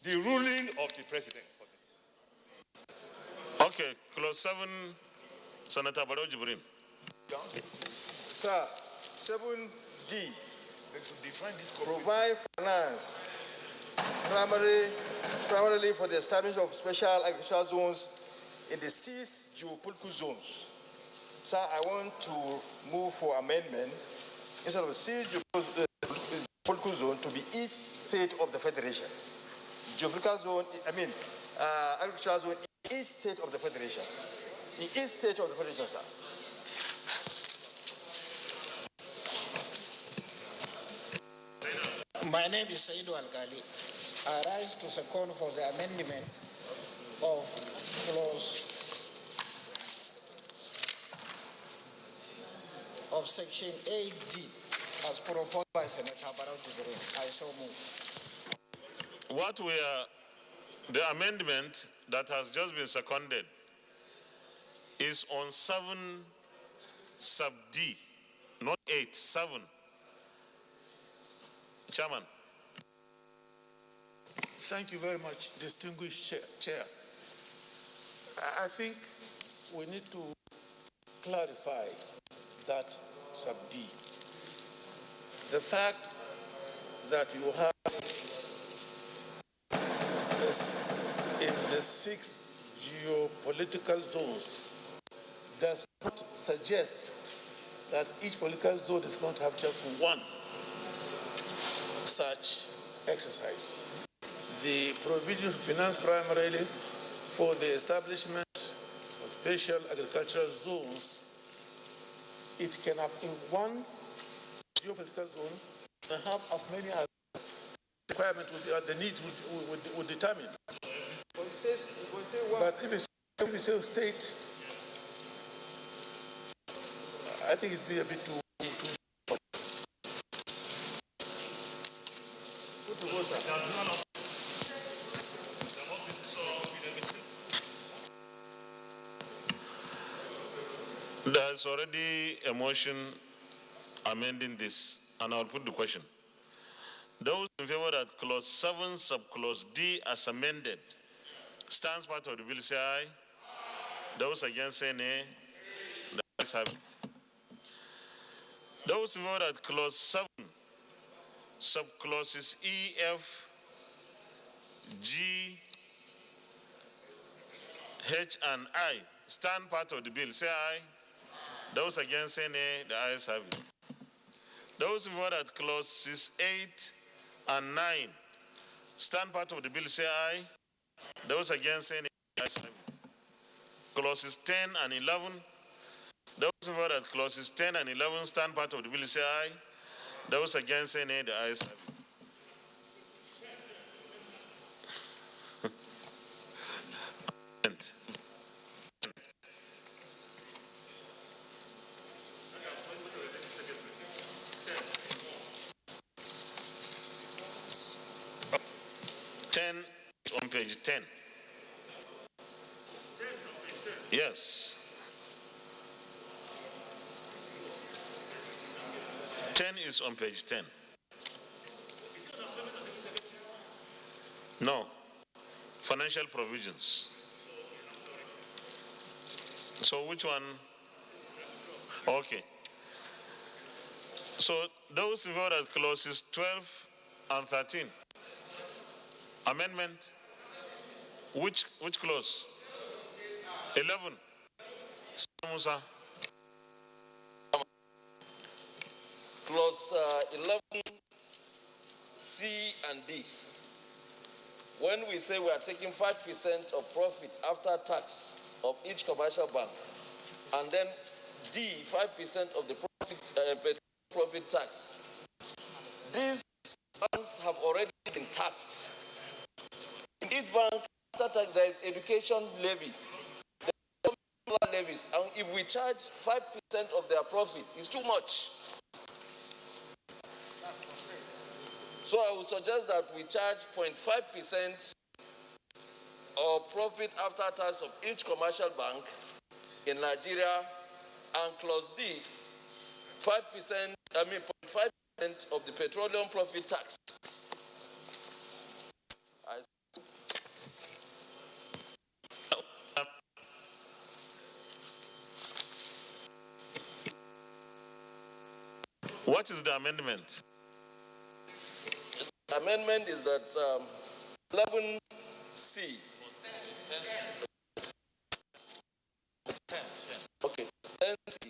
[SPEAKER 2] The ruling of the president.
[SPEAKER 22] Okay, clause 7, Senator Barrow Jibrin.
[SPEAKER 7] Sir, 7D, provide finance primarily for the establishment of special agricultural zones in the 6 geopolitical zones. Sir, I want to move for amendment instead of 6 geopolitical zone to be each state of the federation. Geopolitical zone, agricultural zone in each state of the federation. In each state of the federation, sir.
[SPEAKER 10] My name is Saidu Al-Ghali. I rise to second for the amendment of clause of section 8D as proposed by Senator Barrow. I so move.
[SPEAKER 22] What the amendment that has just been seconded is on 7 sub D, not 8, 7. Chairman.
[SPEAKER 5] Thank you very much, distinguished chair. I think we need to clarify that sub D. The fact that you have this in the 6 geopolitical zones does not suggest that each political zone is going to have just one such exercise. The provision for finance primarily for the establishment of special agricultural zones, it can have in one geopolitical zone and have as many as requirement the needs would determine. But if it's a state, I think it's be a bit too.
[SPEAKER 22] There's already a motion amending this, and I'll put the question. Those in favor that clause 7 subclause D as amended stands part of the bill, say aye. Those against say nay. The ayes have it. Those in favor that clause 7 subclauses E, F, G, H, and I stand part of the bill, say aye.
[SPEAKER 11] Those against say nay, the ayes have it. Those in favor that clauses 8 and 9 stand part of the bill say aye. Those against say nay, the ayes have it. Clauses 10 and 11. Those in favor that clauses 10 and 11 stand part of the bill say aye. Those against say nay, the ayes have it. On page 10. Yes. 10 is on page 10. No. Financial provisions. So which one? Okay. So those in favor of clauses 12 and 13. Amendment. Which clause? 11. Musa.
[SPEAKER 12] Clause 11, C and D. When we say we are taking 5% of profit after tax of each commercial bank, and then D, 5% of the profit tax, these banks have already been taxed. In each bank, after tax, there is education levy, there are levies, and if we charge 5% of their profit, it's too much. So I would suggest that we charge 0.5% of profit after tax of each commercial bank in Nigeria, and clause D, 0.5% of the petroleum profit tax.
[SPEAKER 11] What is the amendment?
[SPEAKER 12] The amendment is that 11C. Okay, 10C.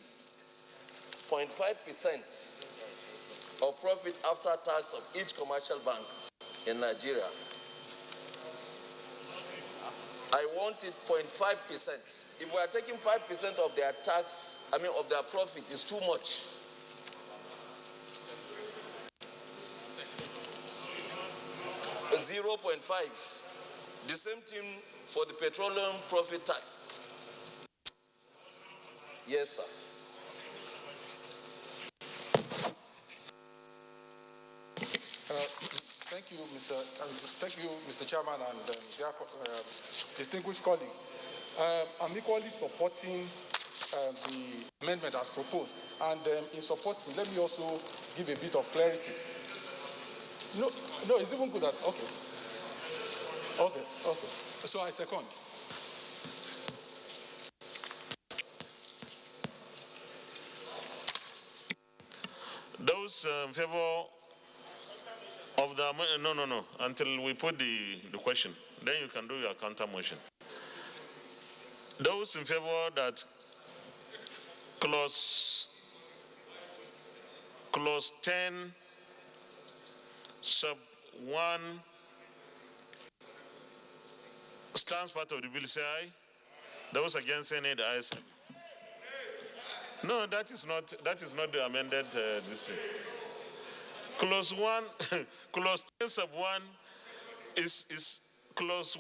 [SPEAKER 12] 0.5% of profit after tax of each commercial bank in Nigeria. I want it 0.5%. If we are taking 5% of their tax, of their profit, it's too much. 0.5. The same thing for the petroleum profit tax. Yes, sir.
[SPEAKER 23] Thank you, Mr. Chairman, and distinguished colleagues. I'm equally supporting the amendment as proposed, and in supporting, let me also give a bit of clarity. No, it's even good at, okay. So I second.
[SPEAKER 11] Those in favor of the, no, until we put the question, then you can do your counter motion. Those in favor that clause 10 sub 1 stands part of the bill, say aye. Those against say nay, the ayes have it. No, that is not the amended this thing. Clause 1, clause 10 sub 1 is clause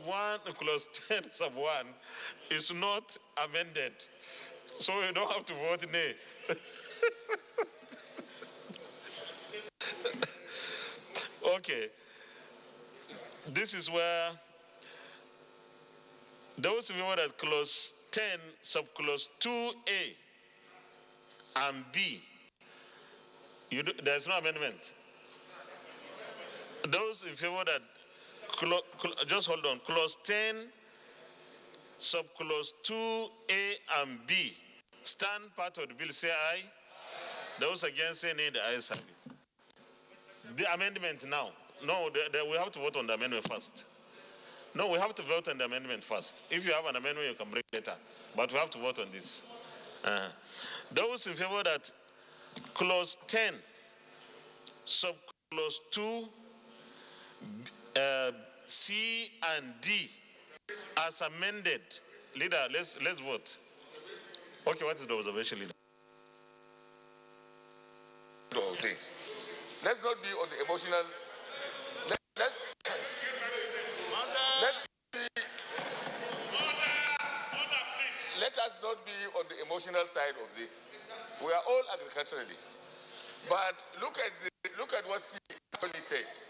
[SPEAKER 11] 10 sub 1 is not amended. So you don't have to vote nay. Okay. This is where those who that clause 10 subclause 2A and B, there's no amendment. Those in favor that just hold on, clause 10 subclause 2A and B stand part of the bill, say aye. Those against say nay, the ayes have it. The amendment now. No, we have to vote on the amendment first. No, we have to vote on the amendment first. If you have an amendment, you can bring it later. But we have to vote on this. Those in favor that clause 10, subclause 2, C and D, as amended. Leader, let's vote. Okay, what is the observation, leader?
[SPEAKER 19] Things. Let's not be on the emotional. Let us not be on the emotional side of this. We are all agriculturalists, but look at what C actually says.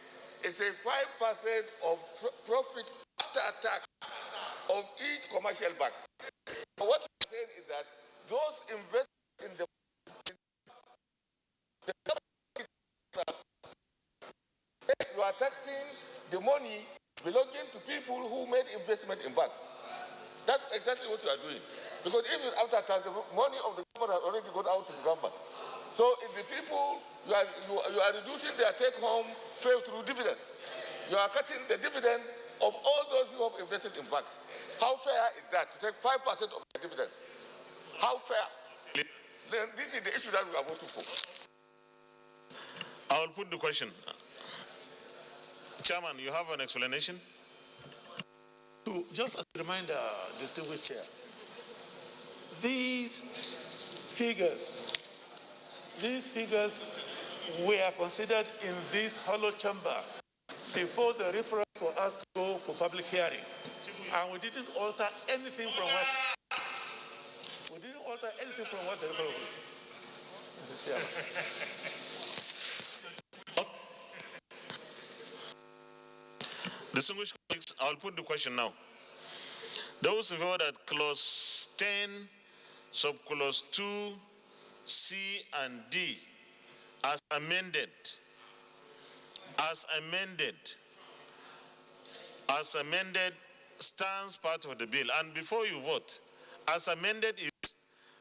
[SPEAKER 19] It's a 5% of profit after tax of each commercial bank. But what we're saying is that those investors in the you are taxing the money belonging to people who made investment in banks. That's exactly what you are doing. Because even after tax, the money of the government has already gone out to the government. So if the people, you are reducing their take-home pay through dividends. You are cutting the dividends of all those who have invested in banks. How fair is that to take 5% of the dividends? How fair? Then this is the issue that we are voting for.
[SPEAKER 11] I will put the question. Chairman, you have an explanation?
[SPEAKER 5] Just as a reminder, distinguished chair, these figures were considered in this hollow chamber before the referral for us to go for public hearing, and we didn't alter anything from what the referral was. Mr. Chairman.
[SPEAKER 11] Distinguished colleagues, I will put the question now. Those in favor that clause 10, subclause 2, C and D, as amended, stands part of the bill. And before you vote, as amended is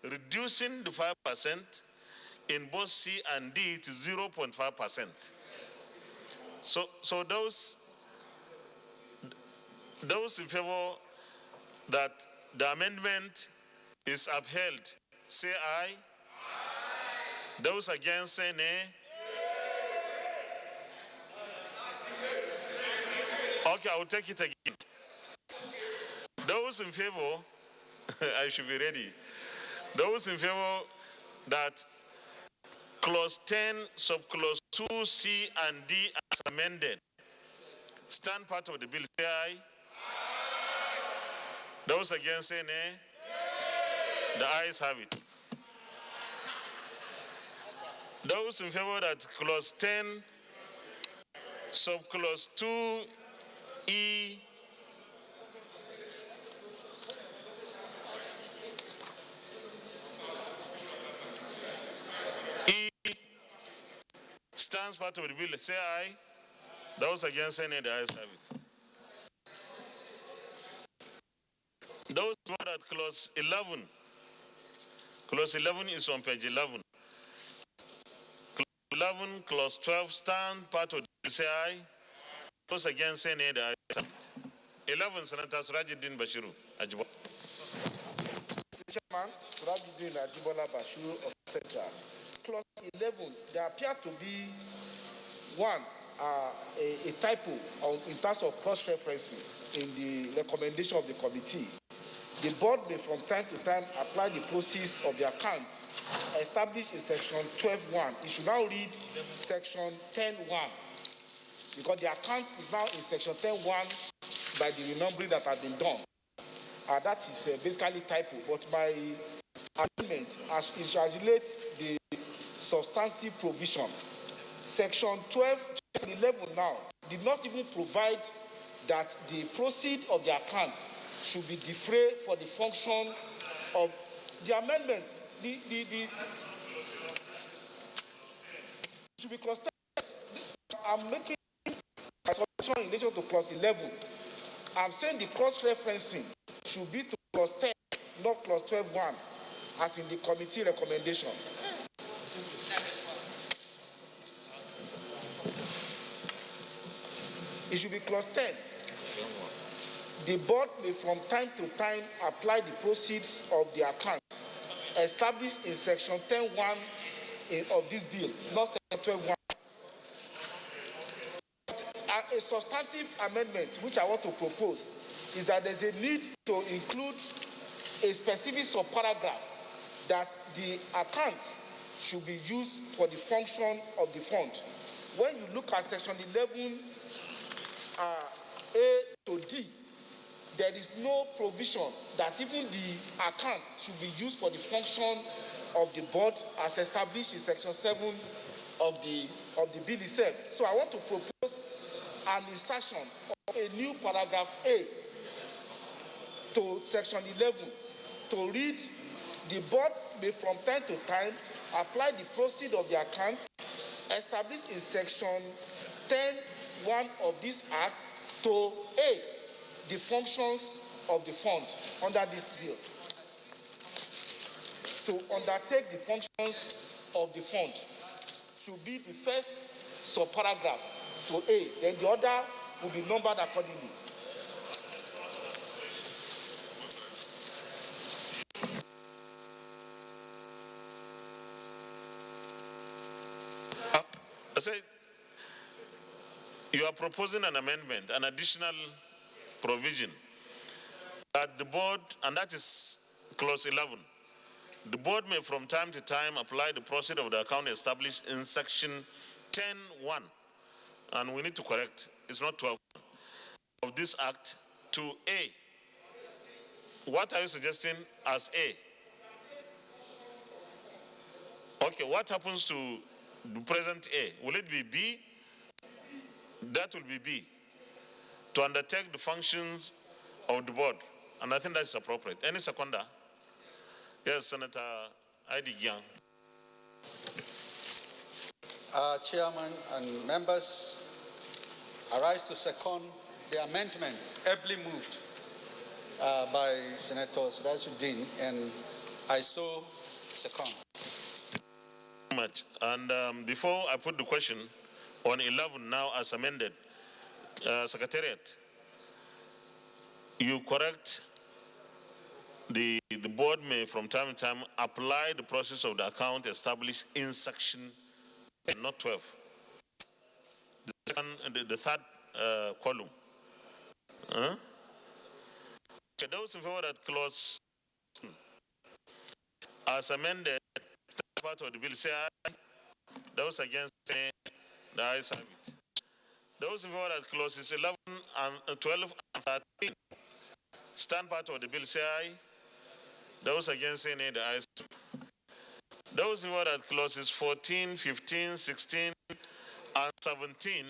[SPEAKER 11] reducing the 5% in both C and D to 0.5%. So those in favor that the amendment is upheld, say aye. Aye. Those against, say nay. Okay, I will take it again. Those in favor, I should be ready. Those in favor that clause 10, subclause 2, C and D as amended, stand part of the bill, say aye. Those against, say nay. The ayes have it. Those in favor that clause 10, subclause 2, E, stands part of the bill, say aye. Those against, say nay. The ayes have it. Those who are at clause 11 is on page 11. Clause 11, clause 12 stand part of the bill, say aye. Those against, say nay. The ayes have it. 11, Senator Surajuddin Bashiru, Ajibola.
[SPEAKER 7] Mr. Chairman, Surajuddin Ajibola Bashiru of Central. Clause 11, there appear to be one, a typo in terms of cross-referencing in the recommendation of the committee. The board may from time to time apply the proceeds of the account established in section 12.1. It should now read section 10.1 because the account is now in section 10.1 by the renumbering that has been done. That is basically typo, but my amendment is to regulate the substantive provision. Section 12.11 now did not even provide that the proceeds of the account should be defrayed for the function of the amendment. Should be clause 10. I'm making a solution in relation to clause 11. I'm saying the cross-referencing should be to clause 10, not clause 12.1, as in the committee recommendation. It should be clause 10. The board may from time to time apply the proceeds of the account established in section 10(1) of this bill, not section 12(1). A substantive amendment which I want to propose is that there's a need to include a specific subparagraph that the account should be used for the function of the fund. When you look at section 11 A to D, there is no provision that even the account should be used for the function of the board as established in section 7 of the bill itself. So I want to propose an insertion of a new paragraph A to section 11 to read, the board may from time to time apply the proceeds of the account established in section 10(1) of this act to A, the functions of the fund under this bill. To undertake the functions of the fund should be the first subparagraph to A, then the other will be numbered accordingly.
[SPEAKER 11] I say, you are proposing an amendment, an additional provision that the board, and that is clause 11, the board may from time to time apply the proceeds of the account established in section 10(1), and we need to correct, it's not 12, of this act to A. What are you suggesting as A? Okay, what happens to the present A? Will it be B? That will be B. To undertake the functions of the board. And I think that is appropriate. Any seconder? Yes, Senator Ida Gyang.
[SPEAKER 21] Chairman and members, I rise to second the amendment ably moved by Senator Sirajuddin, and I so second.
[SPEAKER 11] Much. And before I put the question on 11 now as amended, Secretariat, you correct the board may from time to time apply the process of the account established in section, not 12. The third column. Okay, those in favor that clause as amended part of the bill say aye. Those against say the ayes have it. Those in favor that clauses 11 and 12 and 13 stand part of the bill say aye. Those against say nay, the ayes. Those in favor that clauses 14, 15, 16 and 17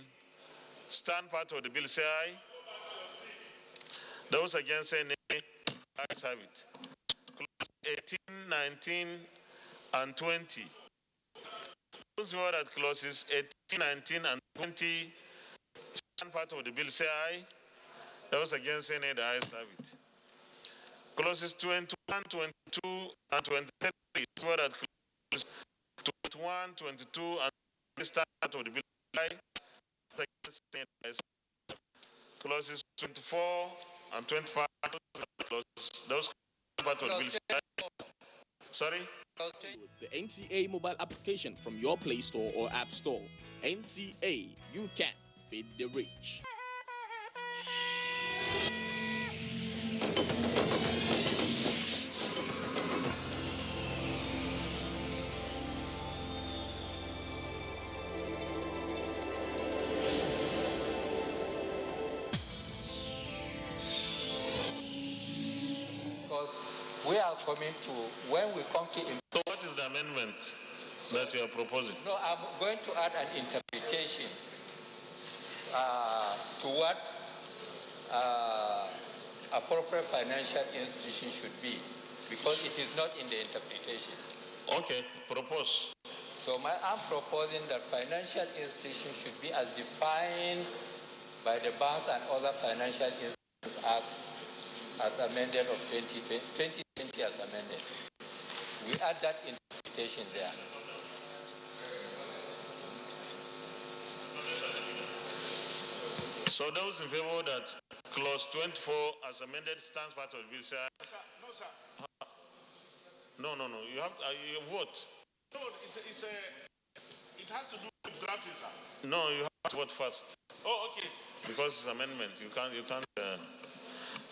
[SPEAKER 11] stand part of the bill say aye. Those against say nay, ayes have it. Clause 18, 19 and 20. Those who are at clauses 18, 19, and 20 stand part of the bill say aye. Those against say nay, the ayes have it. Clauses 21, 22, and 23. Those who are at clauses 21, 22, and 23 stand part of the bill say aye. Those against say nay, the ayes have it. Clauses 24 and 25. Those part of the bill say aye. Sorry?
[SPEAKER 9] The NTA mobile application from your Play Store or App Store. NTA, you can beat the rich.
[SPEAKER 21] Because we are coming to, when we come to...
[SPEAKER 11] So what is the amendment that you are proposing?
[SPEAKER 21] No, I'm going to add an interpretation to what appropriate financial institution should be, because it is not in the interpretation.
[SPEAKER 11] Okay, propose.
[SPEAKER 21] So I'm proposing that financial institution should be as defined by the Banks and Other Financial Institutions Act as amended of 2020 as amended. We add that interpretation there.
[SPEAKER 11] So those in favor that clause 24 as amended stands part of the bill say aye.
[SPEAKER 1] No, sir.
[SPEAKER 11] No. You have you vote.
[SPEAKER 13] No, it has to do with drafting, sir.
[SPEAKER 11] No, you have to vote first.
[SPEAKER 13] Oh, okay.
[SPEAKER 11] Because it's amendment. You can't.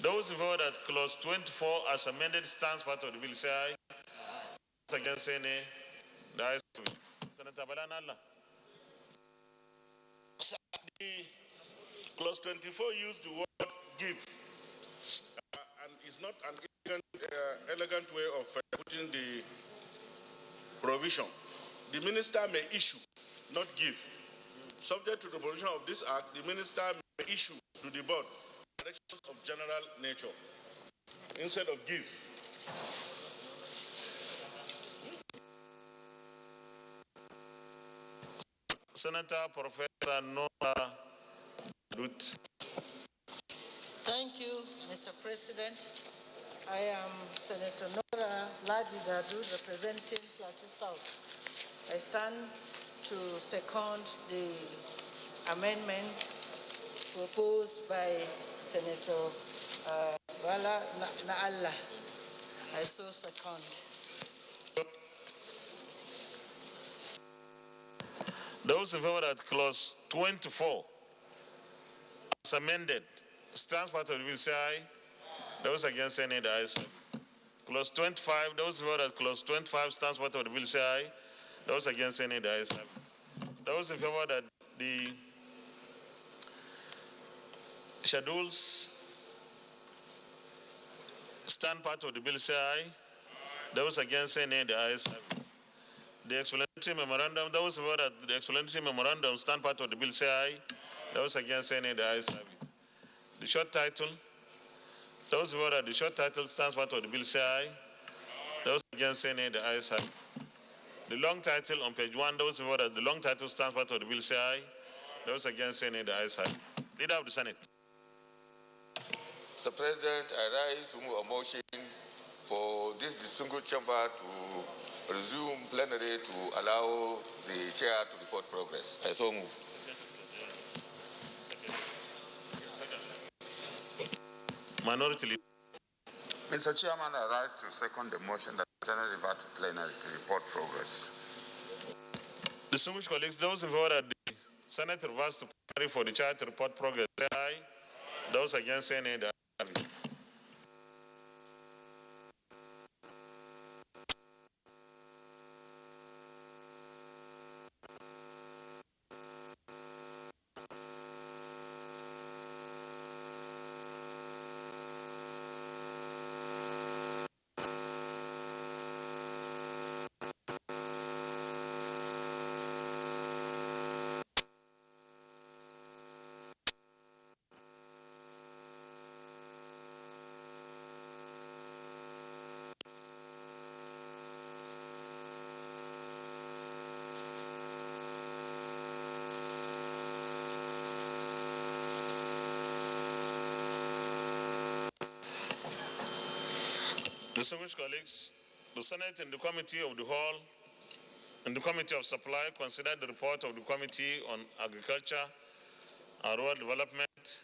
[SPEAKER 11] Those in favor that clause 24 as amended stands part of the bill say aye. Against say nay. The ayes have it. Senator Balanala.
[SPEAKER 13] The clause 24 used the word give, and it's not an elegant way of putting the provision. The minister may issue, not give. Subject to the provision of this act, the minister may issue to the board directions of general nature instead of give.
[SPEAKER 11] Senator Professor Noah Ruth.
[SPEAKER 15] Thank you, Mr. President. I am Senator Nora Ladi Gadu, representing Plateau South. I stand to second the amendment proposed by Senator Bala Naalla. I so second.
[SPEAKER 11] Those in favor that clause 24 as amended stands part of the bill say aye. Those against say nay, the ayes have it. Clause 25, those in favor that clause 25 stands part of the bill say aye. Those against say nay, the ayes have it. Those in favor that the schedules stand part of the bill say aye. Those against say nay, the ayes have it. The explanatory memorandum, those who that the explanatory memorandum stand part of the bill say aye. Those against say nay, the ayes have it. The short title, those who that the short title stands part of the bill say aye. Those against say nay, the ayes have it. The long title on page 1, those who that the long title stands part of the bill say aye. Those against say nay, the ayes have it. Leader of the Senate.
[SPEAKER 19] Mr. President, I rise to move a motion for this distinguished chamber to resume plenary to allow the chair to report progress. I so move.
[SPEAKER 11] Minority Leader.
[SPEAKER 4] Mr. Chairman, I rise to second the motion that the Senate revert to plenary to report progress.
[SPEAKER 11] Distinguished colleagues, those in favor that the Senate reverts to plenary for the chair to report progress, say aye. Those against say nay, the ayes have it. Distinguished colleagues, the Senate and the Committee of the Whole and the Committee of Supply considered the report of the Committee on Agriculture and Rural Development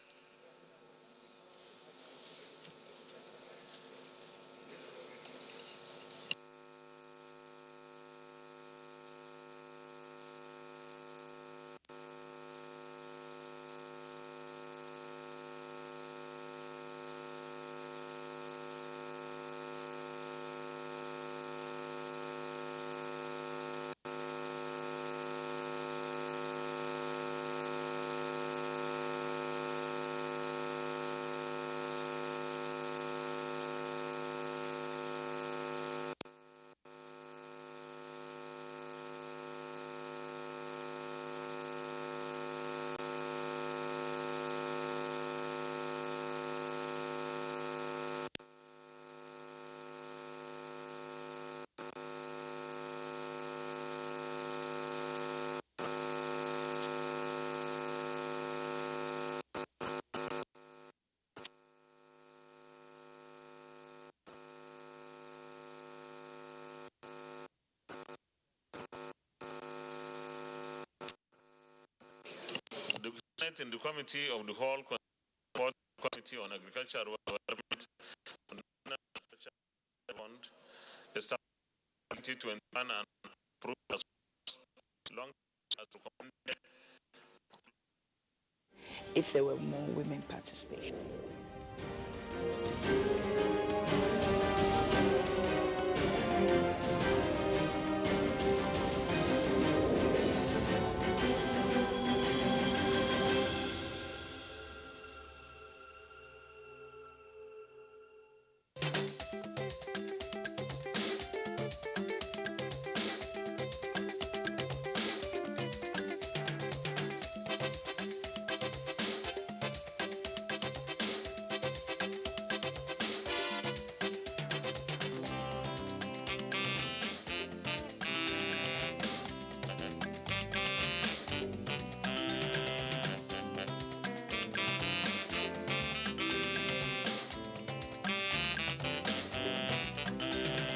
[SPEAKER 11] in the Committee of the Whole Committee on Agriculture and Rural Development 2021 and approved as long as recommended.
[SPEAKER 14] If there were more women participation.